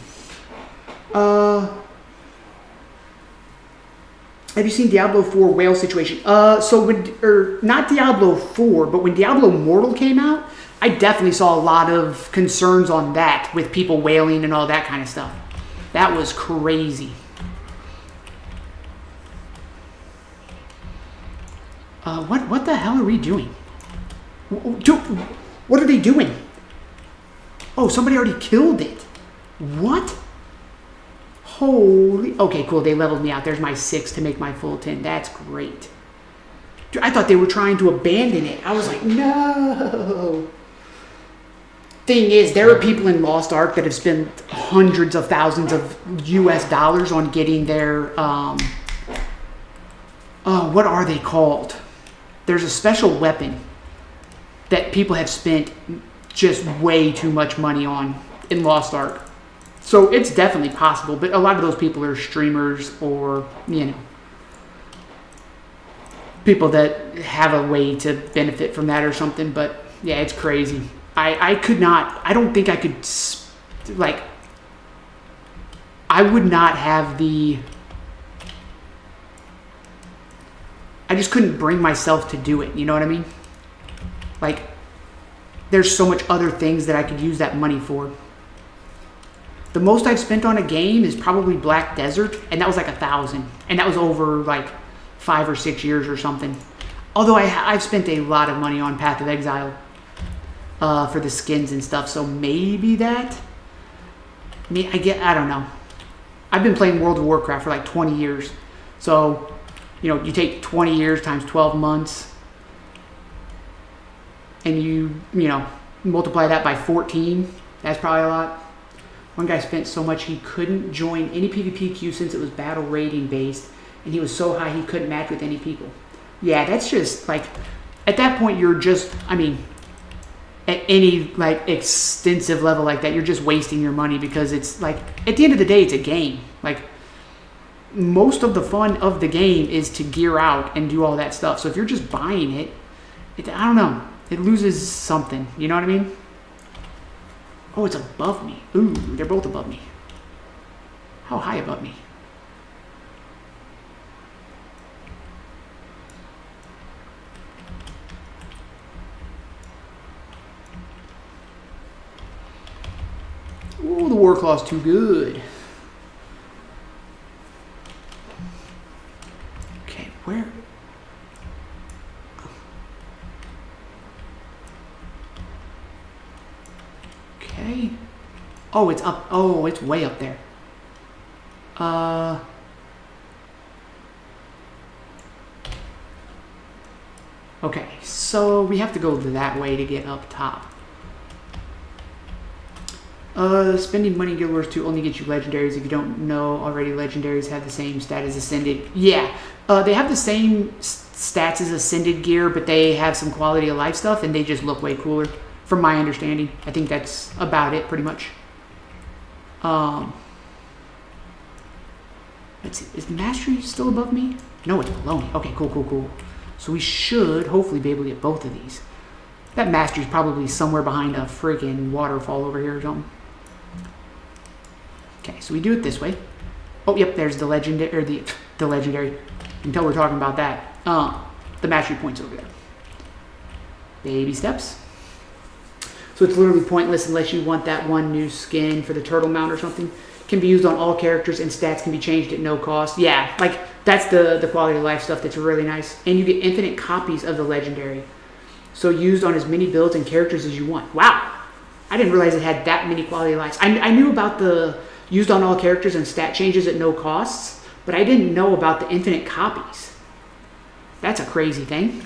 Have you seen Diablo 4 whale situation? Not Diablo 4, but when Diablo Immortal came out, I definitely saw a lot of concerns on that with people whaling and all that kind of stuff. That was crazy. What the hell are we doing? What are they doing? Oh, somebody already killed it. What? Holy... Okay, cool. They leveled me out. There's my 6 to make my full 10. That's great. Dude, I thought they were trying to abandon it. I was like, no. Thing is, there are people in Lost Ark that have spent hundreds of thousands of US dollars on getting their what are they called? There's a special weapon that people have spent just way too much money on in Lost Ark. So it's definitely possible, but a lot of those people are streamers or, people that have a way to benefit from that or something. But yeah, it's crazy. I don't think I could, I would not have I just couldn't bring myself to do it. You know what I mean? Like, there's so much other things that I could use that money for. The most I've spent on a game is probably Black Desert, and that was like 1,000, and that was over like 5 or 6 years or something. Although I've spent a lot of money on Path of Exile for the skins and stuff, so maybe that. I don't know. I've been playing World of Warcraft for like 20 years, so you take 20 years times 12 months, and you multiply that by 14. That's probably a lot. One guy spent so much he couldn't join any PvP queue since it was battle rating based, and he was so high he couldn't match with any people. Yeah, that's just like, at that point you're just, at any like extensive level like that, you're just wasting your money, because it's like, at the end of the day, it's a game. Like, most of the fun of the game is to gear out and do all that stuff. So if you're just buying it, I don't know, it loses something. You know what I mean? Oh, it's above me. Ooh, they're both above me. How high above me? Ooh, the Warclaw's too good. Okay, where? Okay. Oh, it's up. Oh, it's way up there. Okay, so we have to go that way to get up top. Spending money in Guild Wars 2 only gets you legendaries. If you don't know already, legendaries have the same stat as Ascended. Yeah, they have the same stats as Ascended gear, but they have some quality of life stuff, and they just look way cooler, from my understanding. I think that's about it, pretty much. Let's see, is Mastery still above me? No, it's below me. Okay, cool. So we should hopefully be able to get both of these. That Mastery's probably somewhere behind a freaking waterfall over here or something. Okay, so we do it this way. Oh, yep, there's the legendary, or the legendary. You can tell we're talking about that. The Mastery point's over there. Baby steps. So it's literally pointless unless you want that one new skin for the turtle mount or something. Can be used on all characters, and stats can be changed at no cost. Yeah, like, that's the quality of life stuff that's really nice. And you get infinite copies of the legendary. So used on as many builds and characters as you want. Wow, I didn't realize it had that many quality of lives. I knew about the used on all characters and stat changes at no costs, but I didn't know about the infinite copies. That's a crazy thing.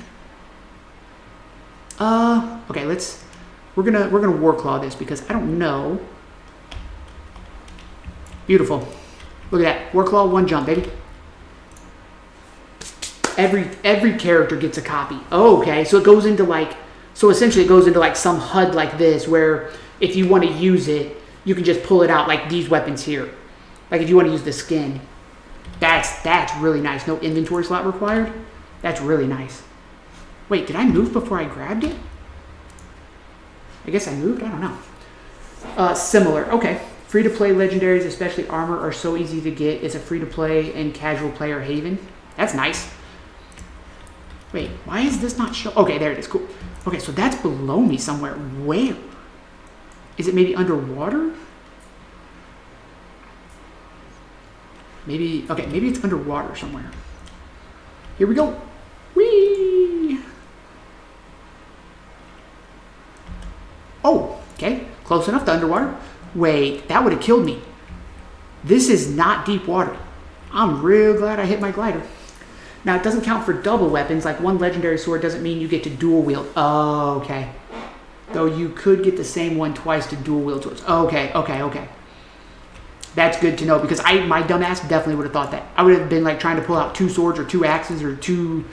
Okay, we're gonna Warclaw this, because I don't know. Beautiful. Look at that. Warclaw, one jump, baby. Every character gets a copy. Oh, okay, so it goes into like, so essentially it goes into like some HUD like this, where if you want to use it, you can just pull it out, like these weapons here. Like if you want to use the skin. That's really nice. No inventory slot required. That's really nice. Wait, did I move before I grabbed it? I guess I moved, I don't know. Similar, okay. Free-to-play legendaries, especially armor, are so easy to get. It's a free-to-play and casual player haven. That's nice. Wait, why is this not show? Okay, there it is, cool. Okay, so that's below me somewhere. Where? Is it maybe underwater? Maybe, okay, maybe it's underwater somewhere. Here we go. Whee! Oh, okay, close enough to underwater. Wait, that would have killed me. This is not deep water. I'm real glad I hit my glider. Now, it doesn't count for double weapons. Like, one legendary sword doesn't mean you get to dual wield. Oh, okay. Though you could get the same one twice to dual wield swords. Okay. That's good to know because my dumbass definitely would have thought that. I would have been like trying to pull out 2 swords or 2 axes or 2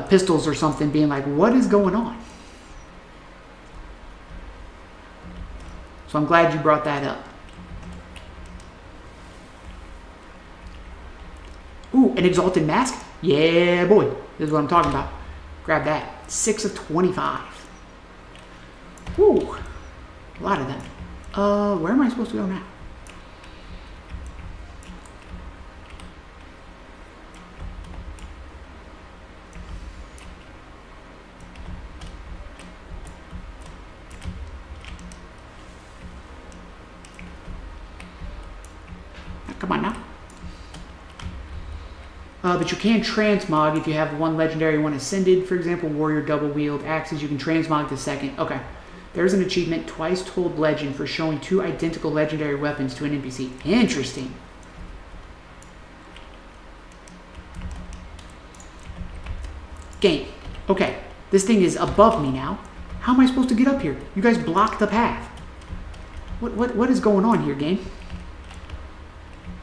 pistols or something, being like, what is going on? So I'm glad you brought that up. Ooh, an exalted mask? Yeah, boy. This is what I'm talking about. Grab that. 6 of 25. Ooh, a lot of them. Where am I supposed to go now? Come on now. But you can transmog if you have 1 legendary, 1 ascended. For example, warrior double wield axes. You can transmog the second. Okay. There's an achievement, twice told legend, for showing 2 identical legendary weapons to an NPC. Interesting. Game. Okay. This thing is above me now. How am I supposed to get up here? You guys blocked the path. What is going on here, game?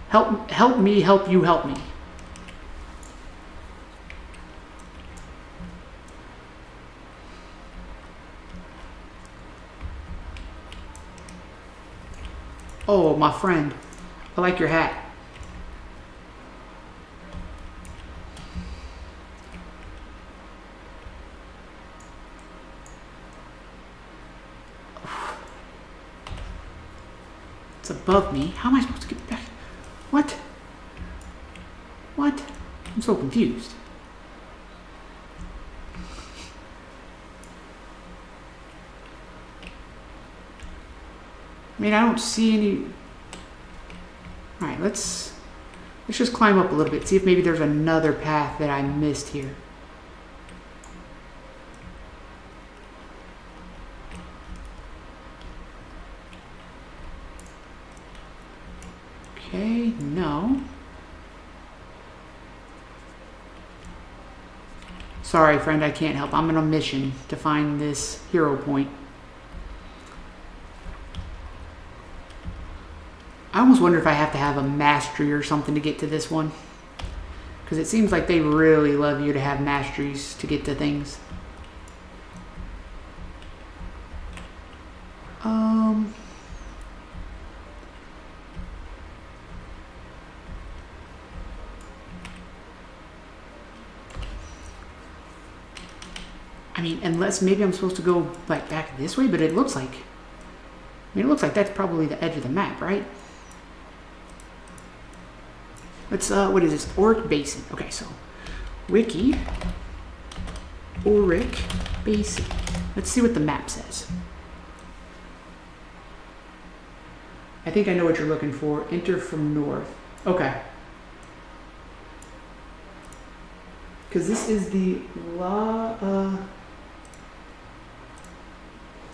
Help me, help you, help me. Oh, my friend. I like your hat. It's above me. How am I supposed to get back? What? What? I'm so confused. I mean, I don't see any... Alright, let's just climb up a little bit. See if maybe there's another path that I missed here. Okay, no. Sorry, friend, I can't help. I'm on a mission to find this hero point. I almost wonder if I have to have a mastery or something to get to this one. Because it seems like they really love you to have masteries to get to things. I mean, unless maybe I'm supposed to go like back this way, but it looks like... I mean, it looks like that's probably the edge of the map, right? Let's, what is this? Auric Basin. Okay, so, wiki, Auric Basin. Let's see what the map says. I think I know what you're looking for. Enter from north. Okay. Because this is the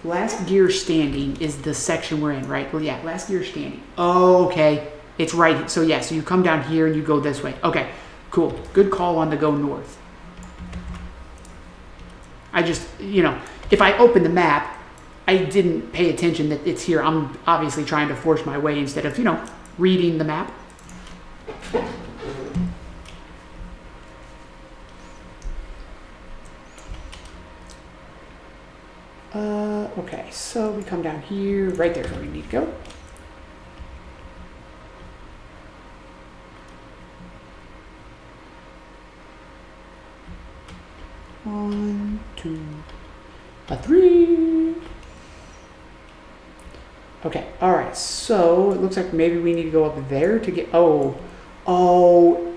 last gear standing is the section we're in, right? Well, yeah, last gear standing. Oh, okay. It's right. So, yeah, so you come down here and you go this way. Okay, cool. Good call on the go north. I just, you know, if I open the map, I didn't pay attention that it's here. I'm obviously trying to force my way instead of, you know, reading the map. Okay, so we come down here. Right there's where we need to go. One, two, three. Okay, alright, so it looks like maybe we need to go up there to get... Oh,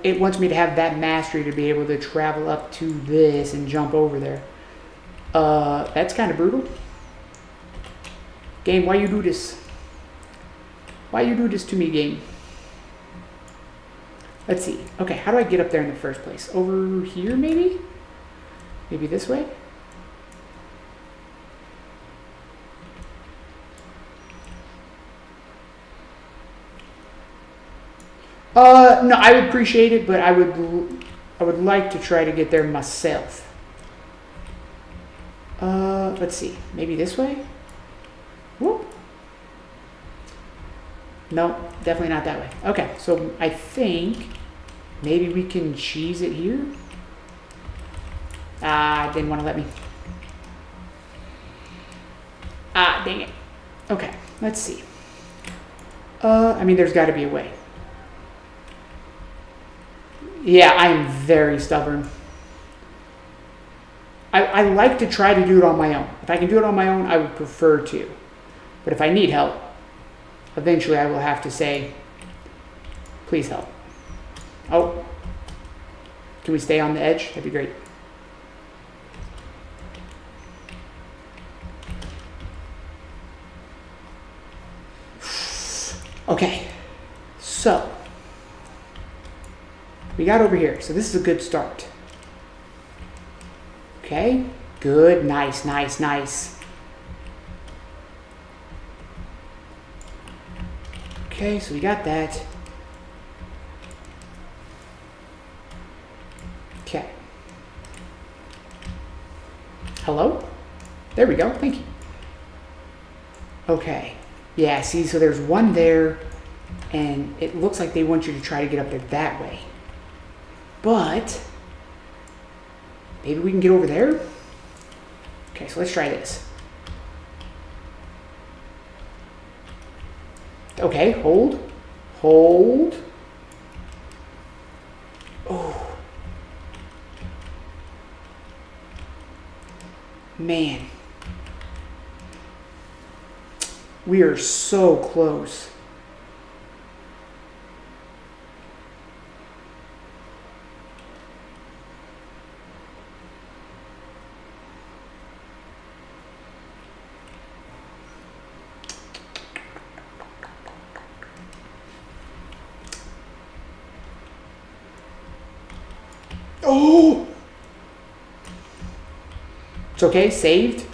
it wants me to have that mastery to be able to travel up to this and jump over there. That's kind of brutal. Game, why you do this? Why you do this to me, game? Let's see. Okay, how do I get up there in the first place? Over here, maybe? Maybe this way? No, I would appreciate it, but I would like to try to get there myself. Let's see. Maybe this way? Whoop. Nope, definitely not that way. Okay, so I think maybe we can cheese it here. Ah, didn't want to let me. Ah, dang it. Okay, let's see. I mean, there's got to be a way. Yeah, I am very stubborn. I like to try to do it on my own. If I can do it on my own, I would prefer to. But if I need help, eventually I will have to say, please help. Oh, can we stay on the edge? That'd be great. Okay, so we got over here. So this is a good start. Okay, good, nice, nice, nice. Okay, so we got that. Okay. Hello? There we go, thank you. Okay, yeah, see, so there's one there, and it looks like they want you to try to get up there that way. But maybe we can get over there? Okay, so let's try this. Okay, hold. Hold. Oh. Man. We are so close. Oh! It's okay, saved.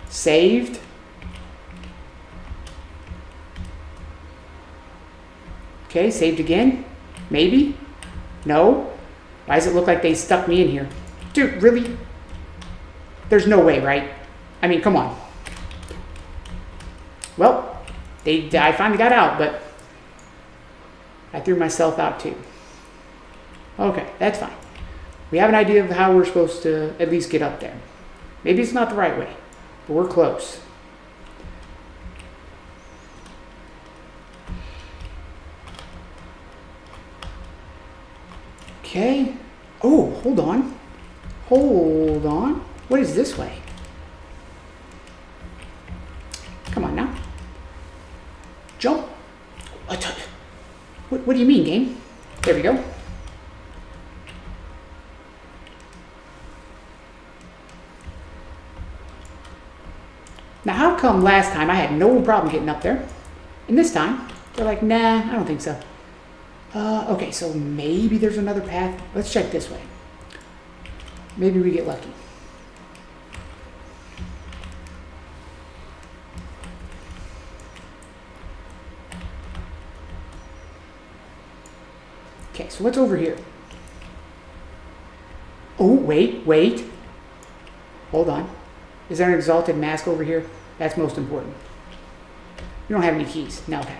Saved. Okay, saved again. Maybe. No. Why does it look like they stuck me in here? Dude, really? There's no way, right? I mean, come on. Well, I finally got out, but I threw myself out too. Okay, that's fine. We have an idea of how we're supposed to at least get up there. Maybe it's not the right way, but we're close. Okay. Oh, hold on. Hold on. What is this way? Come on now. Jump. What do you mean, game? There we go. Now, how come last time I had no problem getting up there? And this time, they're like, nah, I don't think so. Okay, so maybe there's another path. Let's check this way. Maybe we get lucky. Okay, so what's over here? Oh, wait. Hold on. Is there an exalted mask over here? That's most important. You don't have any keys. No, okay.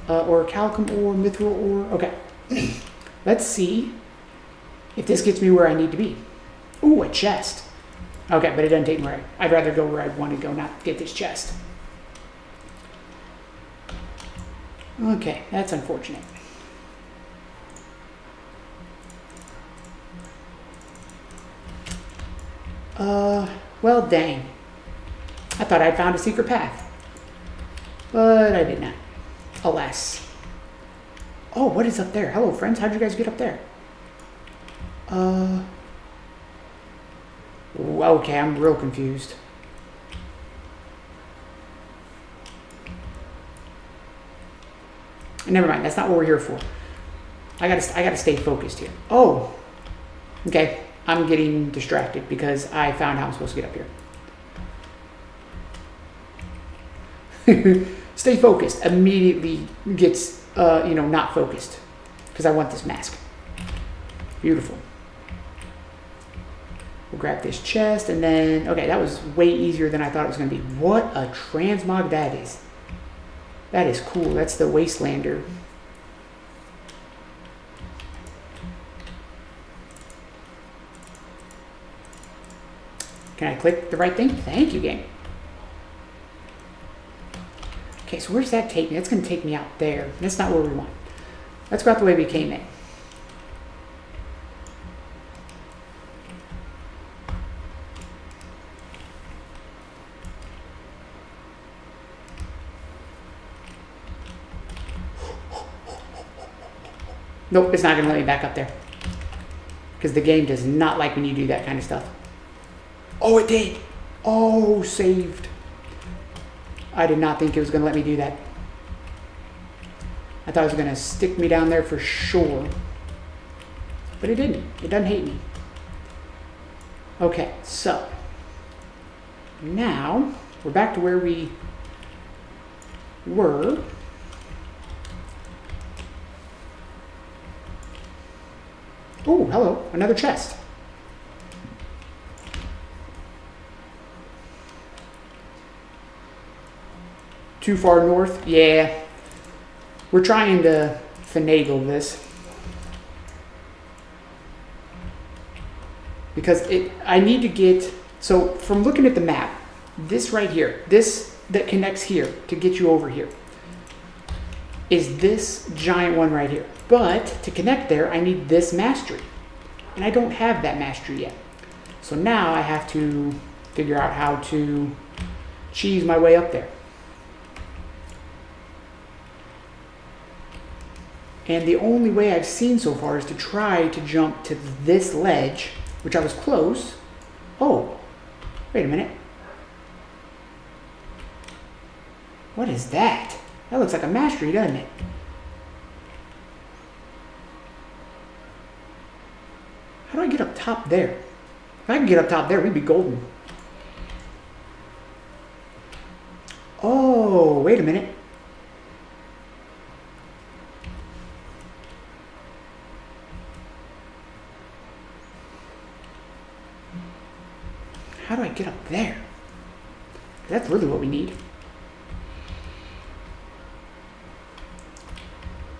Or calcum ore, mithril ore. Okay. Let's see if this gets me where I need to be. Ooh, a chest. Okay, but it doesn't take me where I'd rather go where I want to go, not get this chest. Okay, that's unfortunate. Well, dang. I thought I'd found a secret path. But I did not. Alas. Oh, what is up there? Hello, friends. How'd you guys get up there? Okay, I'm real confused. Never mind. That's not what we're here for. I gotta stay focused here. Oh. Okay. I'm getting distracted because I found how I'm supposed to get up here. Stay focused. Immediately gets, not focused because I want this mask. Beautiful. We'll grab this chest and then, okay, that was way easier than I thought it was going to be. What a transmog that is. That is cool. That's the Wastelander. Can I click the right thing? Thank you, game. Okay, so where's that take me? That's going to take me out there. That's not where we want. Let's go out the way we came in. Nope, it's not going to let me back up there. Because the game does not like when you do that kind of stuff. Oh, it did. Oh, saved. I did not think it was going to let me do that. I thought it was going to stick me down there for sure. But it didn't. It doesn't hate me. Okay, so. Now, we're back to where we were. Oh, hello. Another chest. Too far north? Yeah. We're trying to finagle this. Because I need to get, so from looking at the map, this right here, this that connects here to get you over here, is this giant one right here. But to connect there, I need this mastery. And I don't have that mastery yet. So now I have to figure out how to cheese my way up there. And the only way I've seen so far is to try to jump to this ledge, which I was close. Oh, wait a minute. What is that? That looks like a mastery, doesn't it? How do I get up top there? If I can get up top there, we'd be golden. Oh, wait a minute. How do I get up there? That's really what we need.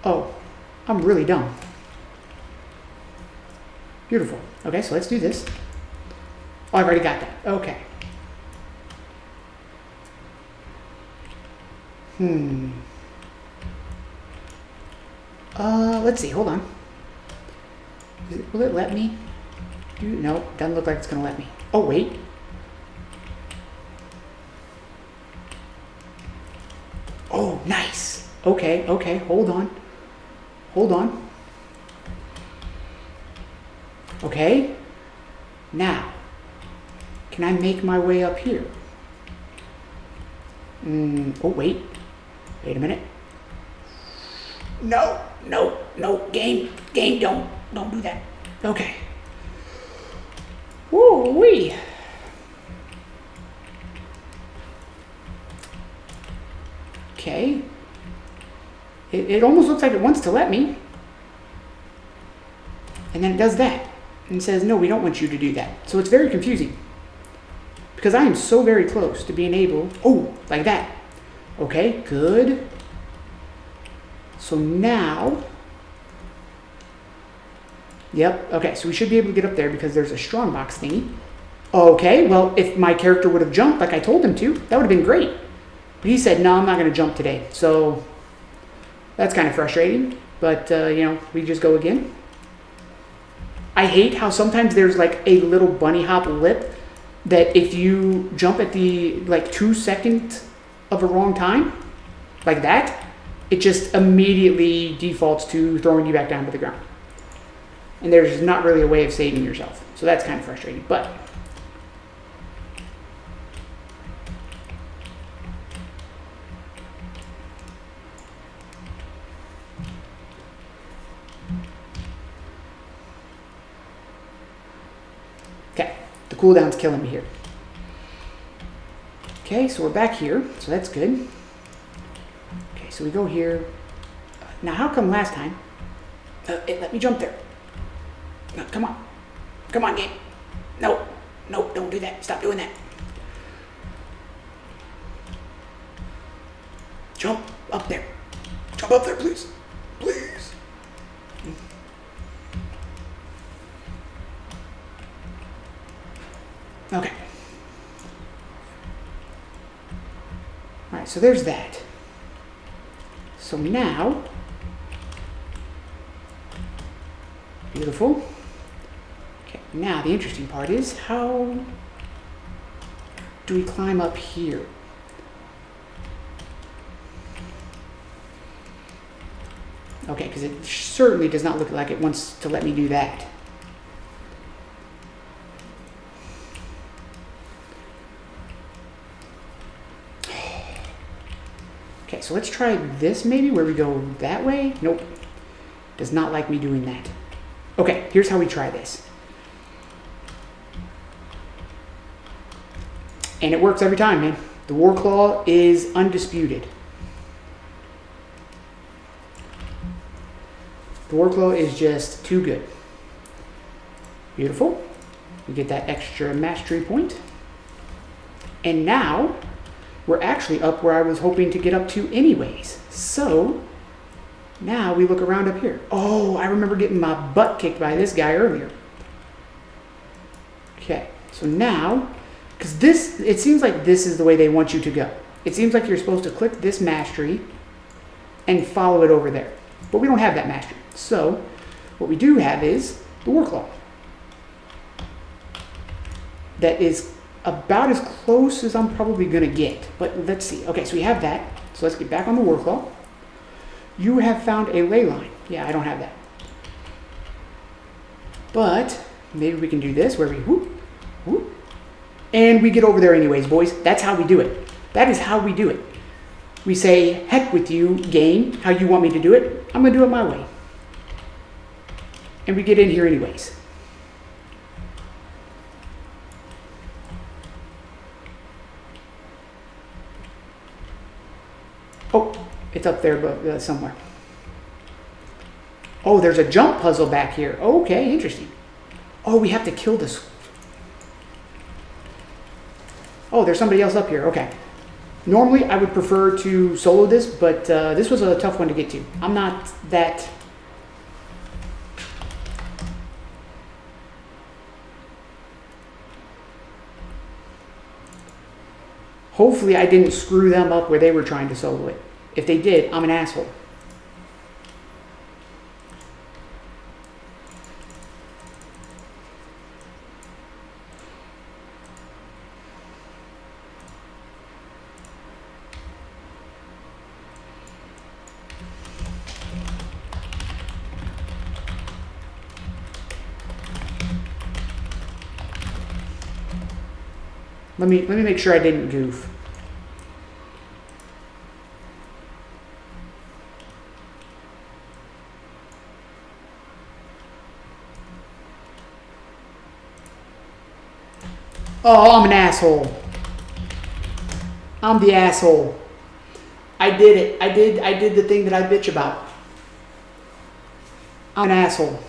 Oh, I'm really dumb. Beautiful. Okay, so let's do this. Oh, I've already got that. Okay. Let's see. Hold on. Will it let me? No, doesn't look like it's going to let me. Oh, wait. Oh, nice. Okay, okay. Hold on. Hold on. Okay. Now, can I make my way up here? Oh, wait. Wait a minute. No, no, no. Game, don't do that. Okay. Woo-wee. Okay. It almost looks like it wants to let me. And then it does that. And says, no, we don't want you to do that. So it's very confusing. Because I am so very close to being able... Oh, like that. Okay, good. So now... Yep, okay, so we should be able to get up there because there's a strongbox thingy. Okay, well, if my character would have jumped like I told him to, that would have been great. But he said, no, I'm not going to jump today. So that's kind of frustrating. But, we just go again. I hate how sometimes there's like a little bunny hop lip that if you jump at the 2 seconds of a wrong time, like that, it just immediately defaults to throwing you back down to the ground. And there's not really a way of saving yourself. So that's kind of frustrating, but. Okay, the cooldown's killing me here. Okay, so we're back here, so that's good. Okay, so we go here. Now, how come last time it let me jump there? No, come on. Come on, game. No, no, don't do that. Stop doing that. Jump. Up there. Jump up there, please. Please. Okay. All right, so there's that. So now, beautiful. Okay, now the interesting part is how do we climb up here? Okay, because it certainly does not look like it wants to let me do that. Okay, so let's try this maybe, where we go that way. Nope, does not like me doing that. Okay, here's how we try this. And it works every time, man. The War Claw is undisputed. The War Claw is just too good. Beautiful. We get that extra mastery point. And now, we're actually up where I was hoping to get up to anyways. So, now we look around up here. Oh, I remember getting my butt kicked by this guy earlier. Okay, so now, because this, it seems like this is the way they want you to go. It seems like you're supposed to click this mastery and follow it over there. But we don't have that mastery. So, what we do have is the War Claw. That is about as close as I'm probably going to get. But let's see. Okay, so we have that. So let's get back on the War Claw. You have found a ley line. Yeah, I don't have that. But maybe we can do this where we whoop, whoop. And we get over there anyways, boys. That's how we do it. That is how we do it. We say, heck with you, game, how you want me to do it. I'm going to do it my way. And we get in here anyways. Oh, it's up there but somewhere. Oh, there's a jump puzzle back here. Okay, interesting. Oh, we have to kill this. Oh, there's somebody else up here. Okay. Normally, I would prefer to solo this, but this was a tough one to get to. I'm not that... Hopefully, I didn't screw them up where they were trying to solo it. If they did, I'm an asshole. Let me make sure I didn't goof. Oh, I'm an asshole. I'm the asshole. I did it. I did the thing that I bitch about. I'm an asshole.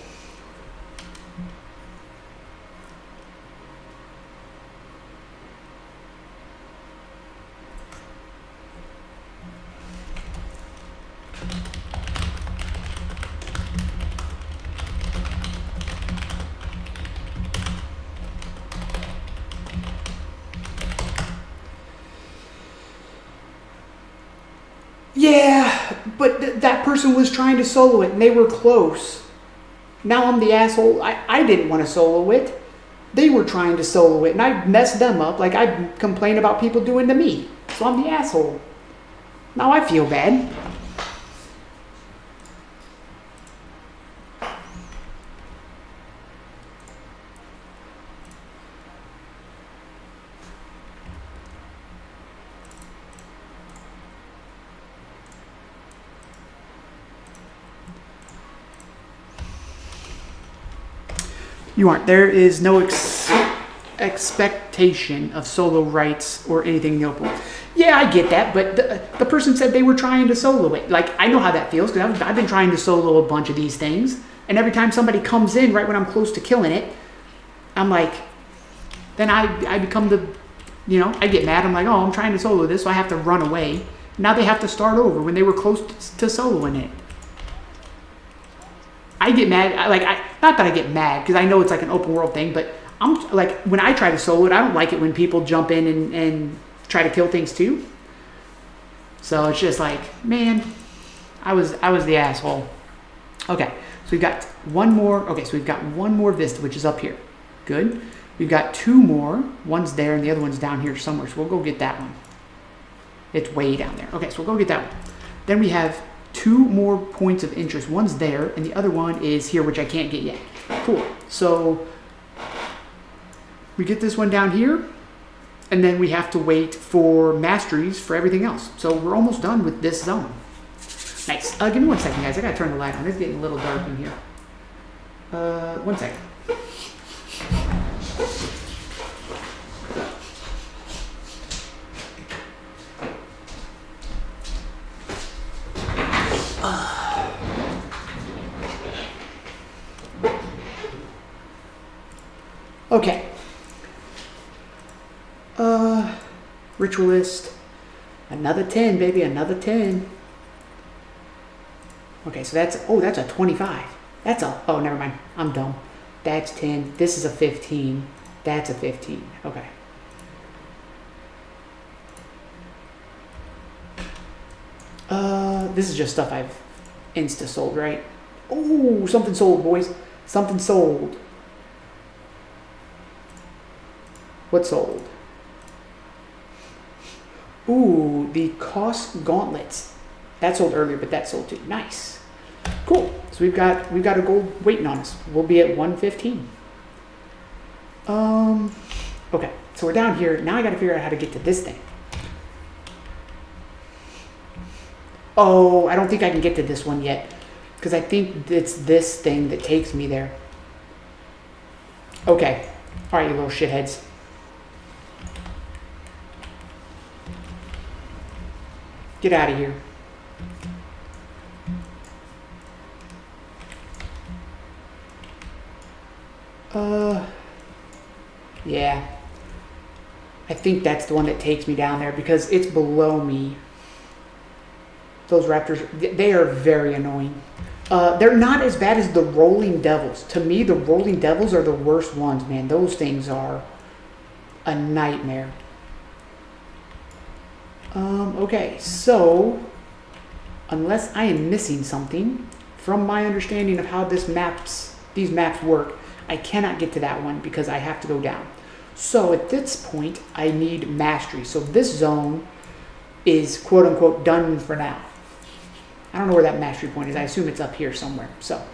Yeah, but that person was trying to solo it and they were close. Now I'm the asshole. I didn't want to solo it. They were trying to solo it and I messed them up like I complain about people doing to me. So I'm the asshole. Now I feel bad. You aren't. There is no expectation of solo rights or anything notable. Yeah, I get that, but the person said they were trying to solo it. Like, I know how that feels, because I've been trying to solo a bunch of these things, and every time somebody comes in right when I'm close to killing it, I'm like, then I become the, I get mad. I'm like, oh, I'm trying to solo this, so I have to run away, Now they have to start over when they were close to soloing it. I get mad. Not that I get mad because I know it's like an open world thing, but I'm like, when I try to solo it, I don't like it when people jump in and try to kill things too. So it's just like, man, I was the asshole. Okay, so we've got one more. Okay, so we've got one more vista, which is up here. Good. We've got two more. One's there and the other one's down here somewhere. So we'll go get that one. It's way down there. Okay, so we'll go get that one. Then we have two more points of interest. One's there and the other one is here, which I can't get yet. Cool. So we get this one down here and then we have to wait for masteries for everything else. So we're almost done with this zone. Nice. Give me 1 second, guys. I gotta turn the light on. It's getting a little dark in here. 1 second. Okay. Ritualist. Another 10, baby. Another 10. Okay, so that's a 25. Oh, never mind. I'm dumb. That's 10. This is a 15. That's a 15. Okay. This is just stuff I've insta-sold, right? Oh, something sold, boys. Something sold. What sold? Ooh, the cost gauntlets. That sold earlier, but that sold too. Nice. Cool. So we've got a gold waiting on us. We'll be at 115. Okay. So we're down here. Now I got to figure out how to get to this thing. Oh, I don't think I can get to this one yet because I think it's this thing that takes me there. Okay. All right, you little shitheads. Get out of here. Yeah. I think that's the one that takes me down there because it's below me. Those raptors, they are very annoying. They're not as bad as the rolling devils. To me, the rolling devils are the worst ones, man. Those things are a nightmare. Okay, so unless I am missing something, from my understanding of how these maps work, I cannot get to that one because I have to go down. So at this point, I need mastery. So this zone is quote unquote done for now. I don't know where that mastery point is. I assume it's up here somewhere. So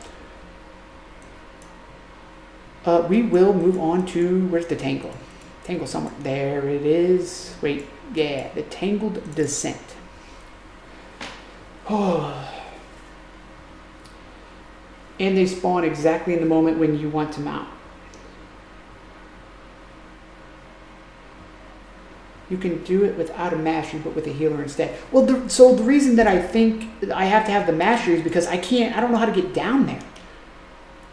we will move on to, where's the tangle? Tangle somewhere. There it is. Wait, yeah, the tangled descent. Oh. And they spawn exactly in the moment when you want to mount. You can do it without a mastery, but with a healer instead. Well, so the reason that I think I have to have the mastery is because I don't know how to get down there.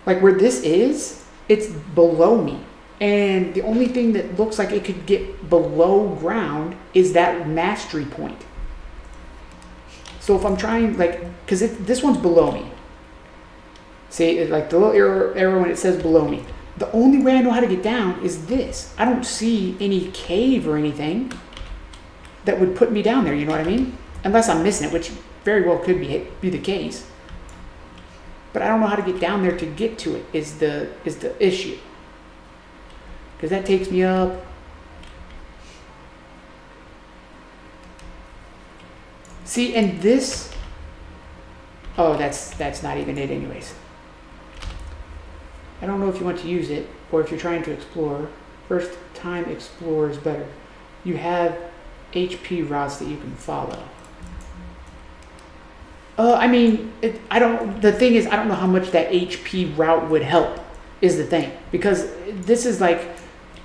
Like where this is, it's below me. And the only thing that looks like it could get below ground is that mastery point. So if I'm trying, like, because this one's below me. See, like the little arrow when it says below me. The only way I know how to get down is this. I don't see any cave or anything that would put me down there, you know what I mean? Unless I'm missing it, which very well could be the case. But I don't know how to get down there to get to it is the issue. Because that takes me up. See, and this, oh, that's not even it anyways. I don't know if you want to use it or if you're trying to explore. First time explore is better. You have HP routes that you can follow. I mean, the thing is, I don't know how much that HP route would help is the thing. Because this is like,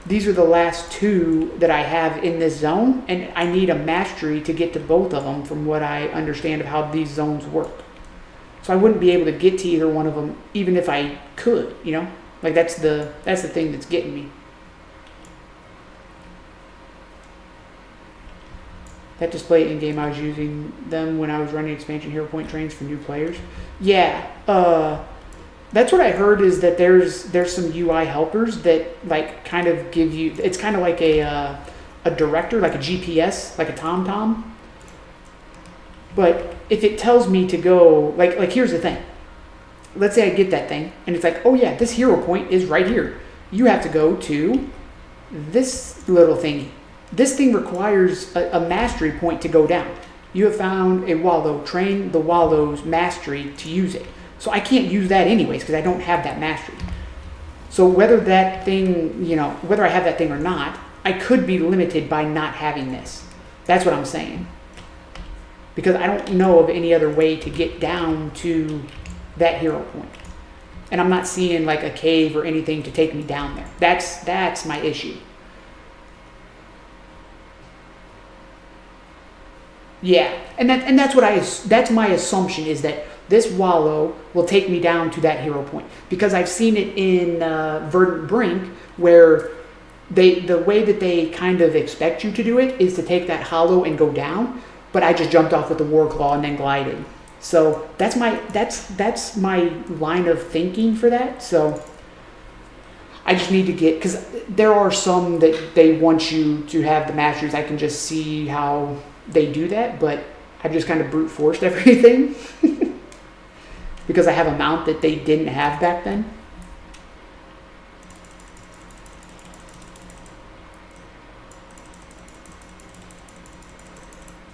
these are the last two that I have in this zone, and I need a mastery to get to both of them from what I understand of how these zones work. So I wouldn't be able to get to either one of them, even if I could, you know? Like that's the thing that's getting me. That display in game, I was using them when I was running expansion hero point trains for new players. Yeah, that's what I heard is that there's some UI helpers that like kind of give you. It's kind of like a director, like a GPS, like a TomTom. But if it tells me to go, like here's the thing. Let's say I get that thing, and it's like, oh yeah, this hero point is right here. You have to go to this little thingy. This thing requires a mastery point to go down. You have found a Wallow. Train the Wallow's mastery to use it. So I can't use that anyways because I don't have that mastery. So whether that thing, whether I have that thing or not, I could be limited by not having this. That's what I'm saying. Because I don't know of any other way to get down to that hero point. And I'm not seeing like a cave or anything to take me down there. That's my issue. Yeah, and that's my assumption is that this Wallow will take me down to that hero point because I've seen it in Verdant Brink where the way that they kind of expect you to do it is to take that hollow and go down, but I just jumped off with the War Claw and then glided. So that's my line of thinking for that. So I just need to get, because there are some that they want you to have the masters. I can just see how they do that, but I've just kind of brute forced everything because I have a mount that they didn't have back then.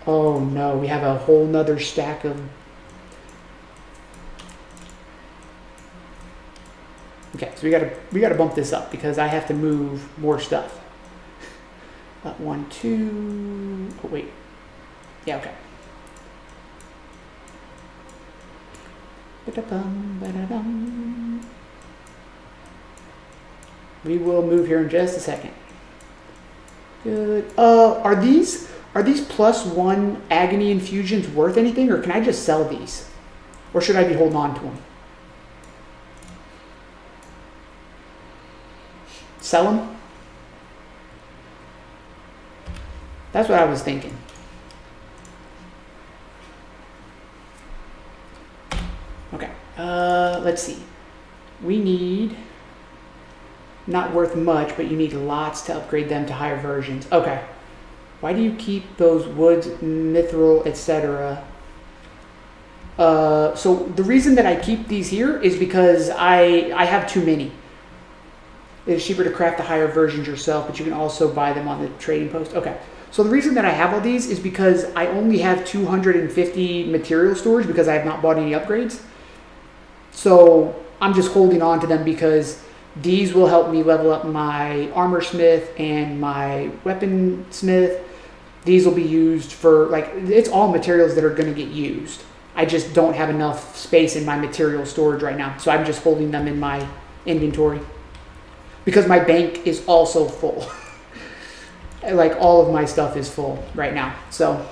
Oh no, we have a whole nother stack of... Okay, so we gotta bump this up because I have to move more stuff. 1, 2, oh wait. Yeah, okay. We will move here in just a second. Good. Are these +1 agony infusions worth anything, or can I just sell these? Or should I be holding on to them? Sell them? That's what I was thinking. Okay, let's see. We need, not worth much, but you need lots to upgrade them to higher versions. Okay. Why do you keep those woods, mithril, etc.? So the reason that I keep these here is because I have too many. It's cheaper to craft the higher versions yourself, but you can also buy them on the trading post. Okay. So the reason that I have all these is because I only have 250 material storage because I have not bought any upgrades. So I'm just holding on to them because these will help me level up my armor smith and my weapon smith. These will be used for, like, it's all materials that are going to get used. I just don't have enough space in my material storage right now. So I'm just holding them in my inventory because my bank is also full. Like all of my stuff is full right now. So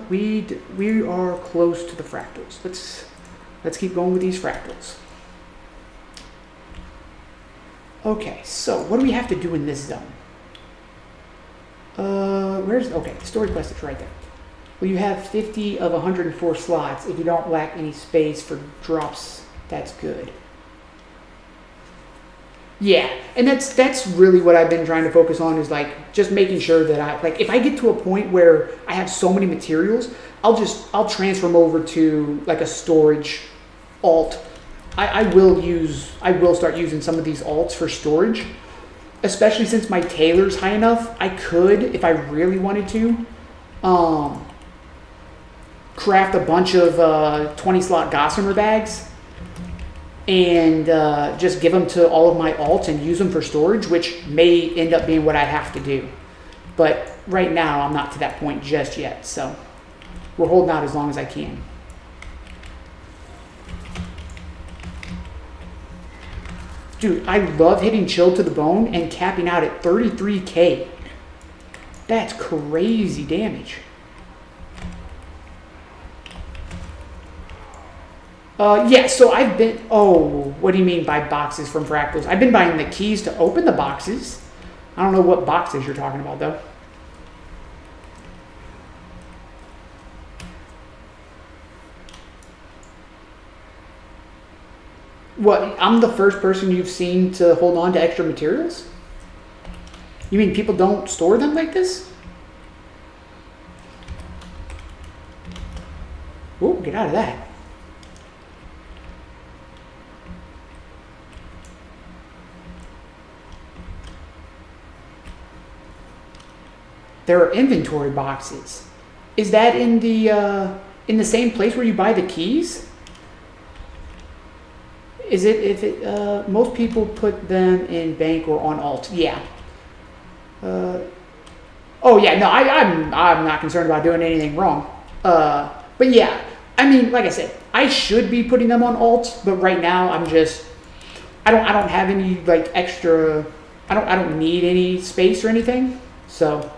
we are close to the fractals. Let's keep going with these fractals. Okay, so what do we have to do in this zone? Okay, the story quest is right there. Well, you have 50 of 104 slots. If you don't lack any space for drops, that's good. Yeah, and that's really what I've been trying to focus on is like just making sure that if I get to a point where I have so many materials, I'll transfer them over to like a storage alt. I will start using some of these alts for storage, especially since my tailor's high enough. I could, if I really wanted to, craft a bunch of 20 slot gossamer bags and just give them to all of my alts and use them for storage, which may end up being what I have to do. But right now, I'm not to that point just yet, so we're holding out as long as I can. Dude, I love hitting chill to the bone and capping out at 33k. That's crazy damage. Yeah, so I've been, what do you mean by boxes from fractals? I've been buying the keys to open the boxes. I don't know what boxes you're talking about, though. What? I'm the first person you've seen to hold on to extra materials? You mean people don't store them like this? Whoa, get out of that. There are inventory boxes. Is that in the same place where you buy the keys? Is it if it most people put them in bank or on alt? Yeah. Oh yeah, no, I'm not concerned about doing anything wrong. But yeah, I mean, like I said, I should be putting them on alt, but right now I'm just I don't have any like extra. I don't need any space or anything. So,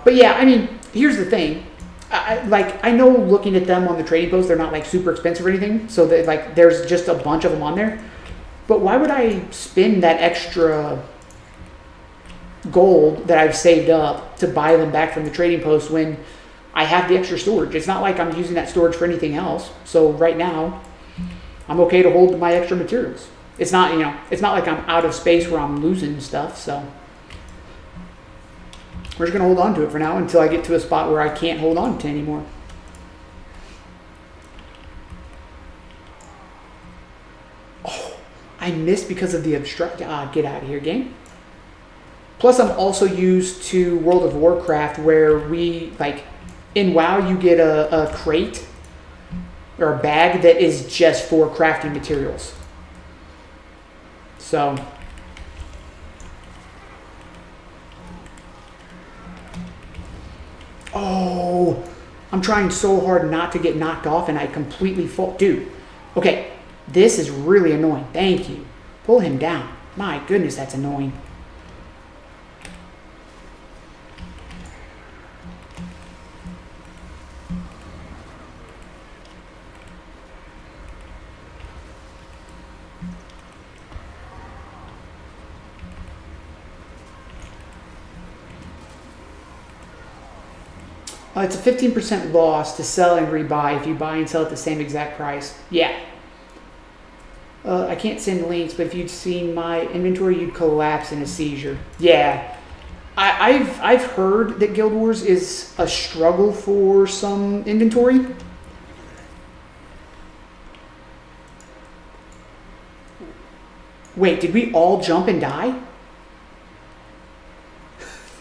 but yeah, I mean, here's the thing. I know looking at them on the trading post, they're not like super expensive or anything. So that like there's just a bunch of them on there. But why would I spend that extra gold that I've saved up to buy them back from the trading post when I have the extra storage? It's not like I'm using that storage for anything else. So right now, I'm okay to hold my extra materials. It's not, it's not like I'm out of space where I'm losing stuff. So we're just gonna hold on to it for now until I get to a spot where I can't hold on to anymore. Oh, I missed because of the obstruct. Get out of here, game. Plus, I'm also used to World of Warcraft, where we like in WoW you get a crate or a bag that is just for crafting materials. So. Oh, I'm trying so hard not to get knocked off and I completely fall. Dude, okay, this is really annoying. Thank you. Pull him down. My goodness, that's annoying. It's a 15% loss to sell and rebuy if you buy and sell at the same exact price. Yeah. I can't send links, but if you'd seen my inventory, you'd collapse in a seizure. Yeah. I've heard that Guild Wars is a struggle for some inventory. Wait, did we all jump and die?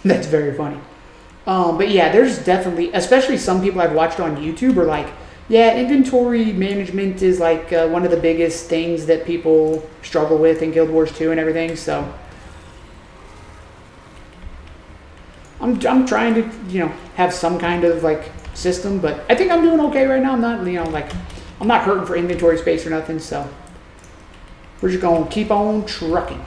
That's very funny. But yeah, there's definitely, especially some people I've watched on YouTube are like, yeah, inventory management is like one of the biggest things that people struggle with in Guild Wars 2 and everything. So I'm trying to, have some kind of like system, but I think I'm doing okay right now. I'm not, I'm not hurting for inventory space or nothing. So we're just going to keep on trucking.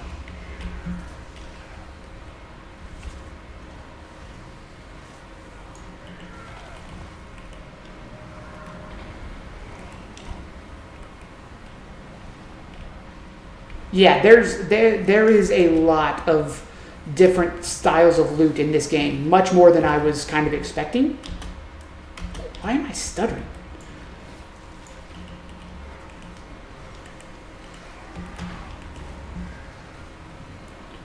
Yeah, there is a lot of different styles of loot in this game, much more than I was kind of expecting. Why am I stuttering?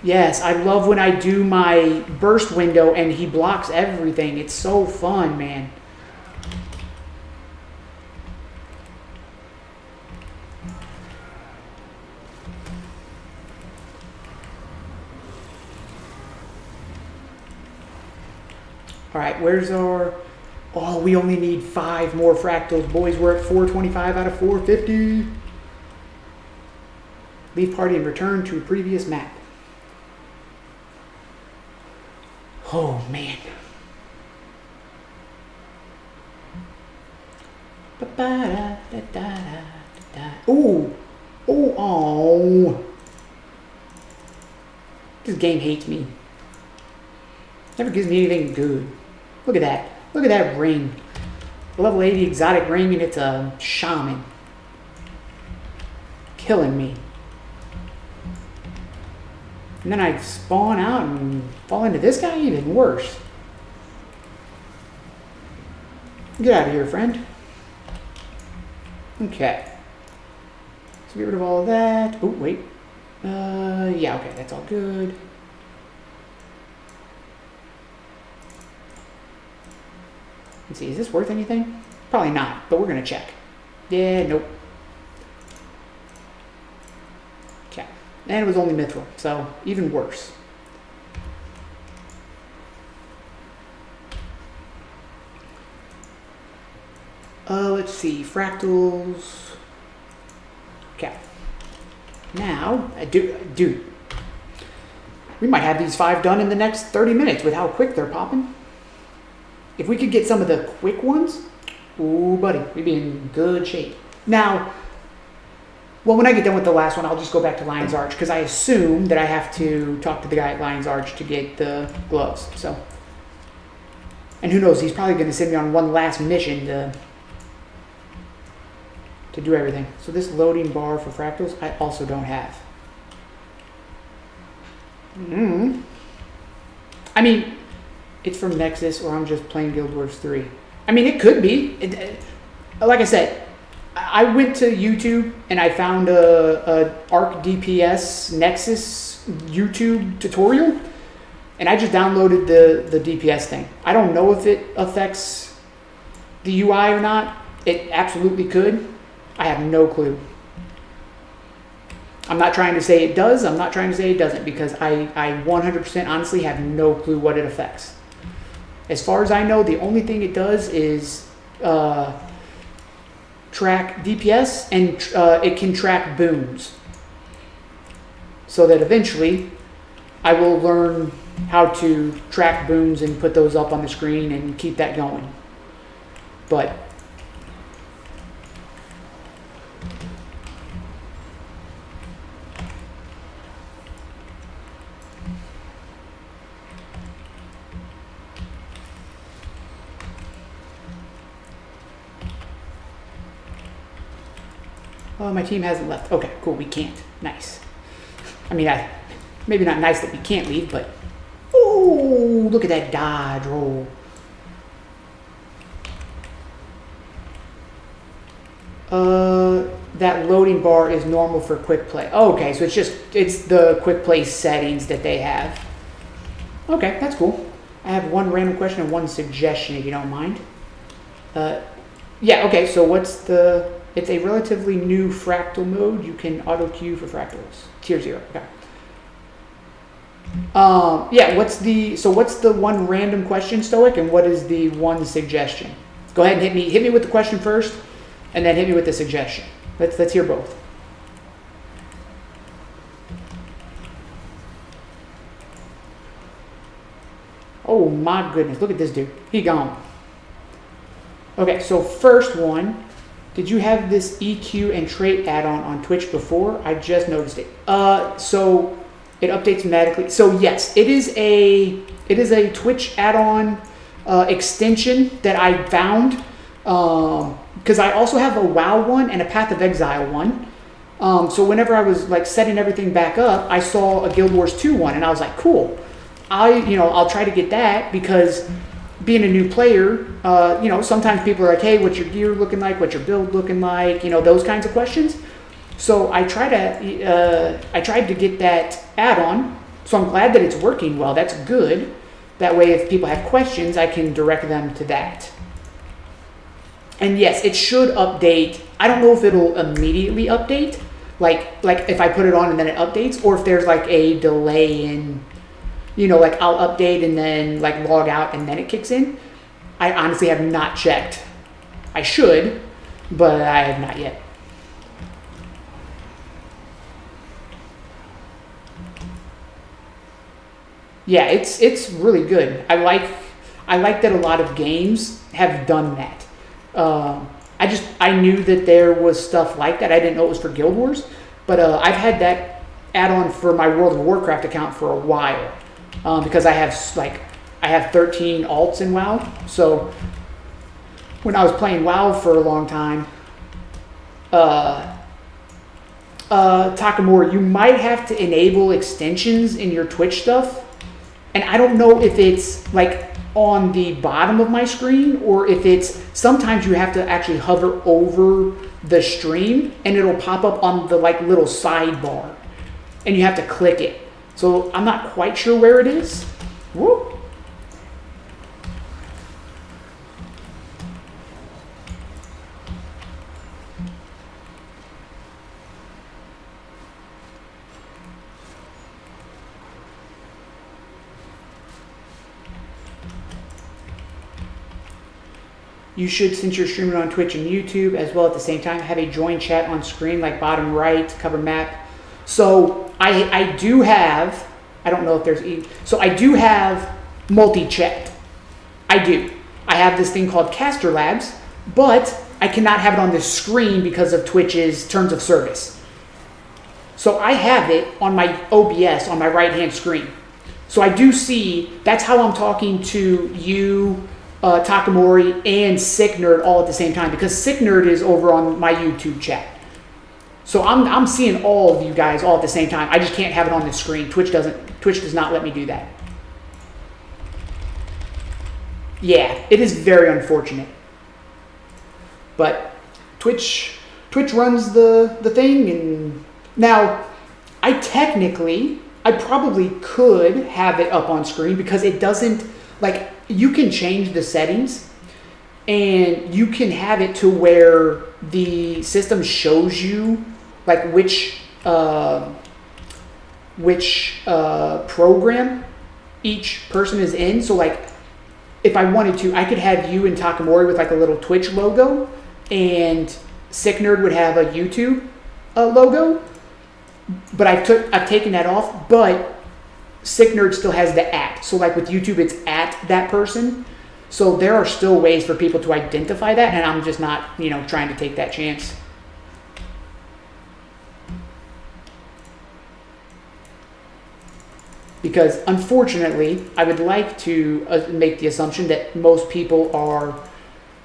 Yes, I love when I do my burst window and he blocks everything. It's so fun, man. All right, where's our... Oh, we only need 5 more fractals. Boys, we're at 425 out of 450. Leave party and return to a previous map. Oh, man. Ooh. Oh. This game hates me. Never gives me anything good. Look at that. Look at that ring. A level 80 exotic ring, and it's a shaman. Killing me. And then I spawn out and fall into this guy, even worse. Get out of here, friend. Okay. So get rid of all of that. Oh, wait. Yeah, okay, that's all good. Let's see, is this worth anything? Probably not, but we're gonna check. Yeah, nope. Okay. And it was only mithril, so even worse. Let's see, fractals. Okay. Now, dude, we might have these 5 done in the next 30 minutes with how quick they're popping. If we could get some of the quick ones, ooh, buddy, we'd be in good shape. Now, well, when I get done with the last one, I'll just go back to Lion's Arch, because I assume that I have to talk to the guy at Lion's Arch to get the gloves, so. And who knows, he's probably going to send me on one last mission to do everything. So this loading bar for fractals, I also don't have. I mean, it's from Nexus, or I'm just playing Guild Wars 3. I mean, it could be. Like I said, I went to YouTube and I found a Arc DPS Nexus YouTube tutorial, and I just downloaded the DPS thing. I don't know if it affects the UI or not. It absolutely could. I have no clue. I'm not trying to say it does. I'm not trying to say it doesn't, because I 100% honestly have no clue what it affects. As far as I know, the only thing it does is track DPS, and it can track booms. So that eventually I will learn how to track booms and put those up on the screen and keep that going. But oh, my team hasn't left. Okay, cool, we can't. Nice. I mean, maybe not nice that we can't leave, but oh, look at that dodge roll. That loading bar is normal for quick play. Oh, okay, so it's the quick play settings that they have. Okay, that's cool. I have one random question and one suggestion, if you don't mind. Yeah, okay, so what's the... It's a relatively new fractal mode. You can auto queue for fractals. Tier 0, okay. Yeah, what's the one random question, Stoic, and what is the one suggestion? Go ahead and hit me with the question first, and then hit me with the suggestion. Let's hear both. Oh my goodness, look at this dude. He gone. Okay, so first one, did you have this EQ and trait add-on on Twitch before? I just noticed it. So it updates automatically. So yes, it is a Twitch add-on extension that I found, because I also have a WoW one and a Path of Exile one. So whenever I was like setting everything back up, I saw a Guild Wars 2 one, and I was like, cool. I'll try to get that, because being a new player, sometimes people are like, hey, what's your gear looking like? What's your build looking like? Those kinds of questions. So I tried to get that add-on. So I'm glad that it's working well. That's good. That way, if people have questions, I can direct them to that. And yes, it should update. I don't know if it'll immediately update, like if I put it on and then it updates, or if there's like a delay in, like I'll update and then like log out and then it kicks in. I honestly have not checked. I should, but I have not yet. Yeah, it's really good. I like that a lot of games have done that. I knew that there was stuff like that. I didn't know it was for Guild Wars, but I've had that add-on for my World of Warcraft account for a while, because I have 13 alts in WoW. So when I was playing WoW for a long time, Takamori, you might have to enable extensions in your Twitch stuff. And I don't know if it's like on the bottom of my screen or if it's, sometimes you have to actually hover over the stream and it'll pop up on the like little sidebar and you have to click it. So I'm not quite sure where it is. Whoop. You should, since you're streaming on Twitch and YouTube as well at the same time, have a join chat on screen, like bottom right, cover map. So I do have, I don't know if there's, so I do have multi-chat. I do. I have this thing called Caster Labs, but I cannot have it on this screen because of Twitch's terms of service. So I have it on my OBS on my right-hand screen. So I do see, that's how I'm talking to you, Takamori and Sick Nerd all at the same time, because Sick Nerd is over on my YouTube chat. So I'm seeing all of you guys all at the same time. I just can't have it on the screen. Twitch does not let me do that. Yeah, it is very unfortunate. But Twitch runs the thing, and now I probably could have it up on screen because it doesn't, like, you can change the settings and you can have it to where the system shows you like which program each person is in. So like if I wanted to, I could have you and Takamori with like a little Twitch logo and Sick Nerd would have a YouTube logo, but I've taken that off, but Sick Nerd still has the @ So like with YouTube, it's @ that person. So there are still ways for people to identify that, and I'm just not, trying to take that chance. Because unfortunately, I would like to make the assumption that most people are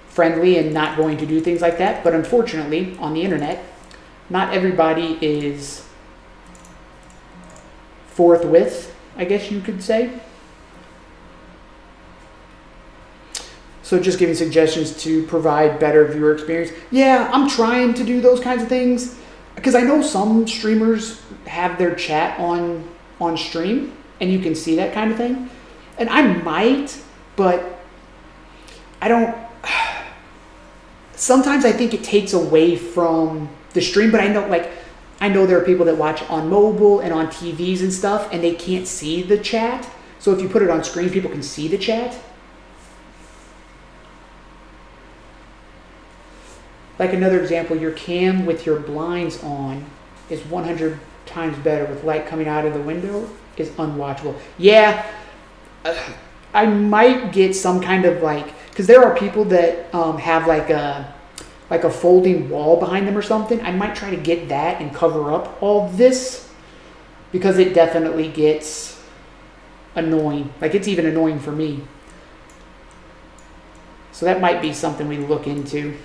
friendly and not going to do things like that. But unfortunately, on the internet, not everybody is forthwith, I guess you could say. So just giving suggestions to provide better viewer experience. Yeah, I'm trying to do those kinds of things because I know some streamers have their chat on stream and you can see that kind of thing. And I might, but I don't. Sometimes I think it takes away from the stream, but I know there are people that watch on mobile and on TVs and stuff, and they can't see the chat. So if you put it on screen, people can see the chat. Like another example, your cam with your blinds on is 100 times better with light coming out of the window is unwatchable. Yeah, I might get some kind of because there are people that have like a folding wall behind them or something. I might try to get that and cover up all this because it definitely gets annoying. Like it's even annoying for me. So that might be something we look into.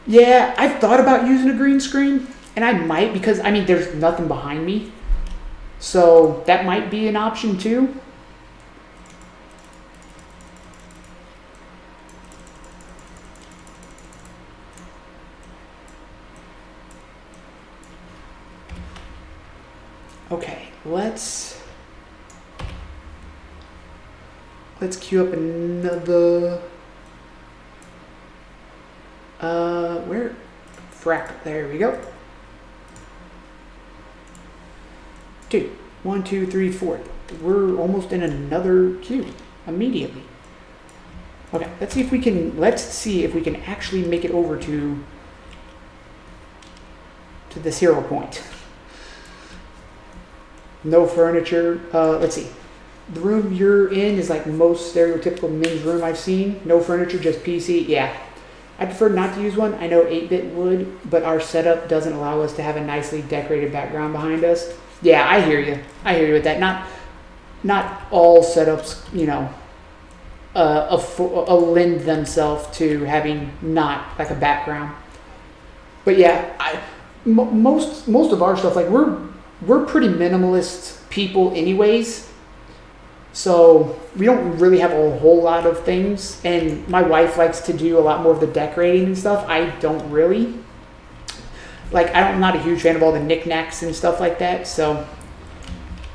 Yeah, I've thought about using a green screen, and I might because, there's nothing behind me. So that might be an option too. Okay, let's queue up another. Where? Frack. There we go. 2, 1, 2, 3, 4. We're almost in another queue immediately. Okay, let's see if we can actually make it over to the 0 point. No furniture. Let's see. The room you're in is like most stereotypical men's room I've seen. No furniture, just PC. Yeah. I prefer not to use one. I know 8-bit would, but our setup doesn't allow us to have a nicely decorated background behind us. Yeah, I hear you. I hear you with that. Not all setups, lend themselves to having not like a background. But yeah, most of our stuff, like we're pretty minimalist people anyways, so we don't really have a whole lot of things. And my wife likes to do a lot more of the decorating and stuff. I don't really like. I'm not a huge fan of all the knickknacks and stuff like that. So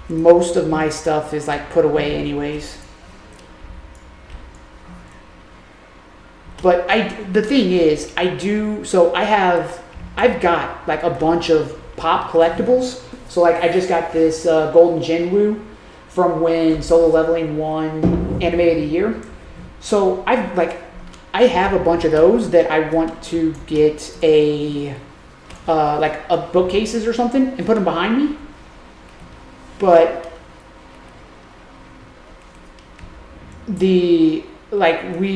most of my stuff is like put away anyways. But the thing is, I've got like a bunch of pop collectibles. So like I just got this golden Jinwoo from when Solo Leveling won Anime of the Year. So I have a bunch of those that I want to get a bookcases or something and put them behind me. But we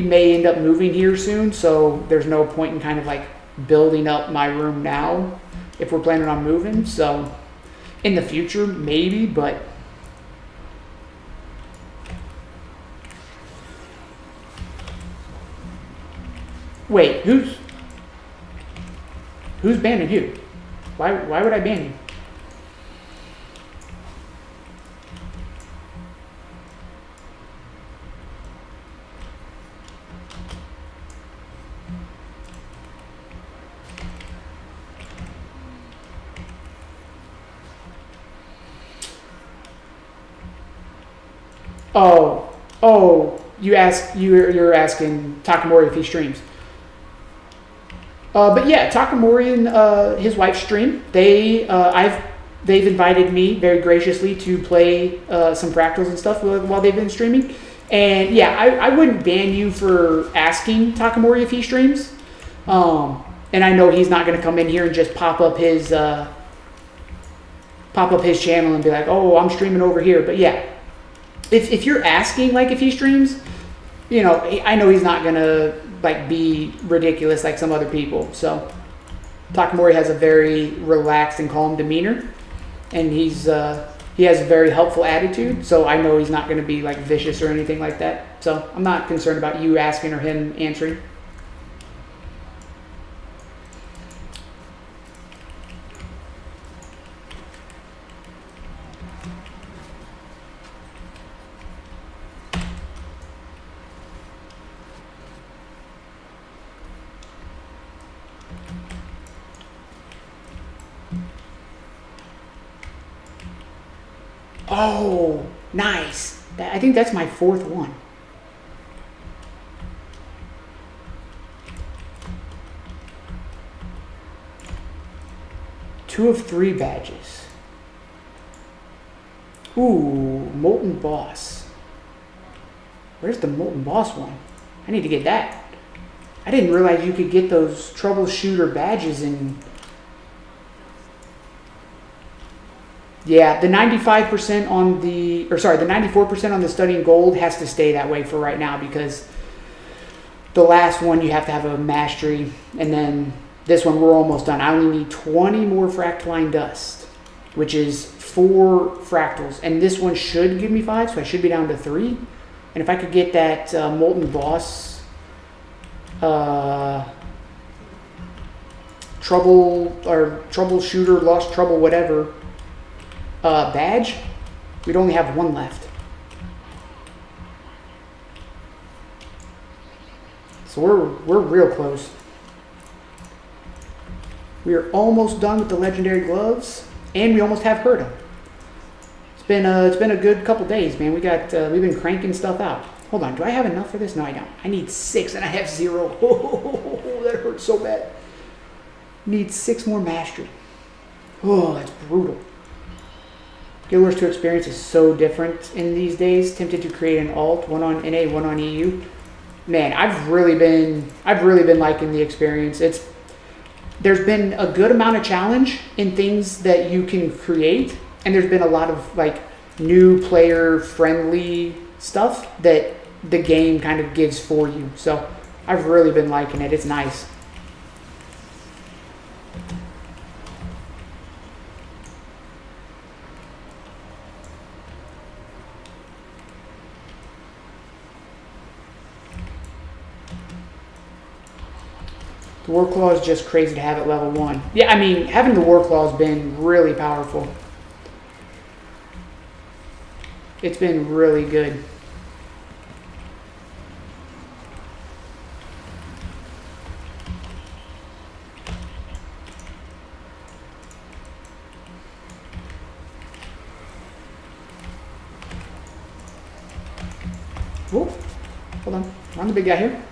may end up moving here soon, so there's no point in kind of like building up my room now if we're planning on moving. So in the future, maybe, but wait, who's banning who? Why would I ban you? You're asking Takamori if he streams. But yeah, Takamori and his wife stream. They've invited me very graciously to play some fractals and stuff while they've been streaming. And yeah, I wouldn't ban you for asking Takamori if he streams. And I know he's not going to come in here and just pop up his channel and be like, "Oh, I'm streaming over here." But yeah, if you're asking like if he streams, you know, I know he's not gonna like be ridiculous like some other people. So Takamori has a very relaxed and calm demeanor, and he has a very helpful attitude. So I know he's not gonna be like vicious or anything like that. So I'm not concerned about you asking or him answering. Oh, nice. I think that's my fourth one. Two of three badges. Ooh, Molten Boss. Where's the Molten Boss one? I need to get that. I didn't realize you could get those troubleshooter badges in... Yeah, the 95% on the 94% on the Studying Gold has to stay that way for right now, because the last one you have to have a mastery, and then this one we're almost done. I only need 20 more Fractaline Dust, which is 4 fractals, and this one should give me 5, so I should be down to 3. And if I could get that Molten Boss troubleshooter, lost trouble, whatever, badge, we'd only have 1 left. So we're real close. We are almost done with the legendary gloves, and we almost have HoT. It's been a good couple days, man. We've been cranking stuff out. Hold on, do I have enough for this? No, I don't. I need 6 and I have 0. Oh, that hurts so bad. Need 6 more mastery. Oh, that's brutal. Guild Wars 2 experience is so different in these days. Tempted to create an alt, one on NA, one on EU. Man, I've really been liking the experience. There's been a good amount of challenge in things that you can create, and there's been a lot of like new player friendly stuff that the game kind of gives for you. So I've really been liking it. It's nice. The War Claw is just crazy to have at level 1. Yeah, I mean, having the War Claw has been really powerful. It's been really good. Whoa, hold on. I'm the big guy here.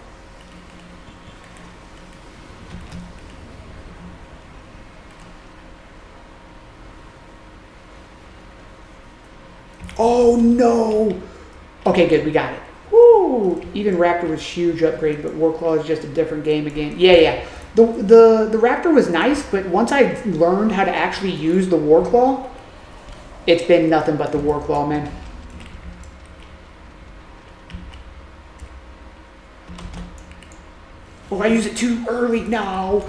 Oh no! Okay, good, we got it. Woo! Even Raptor was huge upgrade, but Warclaw is just a different game again. Yeah. The Raptor was nice, but once I learned how to actually use the Warclaw, it's been nothing but the Warclaw, man. Oh, I use it too early. No,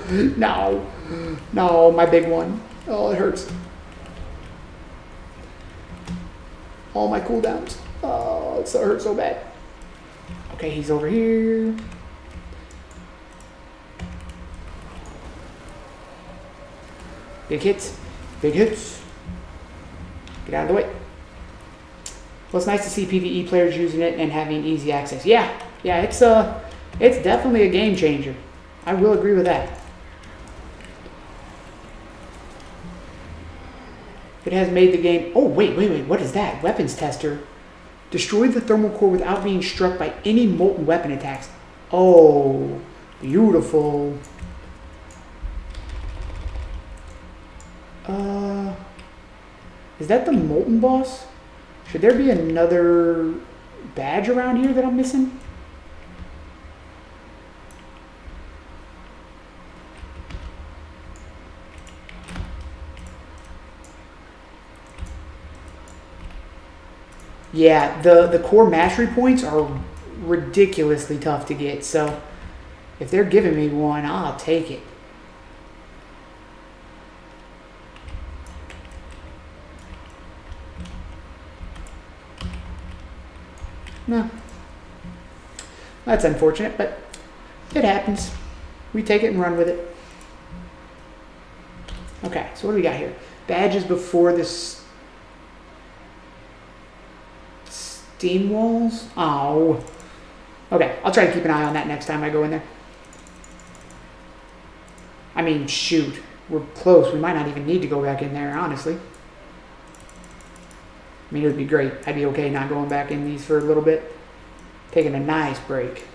my big one. Oh, it hurts. All my cooldowns. Oh, it hurts so bad. Okay, he's over here. Big hits. Big hits. Get out of the way. Well, it's nice to see PvE players using it and having easy access. Yeah, it's definitely a game changer. I will agree with that. It has made the game... Oh, wait. What is that? Weapons tester. Destroy the thermal core without being struck by any molten weapon attacks. Oh, beautiful. Is that the molten boss? Should there be another badge around here that I'm missing? Yeah, the core mastery points are ridiculously tough to get, so if they're giving me one, I'll take it. No. That's unfortunate, but it happens. We take it and run with it. Okay, so what do we got here? Badges before this... Steam walls? Oh. Okay, I'll try to keep an eye on that next time I go in there. I mean, shoot. We're close. We might not even need to go back in there, honestly. I mean, it would be great. I'd be okay not going back in these for a little bit. Taking a nice break.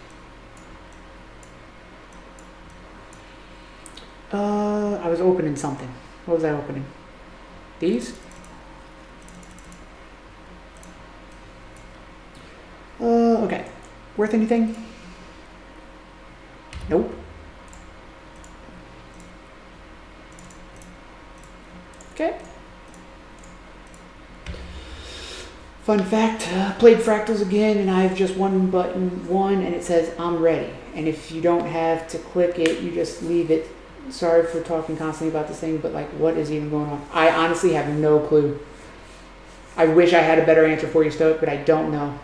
I was opening something. What was I opening? These? Okay. Worth anything? Nope. Okay. Fun fact, played Fractals again and I have just one button, and it says I'm ready. And if you don't have to click it, you just leave it. Sorry for talking constantly about this thing, but like, what is even going on? I honestly have no clue. I wish I had a better answer for you, Stoic, but I don't know.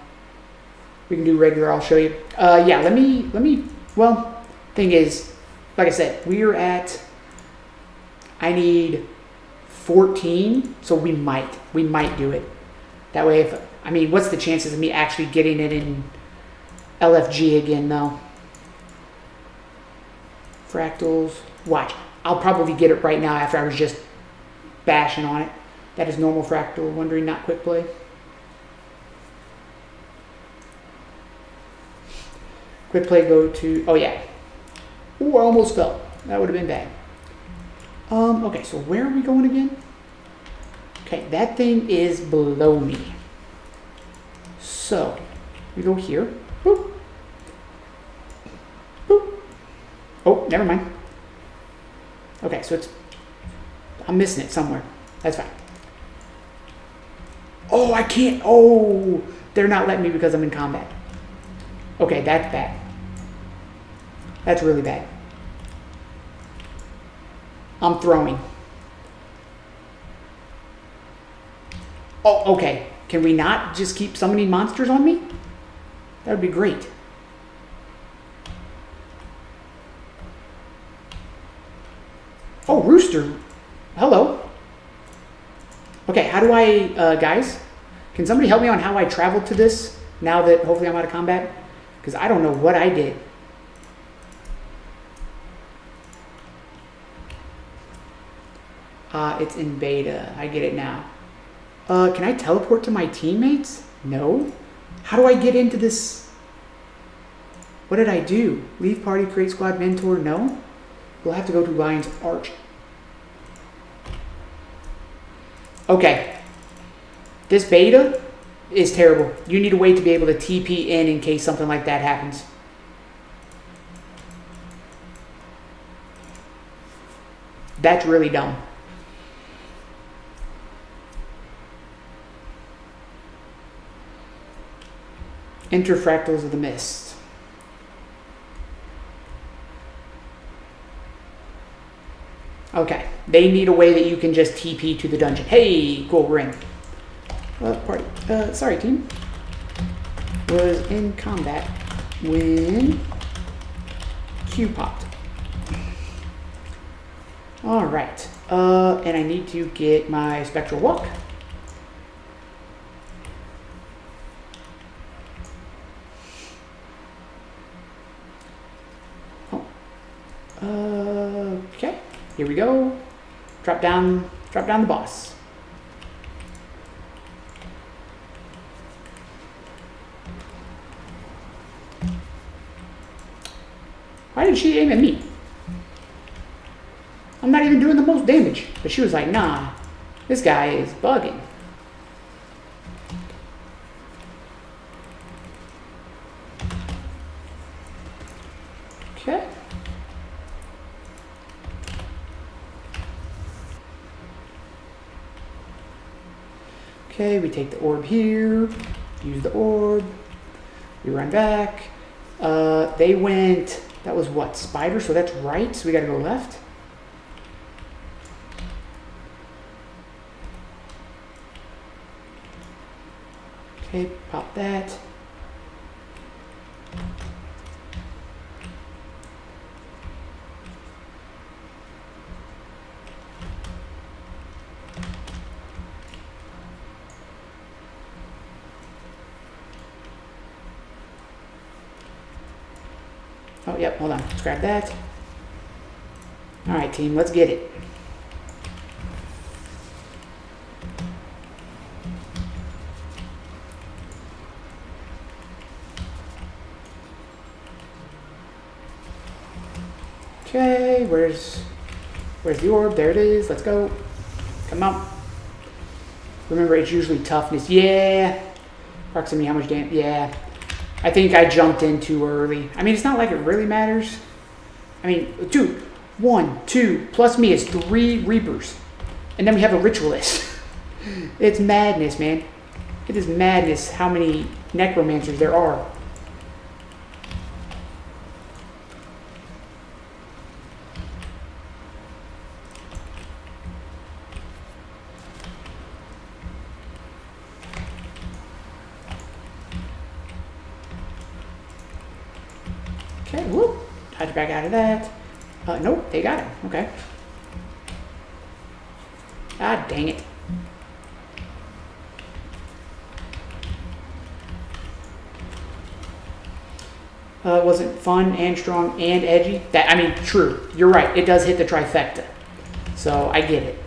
We can do regular, I'll show you. Yeah, let me, well, thing is, like I said, we're at, I need 14, so we might do it. That way, if, I mean, what's the chances of me actually getting it in LFG again, though? Fractals, watch. I'll probably get it right now after I was just bashing on it. That is normal fractal, wondering, not quick play. Quick play go to, oh yeah. Ooh, I almost fell. That would have been bad. Okay, so where are we going again? Okay, that thing is below me. So, we go here. Boop. Boop. Oh, never mind. Okay, so it's, I'm missing it somewhere. That's fine. Oh, I can't, oh, they're not letting me because I'm in combat. Okay, that's bad. That's really bad. I'm throwing. Oh, okay. Can we not just keep summoning monsters on me? That would be great. rooster. Hello. Okay, how do I, guys? Can somebody help me on how I traveled to this now that hopefully I'm out of combat? Because I don't know what I did. It's in beta. I get it now. Can I teleport to my teammates? No. How do I get into this? What did I do? Leave party, create squad, mentor? No. We'll have to go to Lion's Arch. Okay. This beta is terrible. You need a way to be able to TP in case something like that happens. That's really dumb. Enter Fractals of the Mist. Okay. They need a way that you can just TP to the dungeon. Hey, cool, we're in. Party. Sorry, team. Was in combat when Q popped. Alright. And I need to get my Spectral Walk. Okay, here we go. Drop down the boss. Why did she aim at me? I'm not even doing the most damage. But she was like, nah, this guy is bugging. Okay. Okay, we take the orb here, use the orb, we run back. They went, that was what, spider, so that's right, so we gotta go left. Okay, pop that. Oh, yep, hold on. Let's grab that. All right, team, let's get it. Okay, where's the orb? There it is. Let's go. Come on. Remember, it's usually toughness. Yeah. Proximity, how much damage? Yeah. I think I jumped in too early. I mean, it's not like it really matters. I mean, dude, 1, 2, plus me is 3 Reapers. And then we have a Ritualist. It's madness, man. It is madness how many Necromancers there are. Okay, whoop. Hide back out of that. Nope, they got him. Okay. Ah, dang it. Wasn't fun and strong and edgy. That, I mean, true. You're right. It does hit the trifecta. So I get it.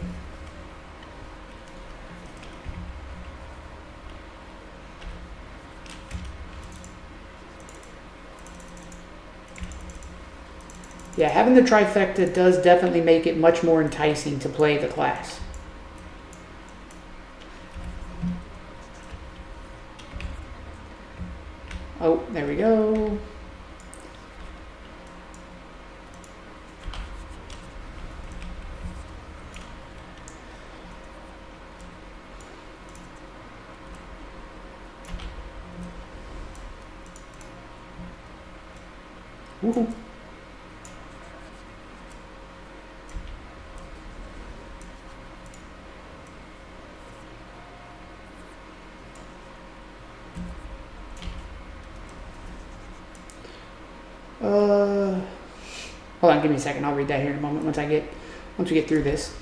Yeah, having the trifecta does definitely make it much more enticing to play the class. Oh, there we go. Woohoo. Hold on, give me a second. I'll read that here in a moment once I get once we get through this.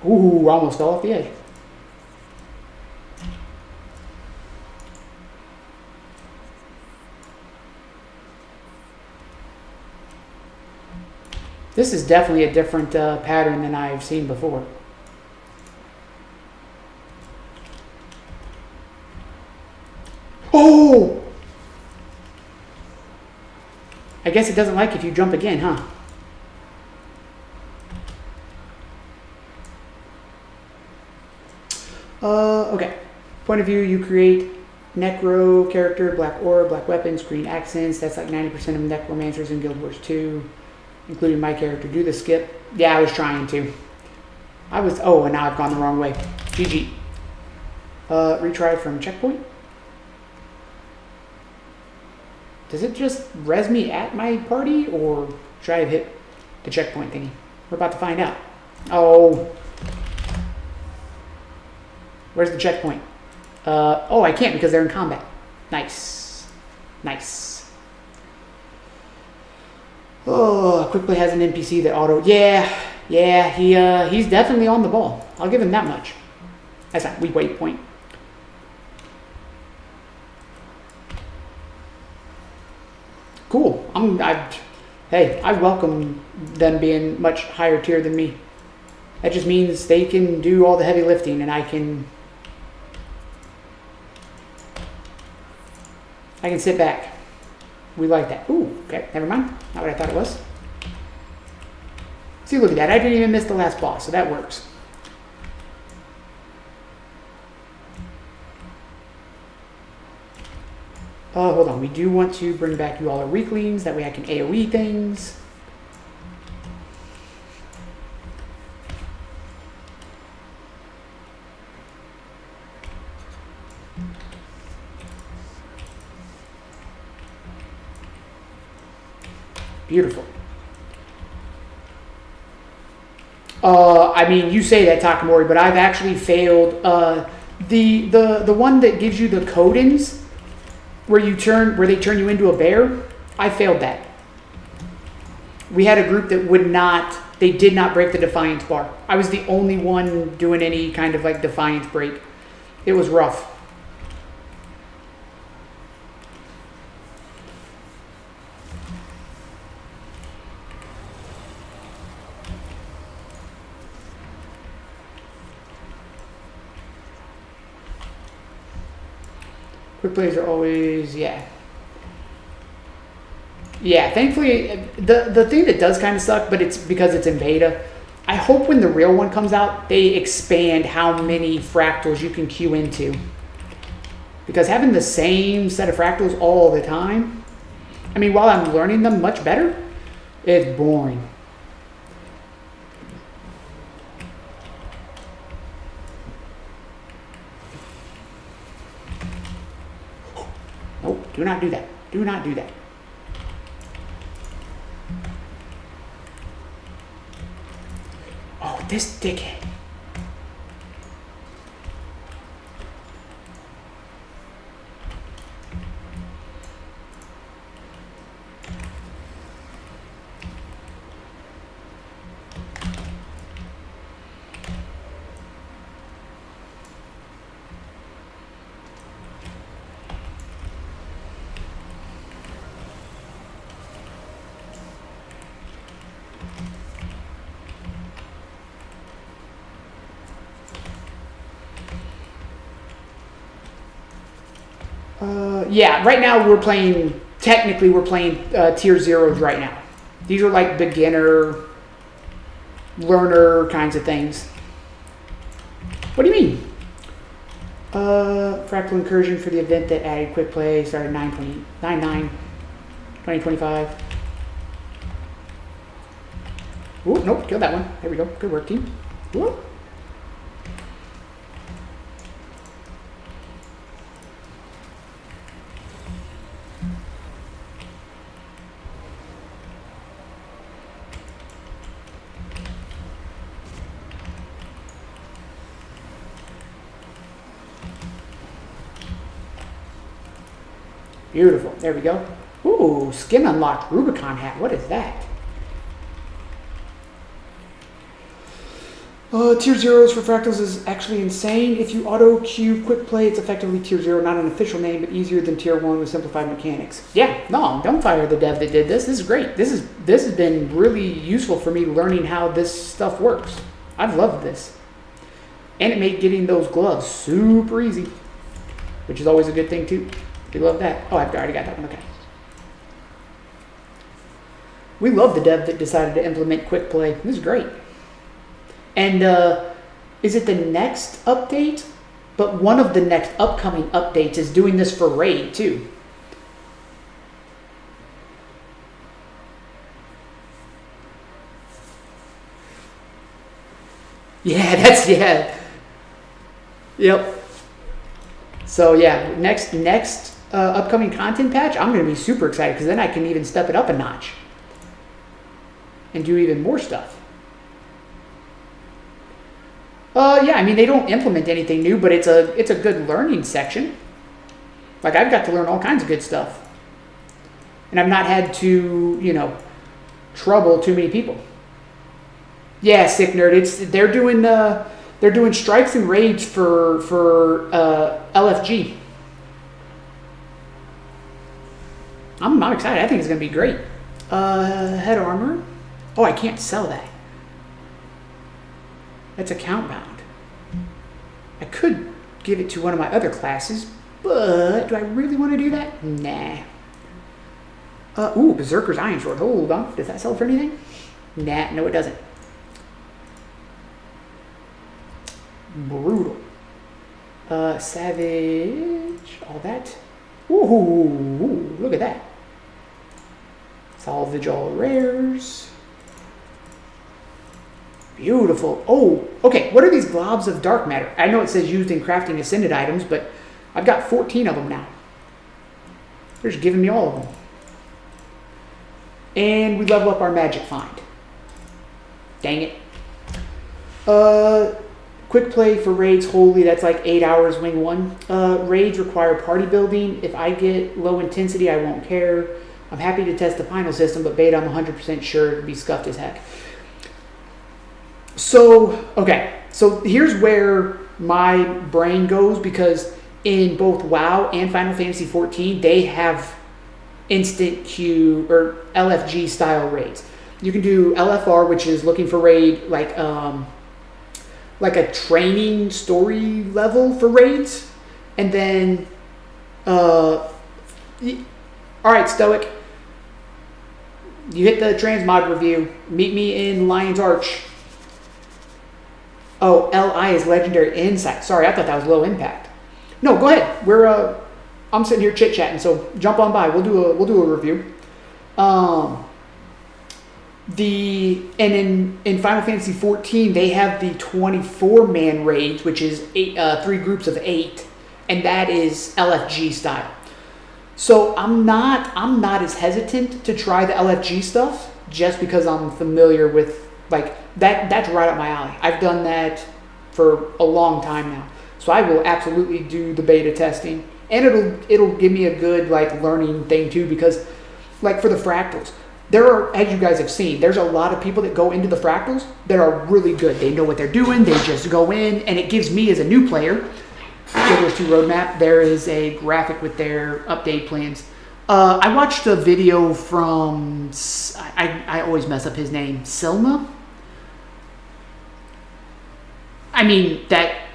Ooh, almost fell off the edge. This is definitely a different pattern than I've seen before. Oh! I guess it doesn't like if you jump again, huh? Okay. Point of view, you create Necro character, black aura, black weapons, green accents. That's like 90% of Necromancers in Guild Wars 2, including my character. Do the skip. Yeah, I was trying to. Oh, and now I've gone the wrong way. GG. Retry from checkpoint. Does it just res me at my party, or should I have hit the checkpoint thingy? We're about to find out. Oh. Where's the checkpoint? Oh, I can't because they're in combat. Nice. Nice. Oh, Quick Play has an NPC that auto... Yeah, he's definitely on the ball. I'll give him that much. That's not weak weight point. Cool. Hey, I welcome them being much higher tier than me. That just means they can do all the heavy lifting and I can sit back. We like that. Ooh, okay, never mind. Not what I thought it was. See, look at that. I didn't even miss the last boss, so that works. Hold on. We do want to bring back you all our weaklings. That way I can AoE things. Beautiful. I mean, you say that, Takamori, but I've actually failed the one that gives you the codings where they turn you into a bear. I failed that. We had a group that they did not break the Defiance bar. I was the only one doing any kind of like Defiance break. It was rough. Quick plays are always, yeah. Yeah, thankfully, the thing that does kind of suck, but it's because it's in beta, I hope when the real one comes out, they expand how many fractals you can queue into. Because having the same set of fractals all the time, I mean, while I'm learning them much better, it's boring. Nope, do not do that. Do not do that. Oh, this dickhead. Yeah, right now technically we're playing tier zeros right now. These are like beginner, learner kinds of things. What do you mean? Fractal incursion for the event that added quick play started 9/2025. Ooh, nope, killed that one. There we go. Good work, team. Ooh. Beautiful. There we go. Ooh, skin unlocked Rubicon hat. What is that? Tier 0s for fractals is actually insane. If you auto queue quick play, it's effectively tier 0, not an official name, but easier than tier 1 with simplified mechanics. Yeah, no, don't fire the dev that did this. This is great. This has been really useful for me learning how this stuff works. I've loved this. And it made getting those gloves super easy, which is always a good thing too. We love that. Oh, I've already got that one. Okay. We love the dev that decided to implement quick play. This is great. And is it the next update? But one of the next upcoming updates is doing this for Raid too. Yeah, yeah. Yep. So yeah, next upcoming content patch, I'm going to be super excited because then I can even step it up a notch and do even more stuff. Yeah, I mean, they don't implement anything new, but it's a good learning section. Like, I've got to learn all kinds of good stuff. And I've not had to, trouble too many people. Yeah, Sick Nerd, they're doing strikes and raids for LFG. I'm excited. I think it's going to be great. Head armor. Oh, I can't sell that. That's account bound. I could give it to one of my other classes, but do I really want to do that? Nah. Ooh, Berserker's Iron Sword. Hold on. Does that sell for anything? Nah, no it doesn't. Brutal. Savage. All that. Ooh, look at that. Salvage all rares. Beautiful. Oh, okay. What are these globs of dark matter? I know it says used in crafting ascended items, but I've got 14 of them now. They're just giving me all of them. And we level up our magic find. Dang it. Quick play for raids, holy, that's like 8 hours wing 1. Raids require party building. If I get low intensity, I won't care. I'm happy to test the final system, but beta, I'm 100% sure it'd be scuffed as heck. So, okay, so here's where my brain goes, because in both WoW and Final Fantasy XIV, they have instant queue or LFG style raids. You can do LFR, which is looking for raid, like a training story level for raids. And then, all right, Stoic, you hit the transmog review. Meet me in Lion's Arch. Oh, LI is legendary insight. Sorry, I thought that was low impact. No, go ahead. I'm sitting here chit chatting, so jump on by. We'll do a review. And in Final Fantasy XIV, they have the 24-man raids, which is 3 groups of 8, and that is LFG style. So I'm not as hesitant to try the LFG stuff just because I'm familiar with like that. That's right up my alley. I've done that for a long time now, so I will absolutely do the beta testing, and it'll give me a good like learning thing too, because like for the fractals, there are, as you guys have seen, there's a lot of people that go into the fractals that are really good. They know what they're doing. They just go in, and it gives me as a new player, Guild Wars 2 roadmap, there is a graphic with their update plans. I watched a video from, I always mess up his name, Selma? I mean, that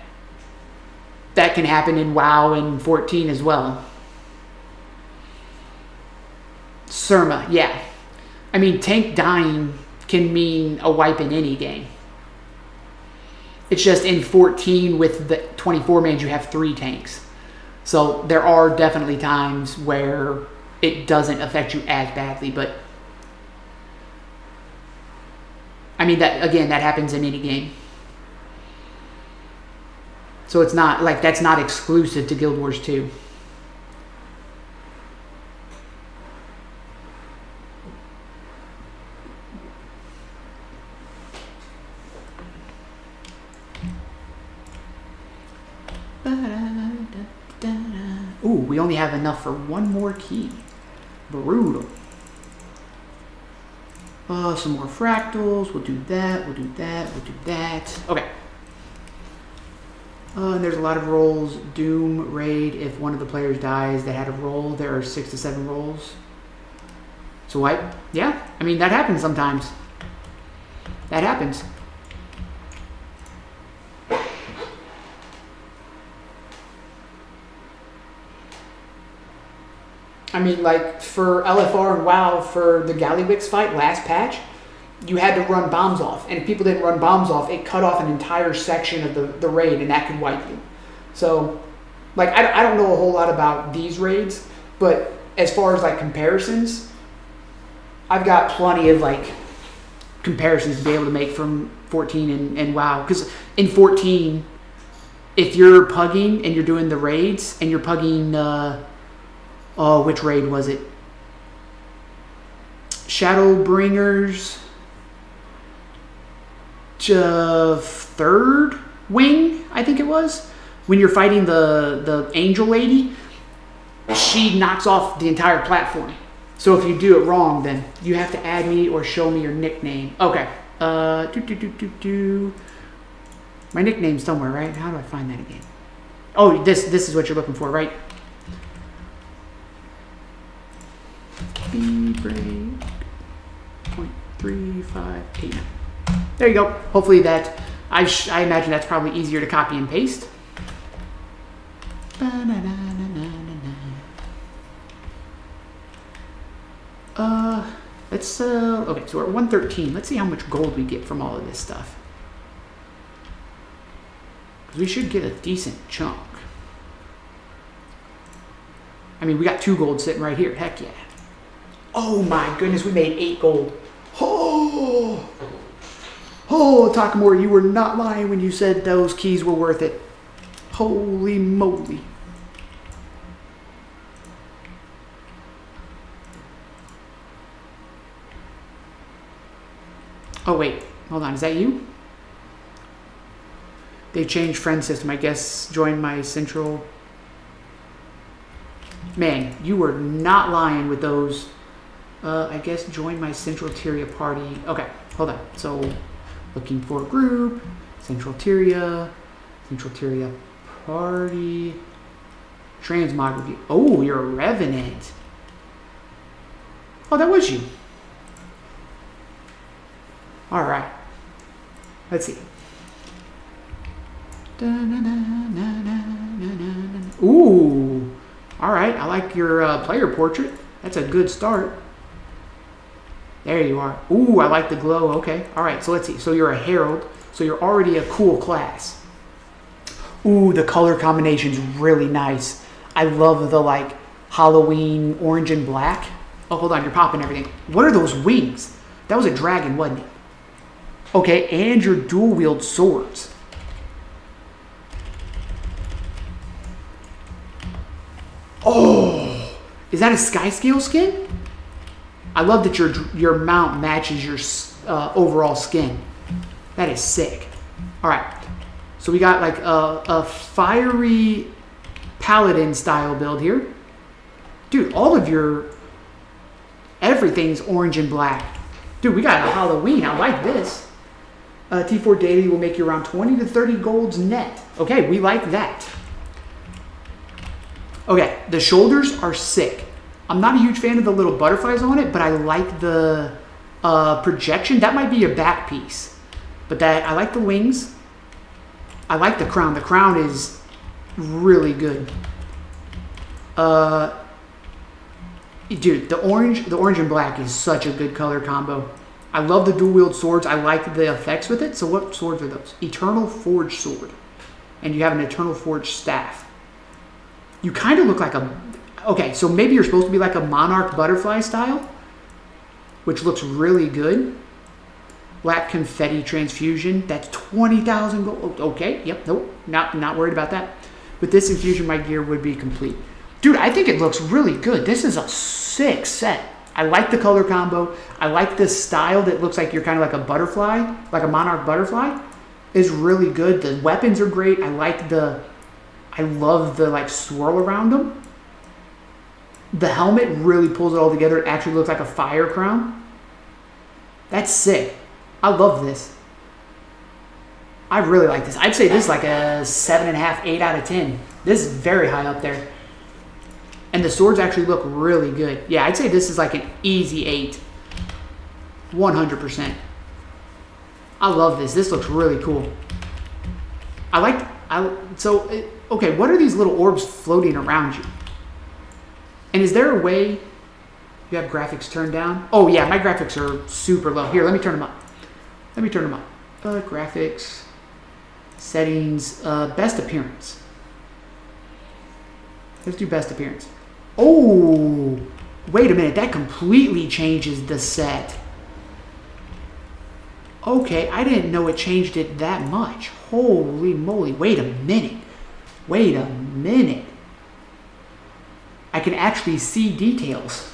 can happen in WoW and 14 as well. Surma, yeah. I mean, tank dying can mean a wipe in any game. It's just in 14 with the 24 mans you have 3 tanks. So there are definitely times where it doesn't affect you as badly, but I mean that happens in any game. So it's not like that's not exclusive to Guild Wars 2. Ooh, we only have enough for one more key. Brutal. Some more fractals. We'll do that. We'll do that. We'll do that. Okay. And there's a lot of rolls. Doom, raid. If one of the players dies that had a roll, there are 6 to 7 rolls. So yeah, I mean, that happens sometimes. That happens. I mean, like, for LFR and WoW, for the Gallywix fight, last patch, you had to run bombs off. And if people didn't run bombs off, it cut off an entire section of the raid, and that could wipe you. So, like, I don't know a whole lot about these raids, but as far as, like, comparisons, I've got plenty of, like, comparisons to be able to make from 14 and WoW. Because in 14, if you're pugging and you're doing the raids, and you're pugging... oh, which raid was it? Shadowbringers, third wing, I think it was. When you're fighting the angel lady, she knocks off the entire platform. So if you do it wrong, then you have to add me or show me your nickname. Okay. My nickname's somewhere, right? How do I find that again? Oh, this is what you're looking for, right? Break 0.3589. There you go. Hopefully that, I imagine that's probably easier to copy and paste. Let's, okay, so we're at 113. Let's see how much gold we get from all of this stuff. Because we should get a decent chunk. I mean, we got 2 gold sitting right here. Heck yeah. Oh my goodness, we made 8 gold. Oh, Takamori, you were not lying when you said those keys were worth it. Holy moly. Oh wait, hold on, is that you? They changed friend system, I guess. Join my central. Man, you were not lying with those. I guess join my Central Tyria party. Okay, hold on. So, looking for a group, Central Tyria party, transmog review. Oh, you're a Revenant. Oh, that was you. All right. Let's see. Ooh. All right. I like your player portrait. That's a good start. There you are. Ooh, I like the glow. Okay. All right. So let's see. So you're a herald. So you're already a cool class. Ooh, the color combination's really nice. I love the like Halloween orange and black. Oh, hold on. You're popping everything. What are those wings? That was a dragon, wasn't it? Okay. And your dual wield swords. Oh, is that a sky scale skin? I love that your mount matches your overall skin. That is sick. All right, so we got like a fiery paladin style build here. Dude, all of everything's orange and black. Dude, we got a Halloween. I like this. T4 daily will make you around 20 to 30 golds net. Okay, we like that. Okay, the shoulders are sick. I'm not a huge fan of the little butterflies on it, but I like the projection. That might be a back piece. But I like the wings. I like the crown. The crown is really good. Dude, the orange and black is such a good color combo. I love the dual wield swords. I like the effects with it. So what swords are those? Eternal Forge sword. And you have an Eternal Forge staff. You kind of look like a... Okay, so maybe you're supposed to be like a monarch butterfly style, which looks really good. Black confetti transfusion. That's 20,000 gold. Okay, yep, nope, not worried about that. With this infusion, my gear would be complete. Dude, I think it looks really good. This is a sick set. I like the color combo. I like this style that looks like you're kind of like a butterfly, like a monarch butterfly. Is really good. The weapons are great. I love the like swirl around them. the helmet really pulls it all together. It actually looks like a fire crown. That's sick. I love this. I really like this. I'd say this is like a 7.5, 8 out of 10. This is very high up there. And the swords actually look really good. Yeah, I'd say this is like an easy 8. 100%. I love this. This looks really cool. Okay, what are these little orbs floating around you? And is there a way you have graphics turned down? Oh yeah, my graphics are super low. Here, let me turn them up. Graphics, settings, best appearance. Let's do best appearance. Oh, wait a minute. That completely changes the set. Okay, I didn't know it changed it that much. Holy moly. Wait a minute. I can actually see details.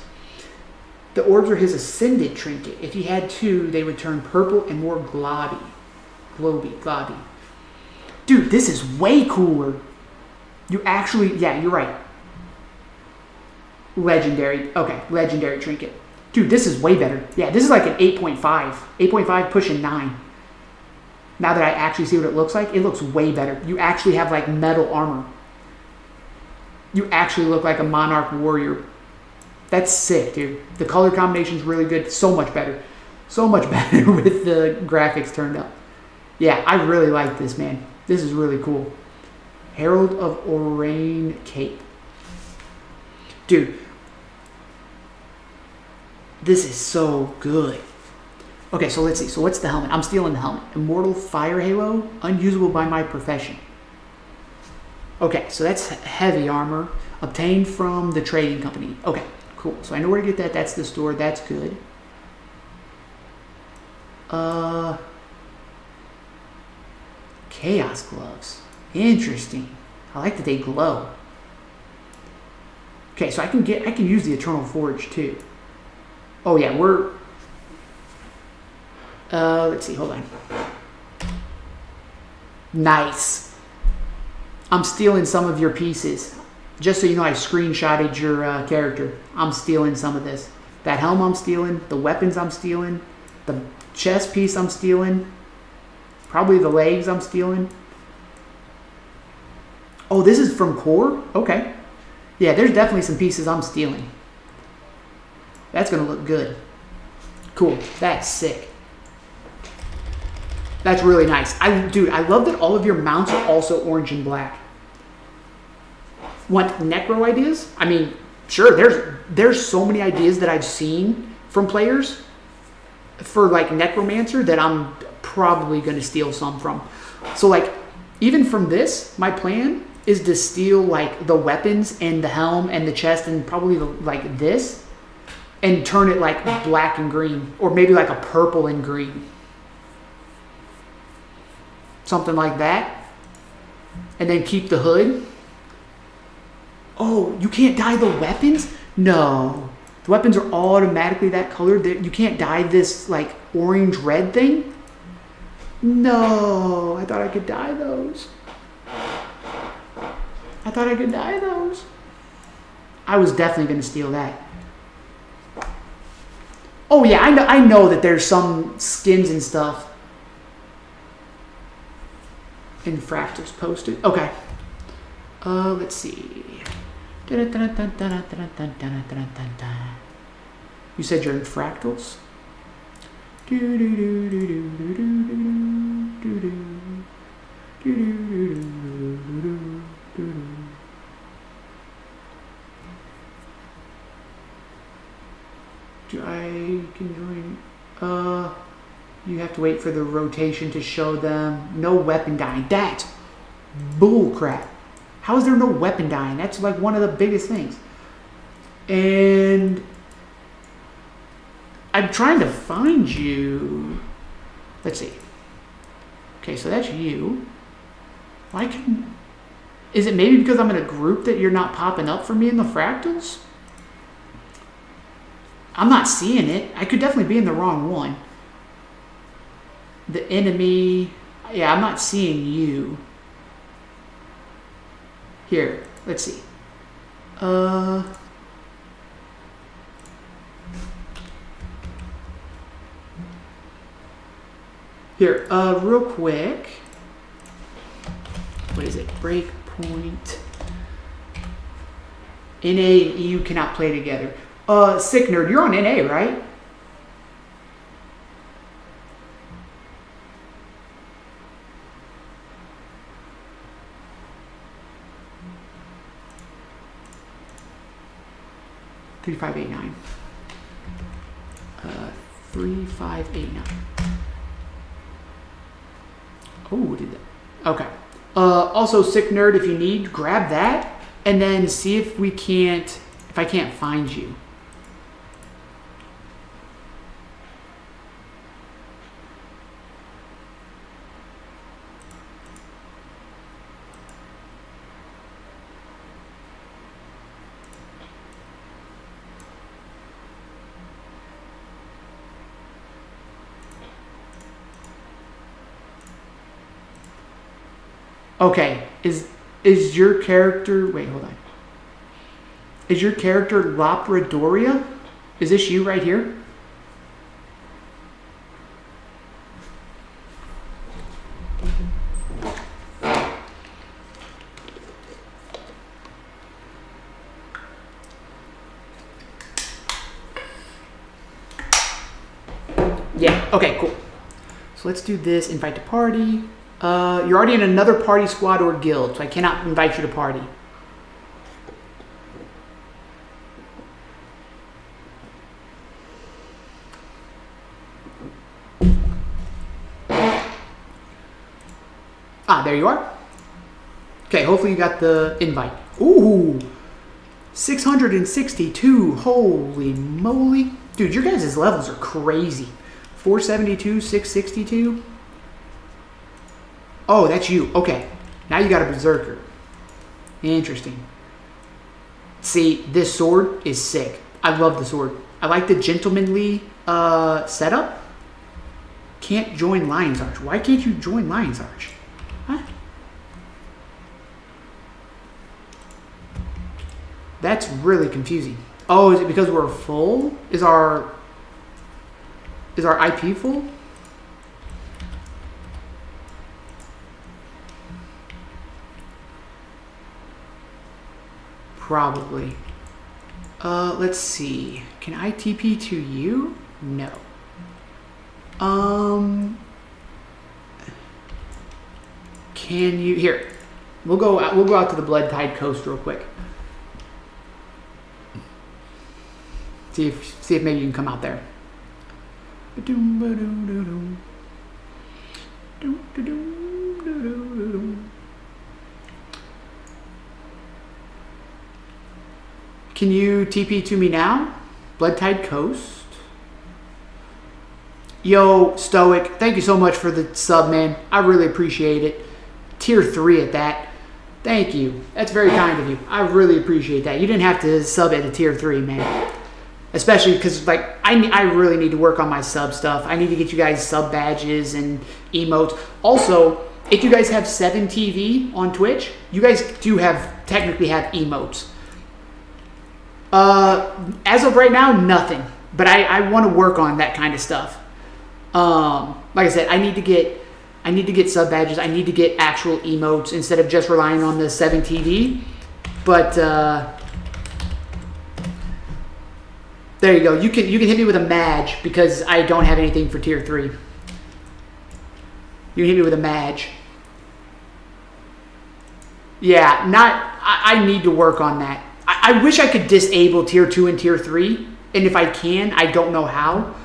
The orbs are his ascended trinket. If he had 2, they would turn purple and more globby. Dude, this is way cooler. Yeah, you're right. Legendary. Okay, legendary trinket. Dude, this is way better. Yeah, this is like an 8.5. 8.5 pushing 9. Now that I actually see what it looks like, it looks way better. You actually have like metal armor. You actually look like a monarch warrior. That's sick, dude. The color combination is really good. So much better. So much better with the graphics turned up. Yeah, I really like this, man. This is really cool. Herald of Orain Cape. Dude. This is so good. Okay, so let's see. So what's the helmet? I'm stealing the helmet. Immortal Fire Halo. Unusable by my profession. Okay, so that's heavy armor. Obtained from the trading company. Okay, cool. So I know where to get that. That's the store. That's good. Chaos gloves. Interesting. I like that they glow. Okay, so I can use the Eternal Forge too. Oh yeah, let's see, hold on. Nice. I'm stealing some of your pieces. Just so you know, I screenshotted your character. I'm stealing some of this. That helm I'm stealing. The weapons I'm stealing. The chest piece I'm stealing. Probably the legs I'm stealing. Oh, this is from Core? Okay. Yeah, there's definitely some pieces I'm stealing. That's going to look good. Cool. That's sick. That's really nice. Dude, I love that all of your mounts are also orange and black. Want necro ideas? I mean, sure, there's so many ideas that I've seen from players for like necromancer that I'm probably going to steal some from. So like, even from this, my plan is to steal like the weapons and the helm and the chest and probably like this and turn it like black and green, or maybe like a purple and green. Something like that. And then keep the hood. Oh, you can't dye the weapons? No. The weapons are automatically that color. You can't dye this like orange-red thing? No. I thought I could dye those. I was definitely going to steal that. Oh yeah, I know that there's some skins and stuff in fractals posted. Okay. Let's see. You said you're in fractals? I can join. You have to wait for the rotation to show them. No weapon dying. That's bull crap. How is there no weapon dying? That's like one of the biggest things. And I'm trying to find you. Let's see. Okay, so that's you. Why can? Is it maybe because I'm in a group that you're not popping up for me in the fractals? I'm not seeing it. I could definitely be in the wrong one. The enemy. Yeah, I'm not seeing you. Here, let's see. Here, real quick. What is it? Breakpoint. NA and EU cannot play together. Sick Nerd, you're on NA, right? Three, 5, 8, 9. 3, 5, 8, 9. Oh, did that? Okay. Also, Sick Nerd, if you need, grab that and then see if we can't, if I can't find you. Okay, is your character, wait, hold on. Is your character Labradoria? Is this you right here? Yeah, okay, cool. So let's do this, invite to party. You're already in another party, squad, or guild, so I cannot invite you to party. Ah, there you are. Okay, hopefully you got the invite. Ooh, 662, holy moly. Dude, your guys' levels are crazy. 472, 662. Oh, that's you. Okay. Now you got a berserker. Interesting. See, this sword is sick. I love the sword. I like the gentlemanly setup. Can't join Lion's Arch. Why can't you join Lion's Arch? Huh? That's really confusing. Oh, is it because we're full? Is our IP full? Probably. Let's see. Can I TP to you? No. Can you? Here. We'll go out to the Blood Tide Coast real quick. See if maybe you can come out there. Can you TP to me now? Blood Tide Coast. Yo, Stoic, thank you so much for the sub, man. I really appreciate it. Tier 3 at that. Thank you. That's very kind of you. I really appreciate that. You didn't have to sub at a tier 3, man. Especially because, like, I really need to work on my sub stuff. I need to get you guys sub badges and emotes. Also, if you guys have 7TV on Twitch, you guys do technically have emotes. As of right now, nothing. But I want to work on that kind of stuff. Like I said, I need to get sub badges. I need to get actual emotes instead of just relying on the 7TV. But there you go. You can hit me with a Madge because I don't have anything for tier 3. You can hit me with a Madge. Yeah, I need to work on that. I wish I could disable tier 2 and tier 3, and if I can, I don't know how,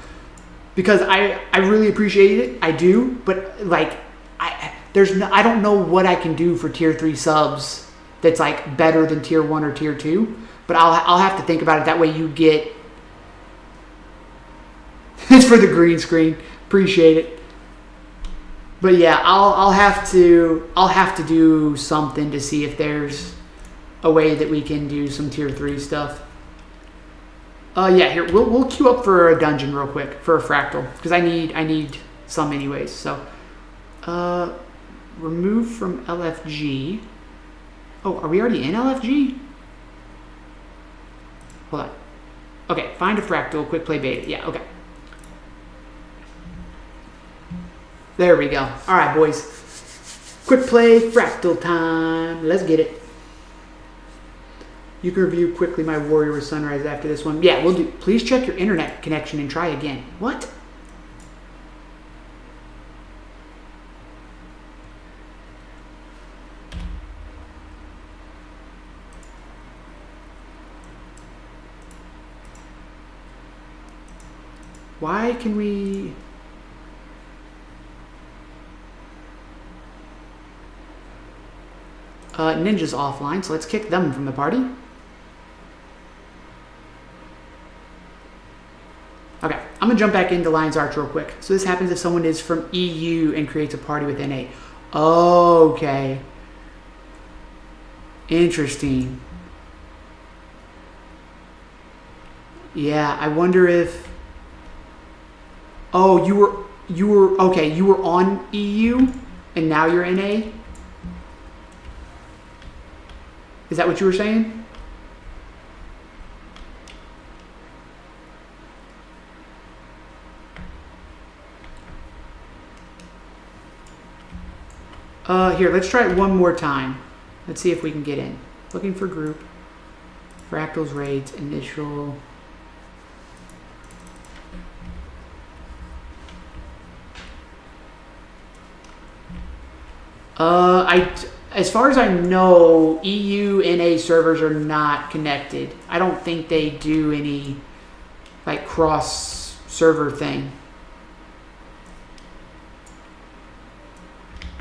because I really appreciate it. I do, but like I don't know what I can do for tier 3 subs that's like better than tier 1 or tier 2. But I'll have to think about it. That way you get. It's for the green screen. Appreciate it. But yeah, I'll have to do something to see if there's a way that we can do some tier 3 stuff. Yeah, here we'll queue up for a dungeon real quick for a fractal because I need some anyways. So, remove from LFG. Oh, are we already in LFG? Hold on. Okay, find a fractal. Quick play beta. Yeah. Okay. There we go. All right, boys. Quick play fractal time. Let's get it. You can review quickly my warrior with sunrise after this one. Yeah, we'll do. Please check your internet connection and try again. What? Why can we... Ninja's offline, so let's kick them from the party. Okay, I'm gonna jump back into Lion's Arch real quick. So this happens if someone is from EU and creates a party with NA. Okay. Interesting. Yeah, I wonder if... Oh, you were okay, you were on EU and now you're NA? Is that what you were saying? Here, let's try it one more time. Let's see if we can get in. Looking for group. Fractals, raids, initial. As far as I know, EU NA servers are not connected. I don't think they do any like cross server thing.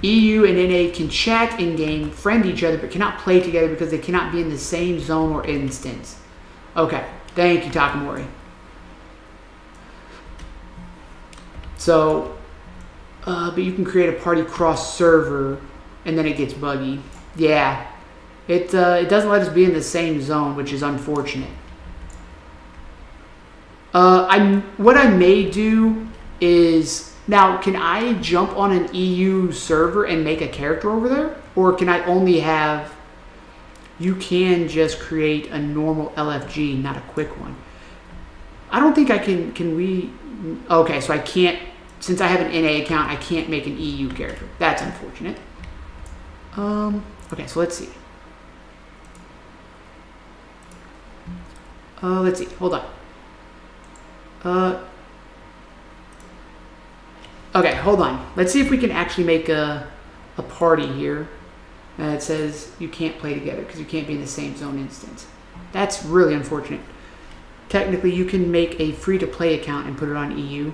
EU and NA can chat in game, friend each other, but cannot play together because they cannot be in the same zone or instance. Okay, thank you, Takamori. So, but you can create a party cross server. And then it gets buggy. Yeah. It doesn't let us be in the same zone, which is unfortunate. What I may do is... Now, can I jump on an EU server and make a character over there? Or can I only have... You can just create a normal LFG, not a quick one. I don't think I can... Can we... Okay, so I can't... Since I have an NA account, I can't make an EU character. That's unfortunate. Okay, so let's see. Let's see. Hold on. Okay, hold on. Let's see if we can actually make a party here. It says you can't play together because you can't be in the same zone instance. That's really unfortunate. Technically, you can make a free-to-play account and put it on EU.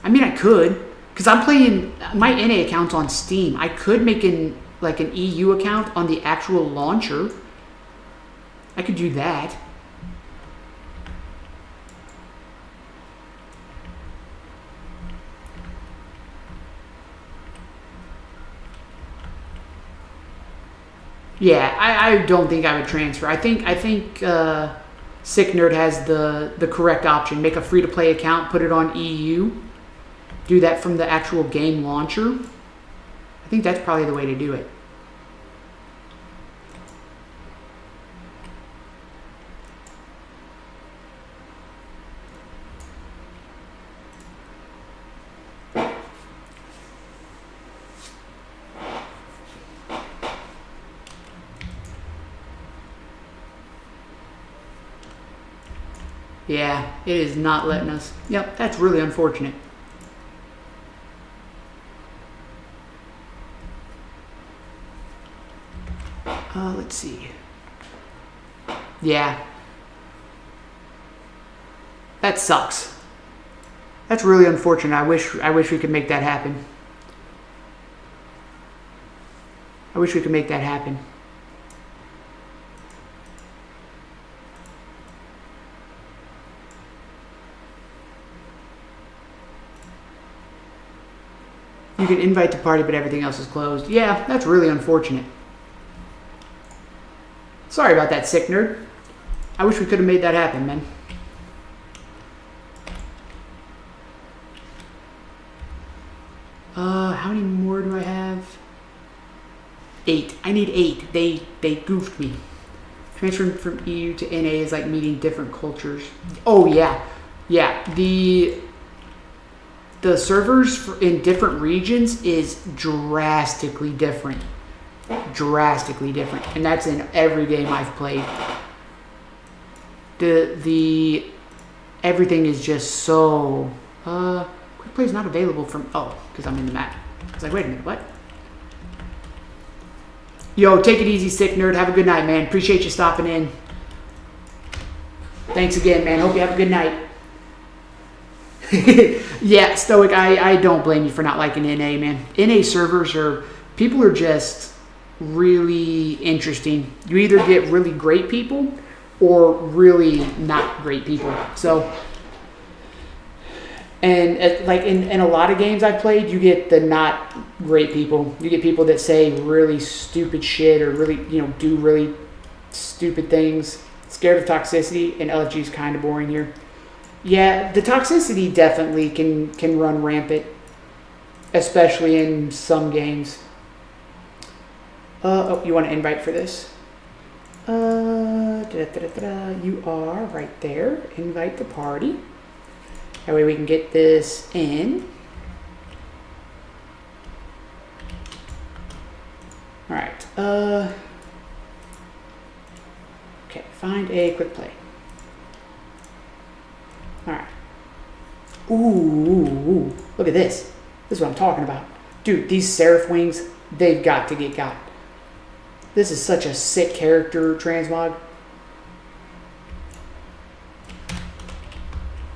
I mean, I could, because I'm playing... My NA account's on Steam. I could make an EU account on the actual launcher. I could do that. Yeah, I don't think I would transfer. I think Sick Nerd has the correct option. Make a free-to-play account, put it on EU. Do that from the actual game launcher. I think that's probably the way to do it. Yeah, it is not letting us. Yep, that's really unfortunate. Let's see. Yeah. That sucks. That's really unfortunate. I wish we could make that happen. I wish we could make that happen. You can invite to party, but everything else is closed. Yeah, that's really unfortunate. Sorry about that, Sick Nerd. I wish we could have made that happen, man. How many more do I have? 8. I need 8. They goofed me. Transferring from EU to NA is like meeting different cultures. Oh yeah, yeah. The the servers in different regions is drastically different. Drastically different. And that's in every game I've played. The everything is just so quick play is not available from because I'm in the map. I was like, wait a minute, what? Yo, take it easy, sick nerd. Have a good night, man. Appreciate you stopping in. Thanks again, man. Hope you have a good night. Yeah, Stoic, I don't blame you for not liking NA, man. NA servers people are just really interesting. You either get really great people or really not great people. So, and like in a lot of games I've played, you get the not great people. You get people that say really stupid shit or really, do really stupid things. Scared of toxicity, and LFG is kind of boring here. Yeah, the toxicity definitely can run rampant, especially in some games. You want to invite for this? You are right there. Invite the party. That way we can get this in. All right. Okay, find a quick play. All right. Ooh, look at this. This is what I'm talking about. Dude, these Seraph wings, they've got to get got. This is such a sick character transmog.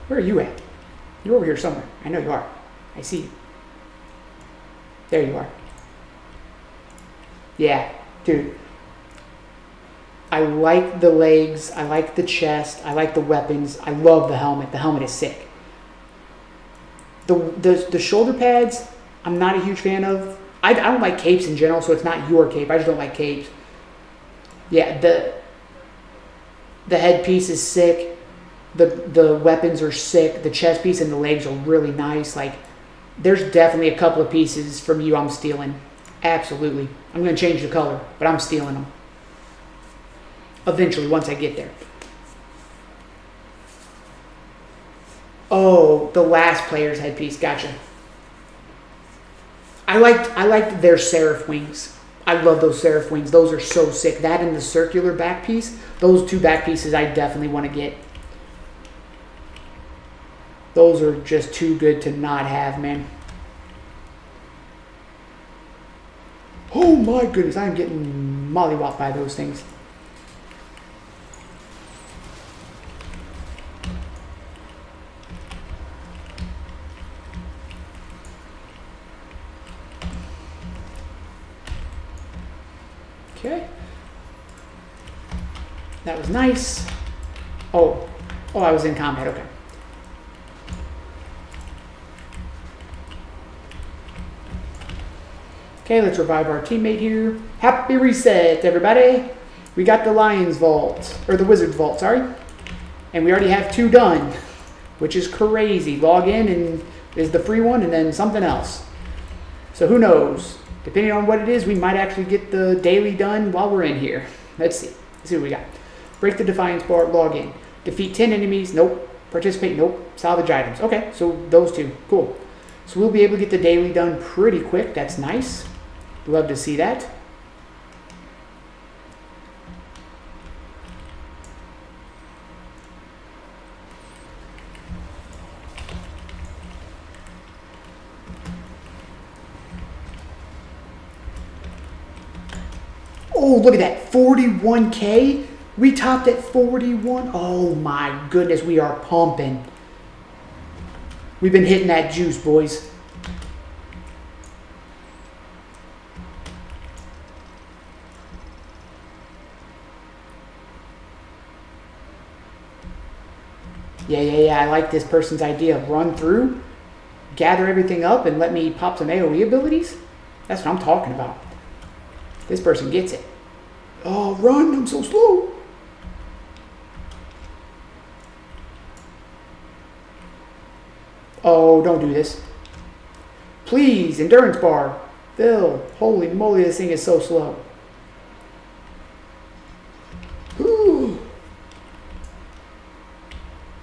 Where are you at? You're over here somewhere. I know you are. I see you. There you are. Yeah, dude. I like the legs. I like the chest. I like the weapons. I love the helmet. The helmet is sick. The shoulder pads, I'm not a huge fan of. I don't like capes in general, so it's not your cape. I just don't like capes. Yeah, the headpiece is sick. The weapons are sick. The chest piece and the legs are really nice. Like, there's definitely a couple of pieces from you I'm stealing. Absolutely. I'm going to change the color, but I'm stealing them. Eventually, once I get there. Oh, the last player's headpiece. Gotcha. I liked their Seraph wings. I love those Seraph wings. Those are so sick. That and the circular back piece. Those two back pieces I definitely want to get. Those are just too good to not have, man. Oh my goodness, I'm getting mollywopped by those things. Okay. That was nice. Oh, I was in combat, okay. Okay, let's revive our teammate here. Happy reset, everybody. We got the Lion's Vault, or the Wizard's Vault, sorry. And we already have 2 done, which is crazy. Log in and is the free one and then something else. So who knows? Depending on what it is, we might actually get the daily done while we're in here. Let's see. Let's see what we got. Break the Defiance bar, log in. Defeat 10 enemies, nope. Participate, nope. Salvage items. Okay, so those 2, cool. So we'll be able to get the daily done pretty quick. That's nice. Love to see that. Oh, look at that. 41K. We topped at 41. Oh my goodness, we are pumping. We've been hitting that juice, boys. Yeah, I like this person's idea. Run through, gather everything up, and let me pop some AoE abilities. That's what I'm talking about. This person gets it. Oh, run, I'm so slow. Oh, don't do this. Please, endurance bar. Phil, holy moly, this thing is so slow. Ooh.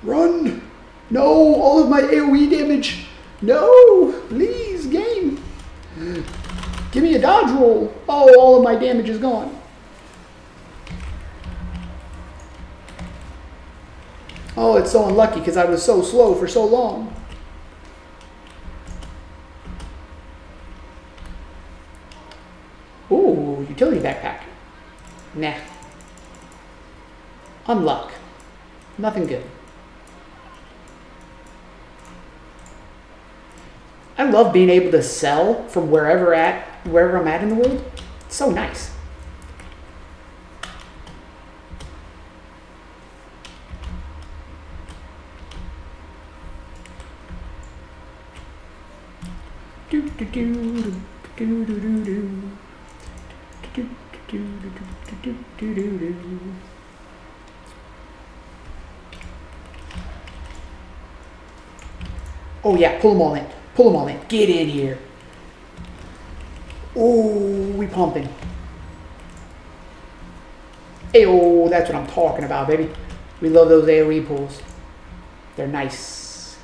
Run! No, all of my AoE damage. No, please, game. Give me a dodge roll. Oh, all of my damage is gone. Oh, it's so unlucky because I was so slow for so long. Ooh, utility backpack. Nah. Unluck. Nothing good. I love being able to sell from wherever I'm at in the world. It's so nice. Do do do do do do do do. Do do do do do do do. Oh yeah, pull them all in. Pull them all in. Get in here. Oh, we pumping. Hey, oh, that's what I'm talking about, baby. We love those AoE pulls. They're nice.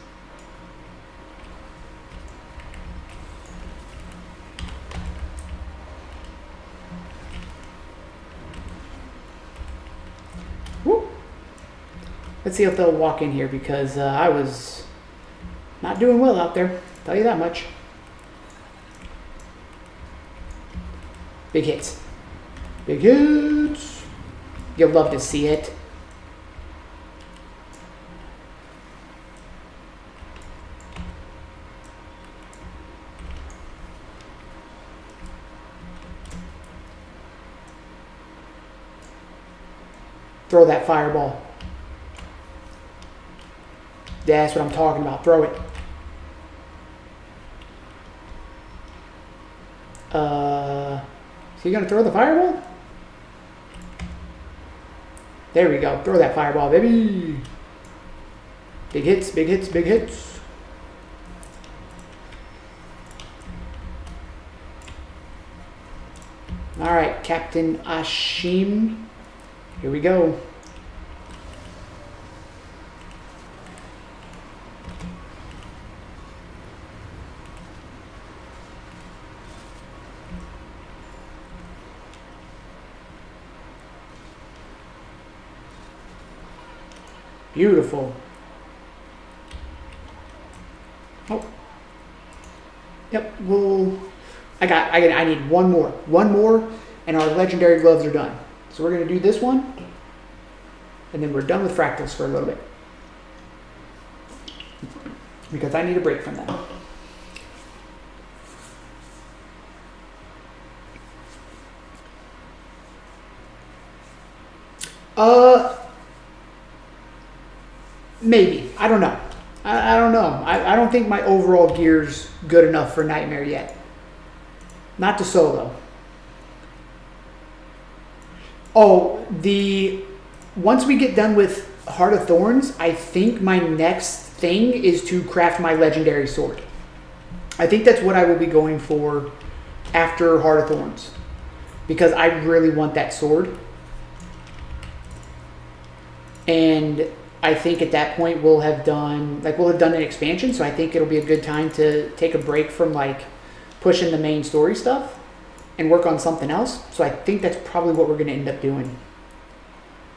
Woo. Let's see if they'll walk in here because I was not doing well out there. Tell you that much. Big hits. Big hits. You'll love to see it. Throw that fireball. That's what I'm talking about. Throw it. So you gonna throw the fireball? There we go. Throw that fireball, baby. Big hits, big hits, big hits. All right, Captain Ashim. Here we go. Beautiful. Oh. Yep, well, I need one more, and our legendary gloves are done. So we're gonna do this one, and then we're done with fractals for a little bit. Because I need a break from them. Maybe. I don't know. I don't know. I don't think my overall gear's good enough for Nightmare yet. Not to solo. Oh, once we get done with Heart of Thorns, I think my next thing is to craft my legendary sword. I think that's what I will be going for after Heart of Thorns. Because I really want that sword. And I think at that point we'll have done an expansion, so I think it'll be a good time to take a break from like pushing the main story stuff and work on something else. So I think that's probably what we're going to end up doing.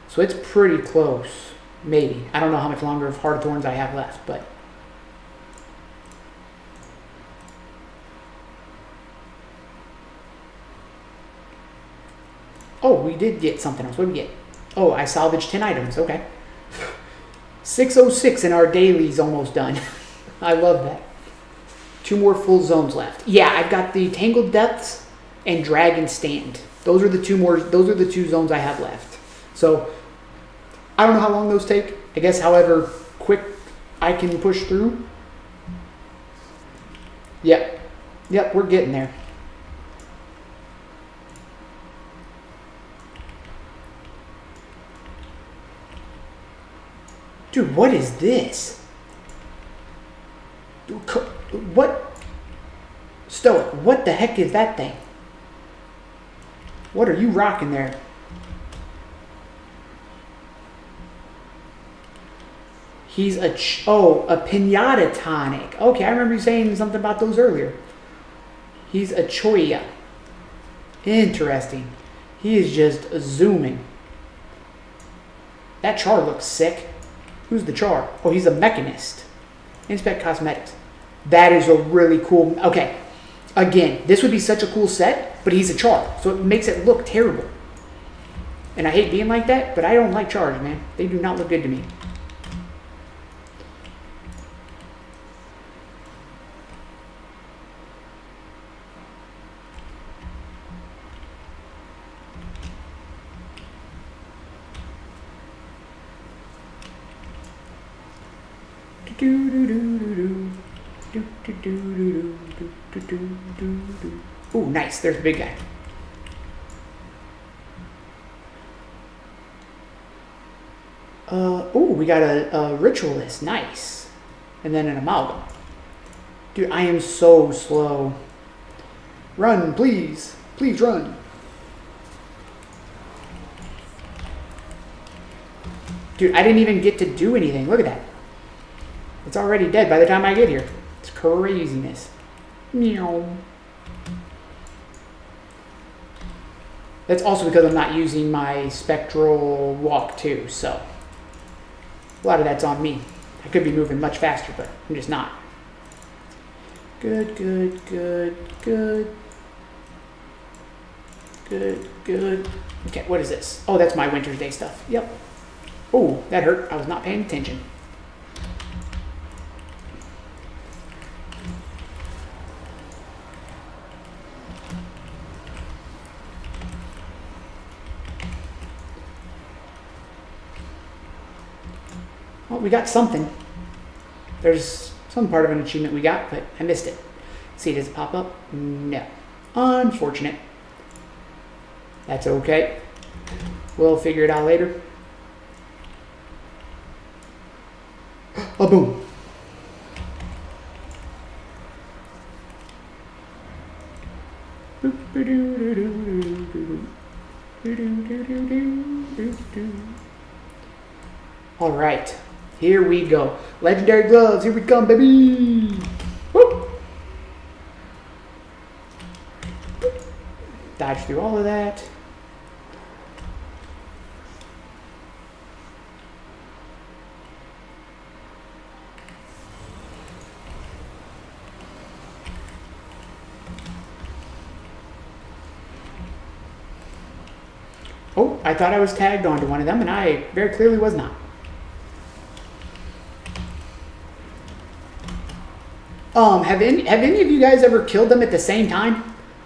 So it's pretty close, maybe. I don't know how much longer of Heart of Thorns I have left, but oh, we did get something else. What did we get? Oh, I salvaged 10 items. Okay. 606 and our daily's almost done. I love that. 2 more full zones left. Yeah, I've got the Tangled Depths and Dragon Stand. Those are the 2 zones I have left. So I don't know how long those take. I guess however quick I can push through. Yep, we're getting there. Dude, what is this? What? Stoic, what the heck is that thing? What are you rocking there? He's a pinata tonic. Okay, I remember you saying something about those earlier. He's a choya. Interesting. He is just zooming. That char looks sick. Who's the char? Oh, he's a mechanist. Inspect cosmetics. That is a really cool. Okay, again, this would be such a cool set, but he's a char, so it makes it look terrible. And I hate being like that, but I don't like chars, man. They do not look good to me. Ooh, nice. There's the big guy. Ooh, we got a ritualist. Nice. And then an amalgam. Dude, I am so slow. Run, please. Please run. Dude, I didn't even get to do anything. Look at that. It's already dead by the time I get here. It's craziness. Meow. That's also because I'm not using my spectral walk too, so a lot of that's on me. I could be moving much faster, but I'm just not. Good, good, good, good. Good, good. Okay, what is this? Oh, that's my Winter's Day stuff. Yep. Oh, that hurt. I was not paying attention. Well, we got something. There's some part of an achievement we got, but I missed it. See, does it pop up? No. Unfortunate. That's okay. We'll figure it out later. Oh, boom. All right, here we go. Legendary gloves, here we come, baby. Whoop. Dodge through all of that. Oh, I thought I was tagged onto one of them, and I very clearly was not. Have any of you guys ever killed them at the same time?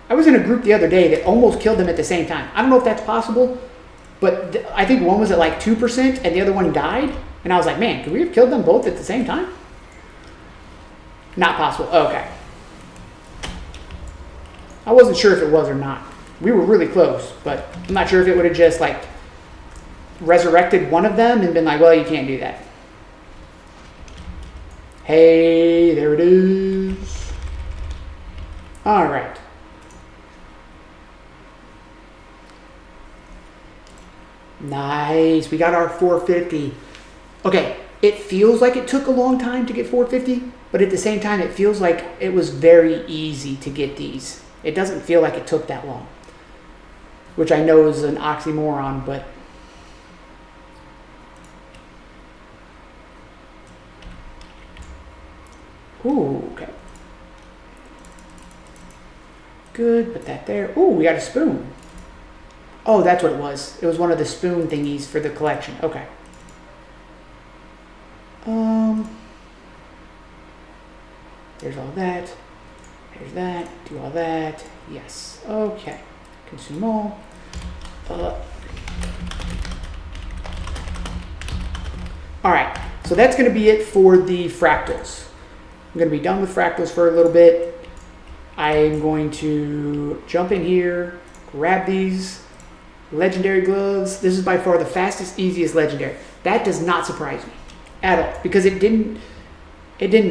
I was in a group the other day that almost killed them at the same time. I don't know if that's possible, but I think one was at like 2% and the other one died. And I was like, man, could we have killed them both at the same time? Not possible. Okay. I wasn't sure if it was or not. We were really close, but I'm not sure if it would have just like resurrected one of them and been like, well, you can't do that. Hey, there it is. All right. Nice. We got our 450. Okay, it feels like it took a long time to get 450, but at the same time, it feels like it was very easy to get these. It doesn't feel like it took that long, which I know is an oxymoron, but ooh, okay. Good, put that there. Ooh, we got a spoon. Oh, that's what it was. It was one of the spoon thingies for the collection. Okay. There's all that. There's that. Do all that. Yes. Okay. Consume all. All right. So that's going to be it for the fractals. I'm going to be done with fractals for a little bit. I'm going to jump in here, grab these legendary gloves. This is by far the fastest, easiest legendary. That does not surprise me at all because it didn't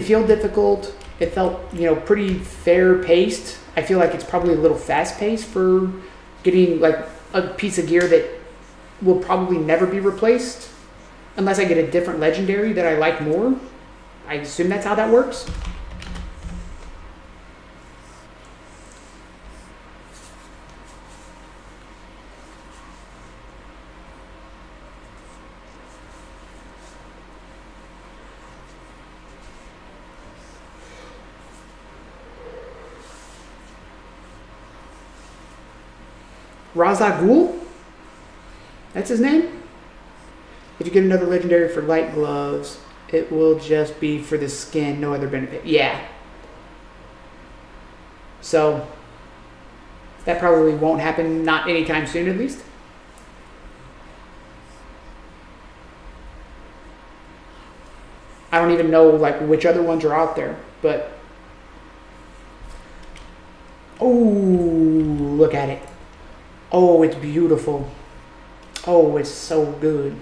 feel difficult. It felt, pretty fair paced. I feel like it's probably a little fast paced for getting like a piece of gear that will probably never be replaced. unless I get a different legendary that I like more. I assume that's how that works. Razagul? That's his name? If you get another legendary for light gloves, it will just be for the skin, no other benefit. Yeah. So, that probably won't happen, not anytime soon at least. I don't even know like which other ones are out there, but oh, look at it. Oh, it's beautiful. Oh, it's so good.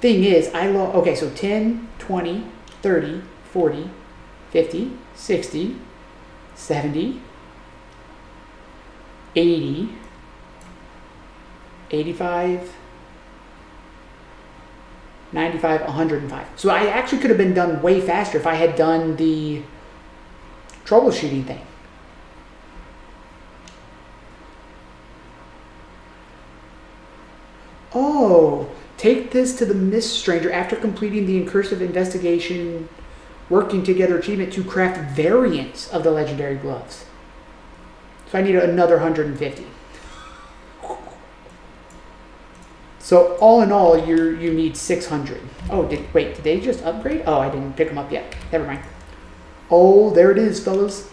Thing is, I love, okay, so 10, 20, 30, 40, 50, 60, 70, 80, 85, 95, 105. So I actually could have been done way faster if I had done the troubleshooting thing. Oh, take this to the Mist Stranger after completing the incursive investigation working together achievement to craft variants of the legendary gloves. So I need another 150. So all in all, you need 600. Oh, did they just upgrade? Oh, I didn't pick them up yet. Never mind. Oh, there it is, fellas.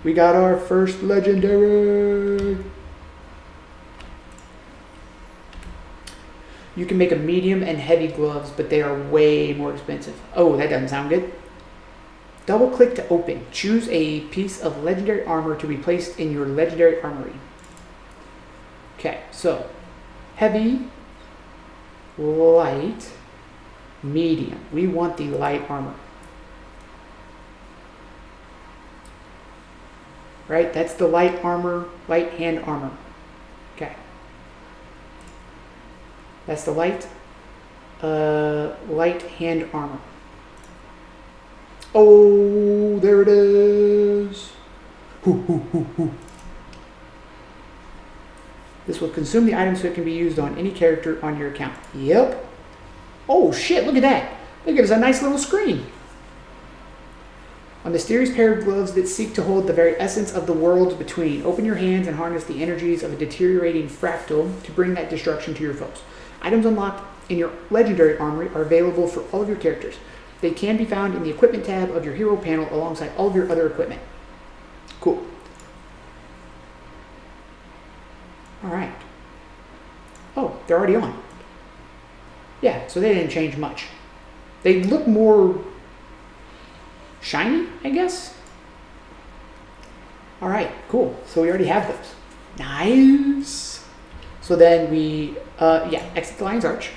We got our first legendary. You can make a medium and heavy gloves, but they are way more expensive. Oh, that doesn't sound good. Double click to open. Choose a piece of legendary armor to be placed in your legendary armory. Okay, so heavy, light, medium. We want the light armor. Right? That's the light armor, light hand armor. Okay. That's the light hand armor. Oh, there it is. This will consume the item so it can be used on any character on your account. Yep. Oh shit, look at that. Look at it, it's a nice little screen. A mysterious pair of gloves that seek to hold the very essence of the worlds between. Open your hands and harness the energies of a deteriorating fractal to bring that destruction to your foes. Items unlocked in your legendary armory are available for all of your characters. They can be found in the equipment tab of your hero panel alongside all of your other equipment. Cool. Alright. Oh, they're already on. Yeah, so they didn't change much. They look more shiny, I guess. Alright, cool. So we already have those. Nice. So then we, exit the Lion's Arch.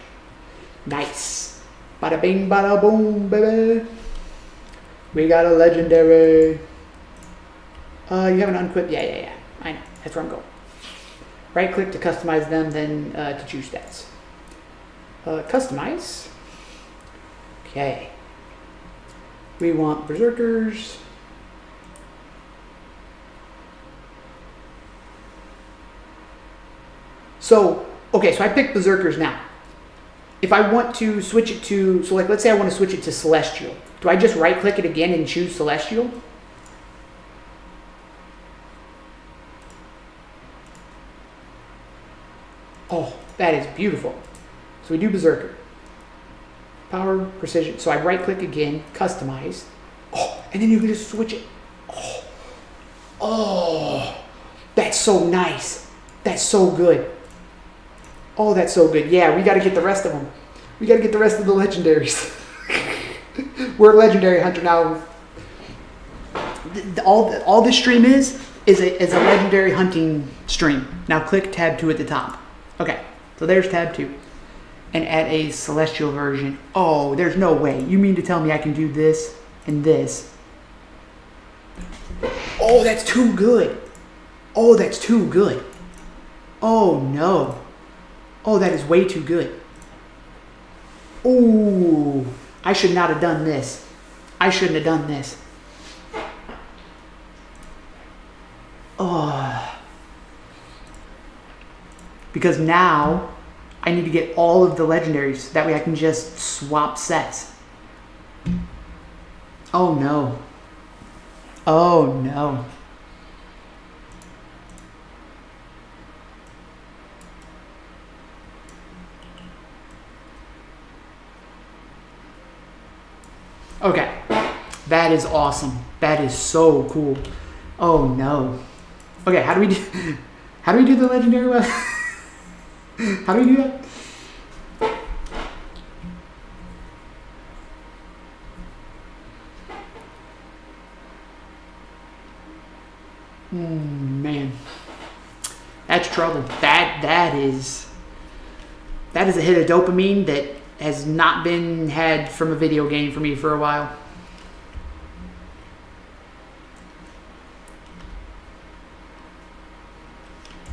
Nice. Bada bing, bada boom, baby. We got a legendary. You haven't unequipped? Yeah. I know. That's where I'm going. Right click to customize them, then to choose stats. Customize. Okay. We want Berserkers. So I picked Berserkers now. If I want to switch it to, so like let's say I want to switch it to Celestial. Do I just right click it again and choose Celestial? Oh, that is beautiful. So we do Berserker. Power, precision. So I right click again, customize. Oh, and then you can just switch it. Oh, that's so nice. That's so good. Oh, that's so good. Yeah, we got to get the rest of them. We got to get the rest of the legendaries. We're a legendary hunter now. All this stream is a legendary hunting stream. Now click tab 2 at the top. Okay, so there's tab 2. And add a celestial version. Oh, there's no way. You mean to tell me I can do this and this? Oh, that's too good. Oh, that's too good. Oh, no. Oh, that is way too good. Ooh, I should not have done this. I shouldn't have done this. Oh. Because now I need to get all of the legendaries. That way I can just swap sets. Oh no. Oh no. Okay. That is awesome. That is so cool. Oh no. Okay, how do we do the legendary web? How do we do that? Man, that's trouble. That is a hit of dopamine that has not been had from a video game for me for a while.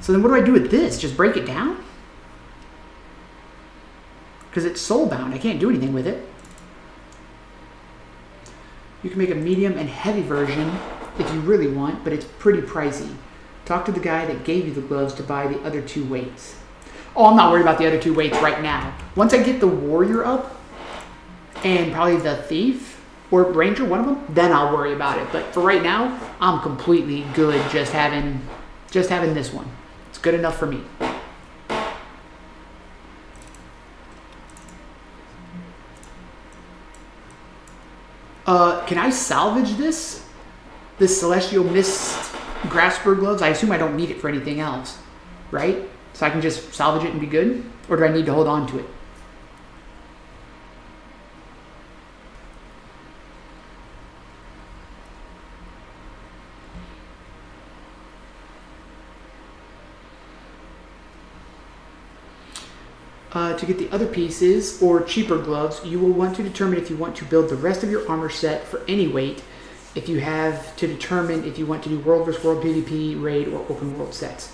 So then what do I do with this? Just break it down? Because it's soulbound. I can't do anything with it. You can make a medium and heavy version if you really want, but it's pretty pricey. Talk to the guy that gave you the gloves to buy the other 2 weights. Oh, I'm not worried about the other 2 weights right now. Once I get the warrior up, and probably the thief, or ranger, one of them, then I'll worry about it. But for right now, I'm completely good just having this one. It's good enough for me. Can I salvage this? This Celestial Mist Grasper gloves? I assume I don't need it for anything else, right? So I can just salvage it and be good? Or do I need to hold on to it? To get the other pieces or cheaper gloves, you will want to determine if you want to build the rest of your armor set for any weight. If you have to determine if you want to do World vs. World PvP, Raid, or Open World sets.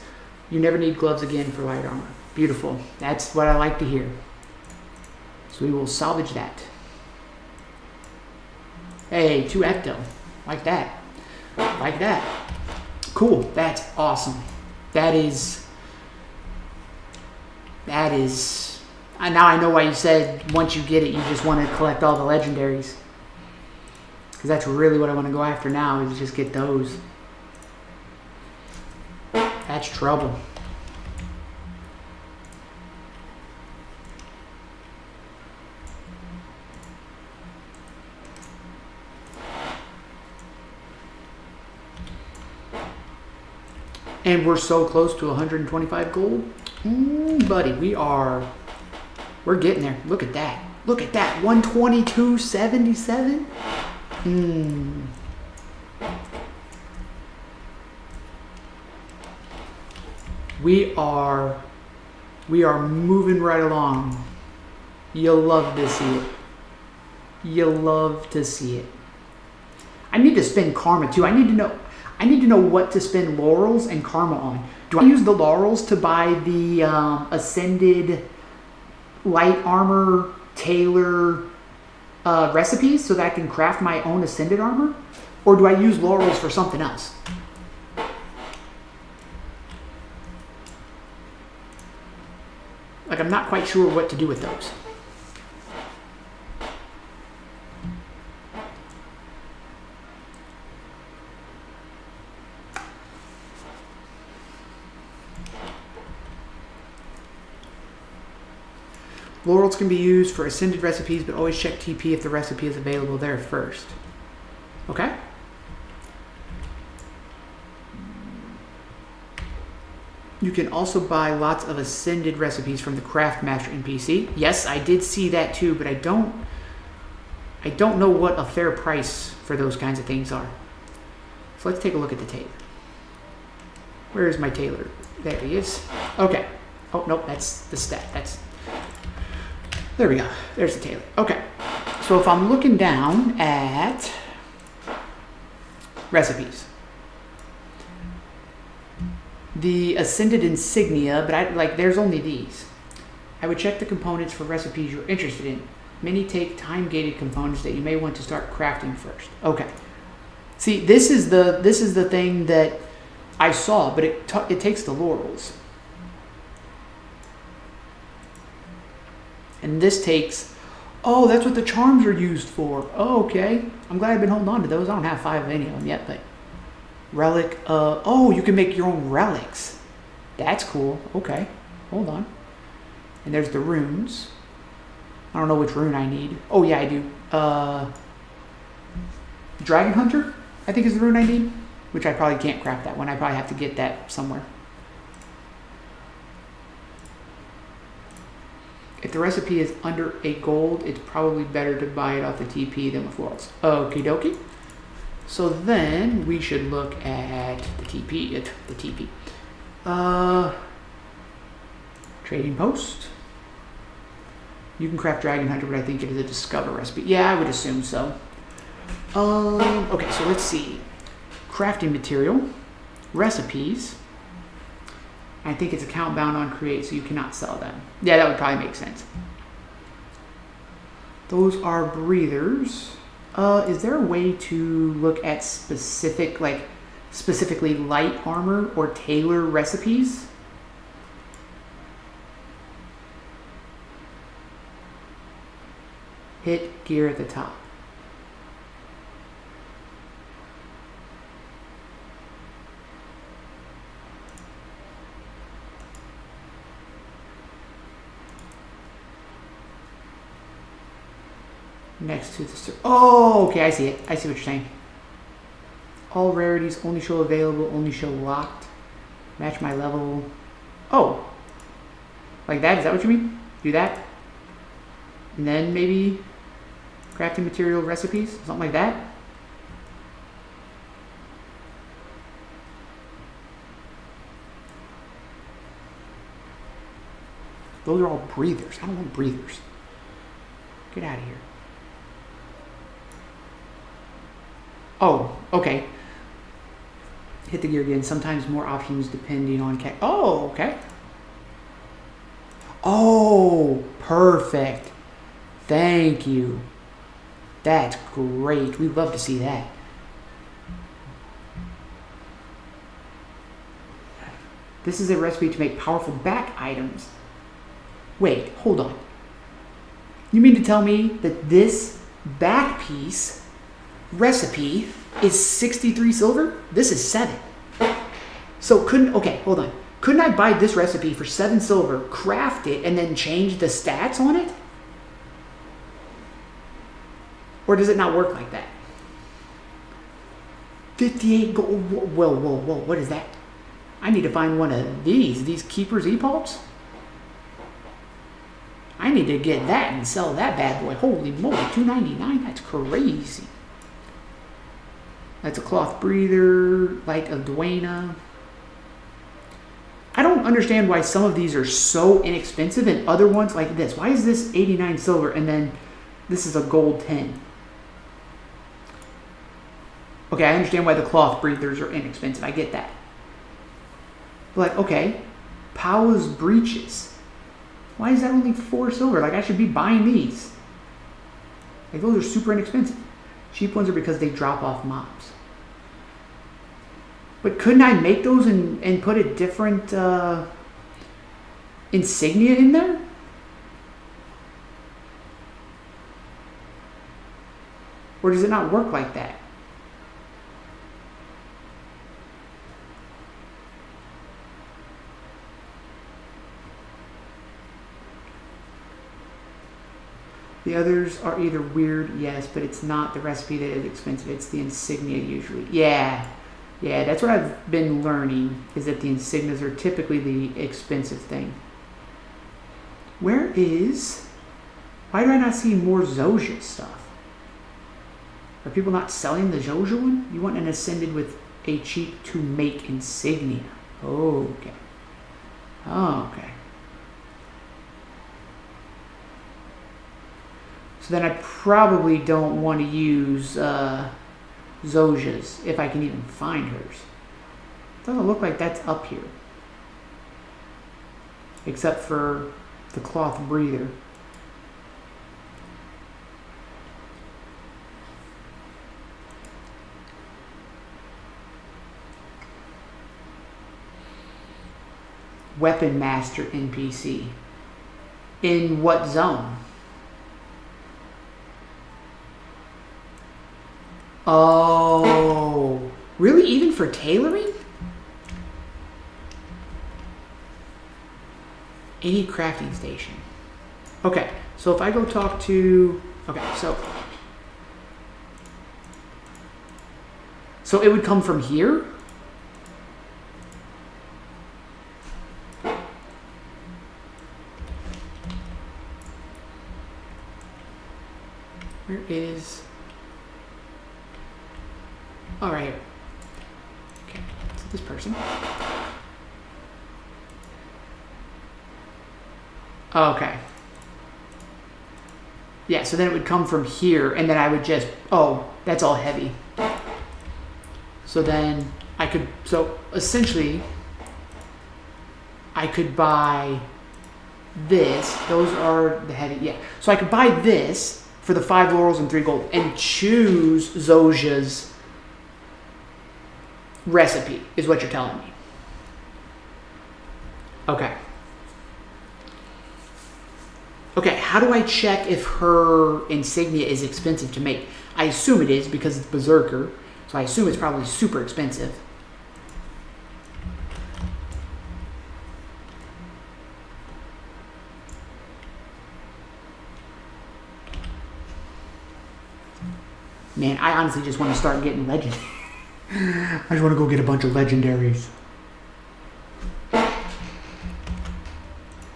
You never need gloves again for light armor. Beautiful. That's what I like to hear. So we will salvage that. Hey, 2 ecto. Like that. Like that. Cool. That's awesome. That is... now I know why you said once you get it, you just want to collect all the legendaries. Because that's really what I want to go after now, is just get those. That's trouble. And we're so close to 125 gold. Buddy, we're getting there. Look at that. Look at that. 122.77. We are moving right along. You'll love to see it. You'll love to see it. I need to spend karma too. I need to know what to spend laurels and karma on. Do I use the laurels to buy the ascended light armor tailor recipes so that I can craft my own ascended armor? Or do I use laurels for something else? Like, I'm not quite sure what to do with those. Laurels can be used for ascended recipes, but always check TP if the recipe is available there first. Okay? You can also buy lots of ascended recipes from the Craft Master NPC. Yes, I did see that too, but I don't know what a fair price for those kinds of things are. So let's take a look at the tailor. Where is my tailor? There he is. Okay. Oh, nope, that's the stat. There we go. There's the tailor. Okay. So if I'm looking down at recipes, the ascended insignia, but there's only these. I would check the components for recipes you're interested in. Many take time-gated components that you may want to start crafting first. Okay. See, this is the thing that I saw, but it takes the laurels. And this takes, oh, that's what the charms are used for. Oh, okay. I'm glad I've been holding on to those. I don't have 5 of any of them yet, but relic. Oh, you can make your own relics. That's cool. Okay, hold on. And there's the runes. I don't know which rune I need. Oh yeah, I do. Dragon Hunter, I think is the rune I need. Which I probably can't craft that one. I probably have to get that somewhere. If the recipe is under a gold, it's probably better to buy it off the TP than with florals. Okie dokie. So then we should look at the TP. Trading post. You can craft Dragon Hunter, but I think it is a discover recipe. Yeah, I would assume so. Okay, so let's see. Crafting material, recipes. I think it's account bound on create, so you cannot sell them. Yeah, that would probably make sense. Those are breathers. Is there a way to look at specifically light armor or tailor recipes? Hit gear at the top. Next to the... Oh, okay, I see it. I see what you're saying. All rarities only show available, only show locked. Match my level. Oh. Like that? Is that what you mean? Do that? And then maybe crafting material recipes? Something like that? Those are all breathers. I don't want breathers. Get out of here. Oh, okay. Hit the gear again. Sometimes more options depending on... Oh, okay. Oh, perfect. Thank you. That's great. We'd love to see that. This is a recipe to make powerful back items. Wait, hold on. You mean to tell me that this back piece recipe is 63 silver? This is 7. So okay, hold on. Couldn't I buy this recipe for 7 silver, craft it, and then change the stats on it? Or does it not work like that? 58 gold. Whoa, what is that? I need to find one of these Keeper's E-Pulps. I need to get that and sell that bad boy. Holy moly, $2.99? That's crazy. That's a cloth breather, like a duena. I don't understand why some of these are so inexpensive and other ones like this. Why is this 89 silver and then this is a gold 10? Okay, I understand why the cloth breathers are inexpensive. I get that. But, okay, Paula's breeches. Why is that only 4 silver? Like, I should be buying these. Like, those are super inexpensive. Cheap ones are because they drop off mobs. But couldn't I make those and put a different insignia in there? Or does it not work like that? The others are either weird, yes, but it's not the recipe that is expensive. It's the insignia usually. Yeah, that's what I've been learning, is that the insignias are typically the expensive thing. Why do I not see more Zojja stuff? Are people not selling the Zojja one? You want an ascended with a cheap to make insignia. Okay. So then I probably don't want to use Zojja's if I can even find hers. Doesn't look like that's up here. Except for the cloth breather. weapon master NPC. In what zone? Oh, really? Even for tailoring? Any crafting station. Okay, so if I go talk to... Okay, so it would come from here? Where is... Oh, right here. Okay, so this person. Okay. Yeah, so then it would come from here, and then I would just... Oh, that's all heavy. So then I could... So, essentially, I could buy this. Those are the heavy... Yeah. So I could buy this for the 5 laurels and 3 gold and choose Zosia's recipe, is what you're telling me. Okay. Okay, how do I check if her insignia is expensive to make? I assume it is because it's Berserker, so I assume it's probably super expensive. Man, I honestly just want to start getting legendary. I just want to go get a bunch of legendaries.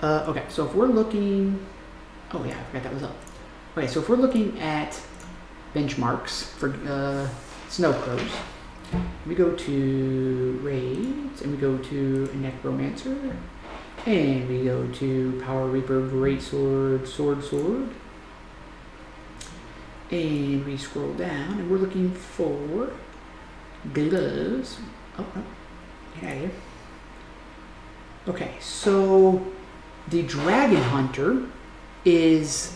Okay, so if we're looking... Oh yeah, I forgot that was up. Okay, so if we're looking at benchmarks for snow crows, we go to raids, and we go to Necromancer, and we go to Power Reaper, Greatsword, Sword, and we scroll down, and we're looking for gloves. Oh, no, get out of here. Okay, so the Dragon Hunter is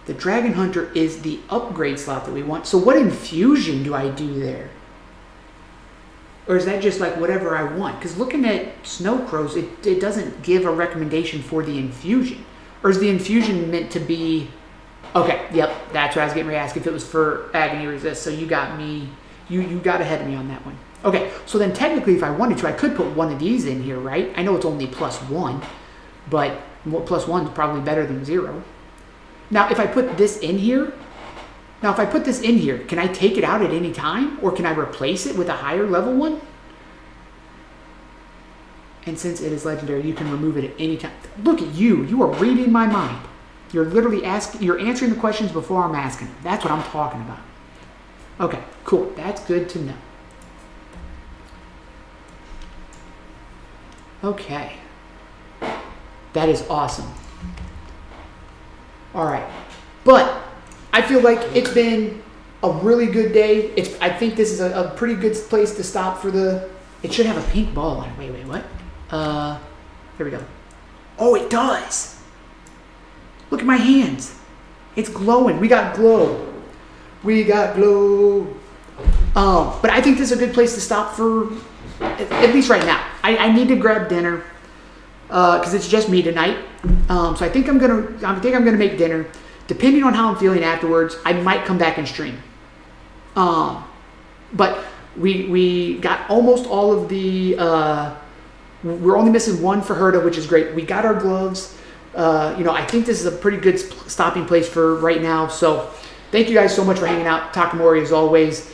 the upgrade slot that we want. So what infusion do I do there? Or is that just like whatever I want? Because looking at Snow Crows, it doesn't give a recommendation for the infusion. Or is the infusion meant to be... Okay, yep, that's what I was getting ready to ask, if it was for Agony Resist. So you got me, you got ahead of me on that one. Okay, so then technically if I wanted to, I could put one of these in here, right? I know it's only +1, but +1 is probably better than 0. Now, if I put this in here, can I take it out at any time? Or can I replace it with a higher level one? And since it is legendary, you can remove it at any time. Look at you. You are reading my mind. You're literally you're answering the questions before I'm asking them. That's what I'm talking about. Okay, cool. That's good to know. Okay. That is awesome. All right. But I feel like it's been a really good day. I think this is a pretty good place to stop for the... It should have a pink ball on it. Wait, what? Here we go. Oh, it does. Look at my hands. It's glowing. We got glow. But I think this is a good place to stop for, at least right now. I need to grab dinner because it's just me tonight. So I think I'm gonna make dinner. Depending on how I'm feeling afterwards, I might come back and stream. But we got almost all of the. We're only missing one for HoT, which is great. We got our gloves. I think this is a pretty good stopping place for right now. So thank you guys so much for hanging out. Takamori as always.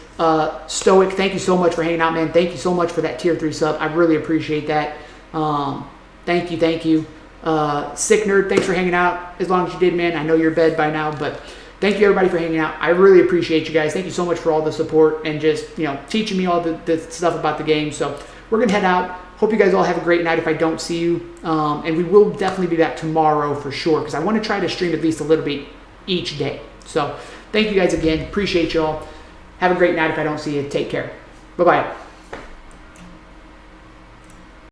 Stoic, thank you so much for hanging out, man. Thank you so much for that tier 3 sub. I really appreciate that. Thank you. Sick Nerd, thanks for hanging out as long as you did, man. I know you're in bed by now, but thank you everybody for hanging out. I really appreciate you guys. Thank you so much for all the support and just, teaching me all the stuff about the game. So we're going to head out. Hope you guys all have a great night if I don't see you. And we will definitely be back tomorrow for sure because I want to try to stream at least a little bit each day. So thank you guys again. Appreciate y'all. Have a great night if I don't see you. Take care. Bye-bye.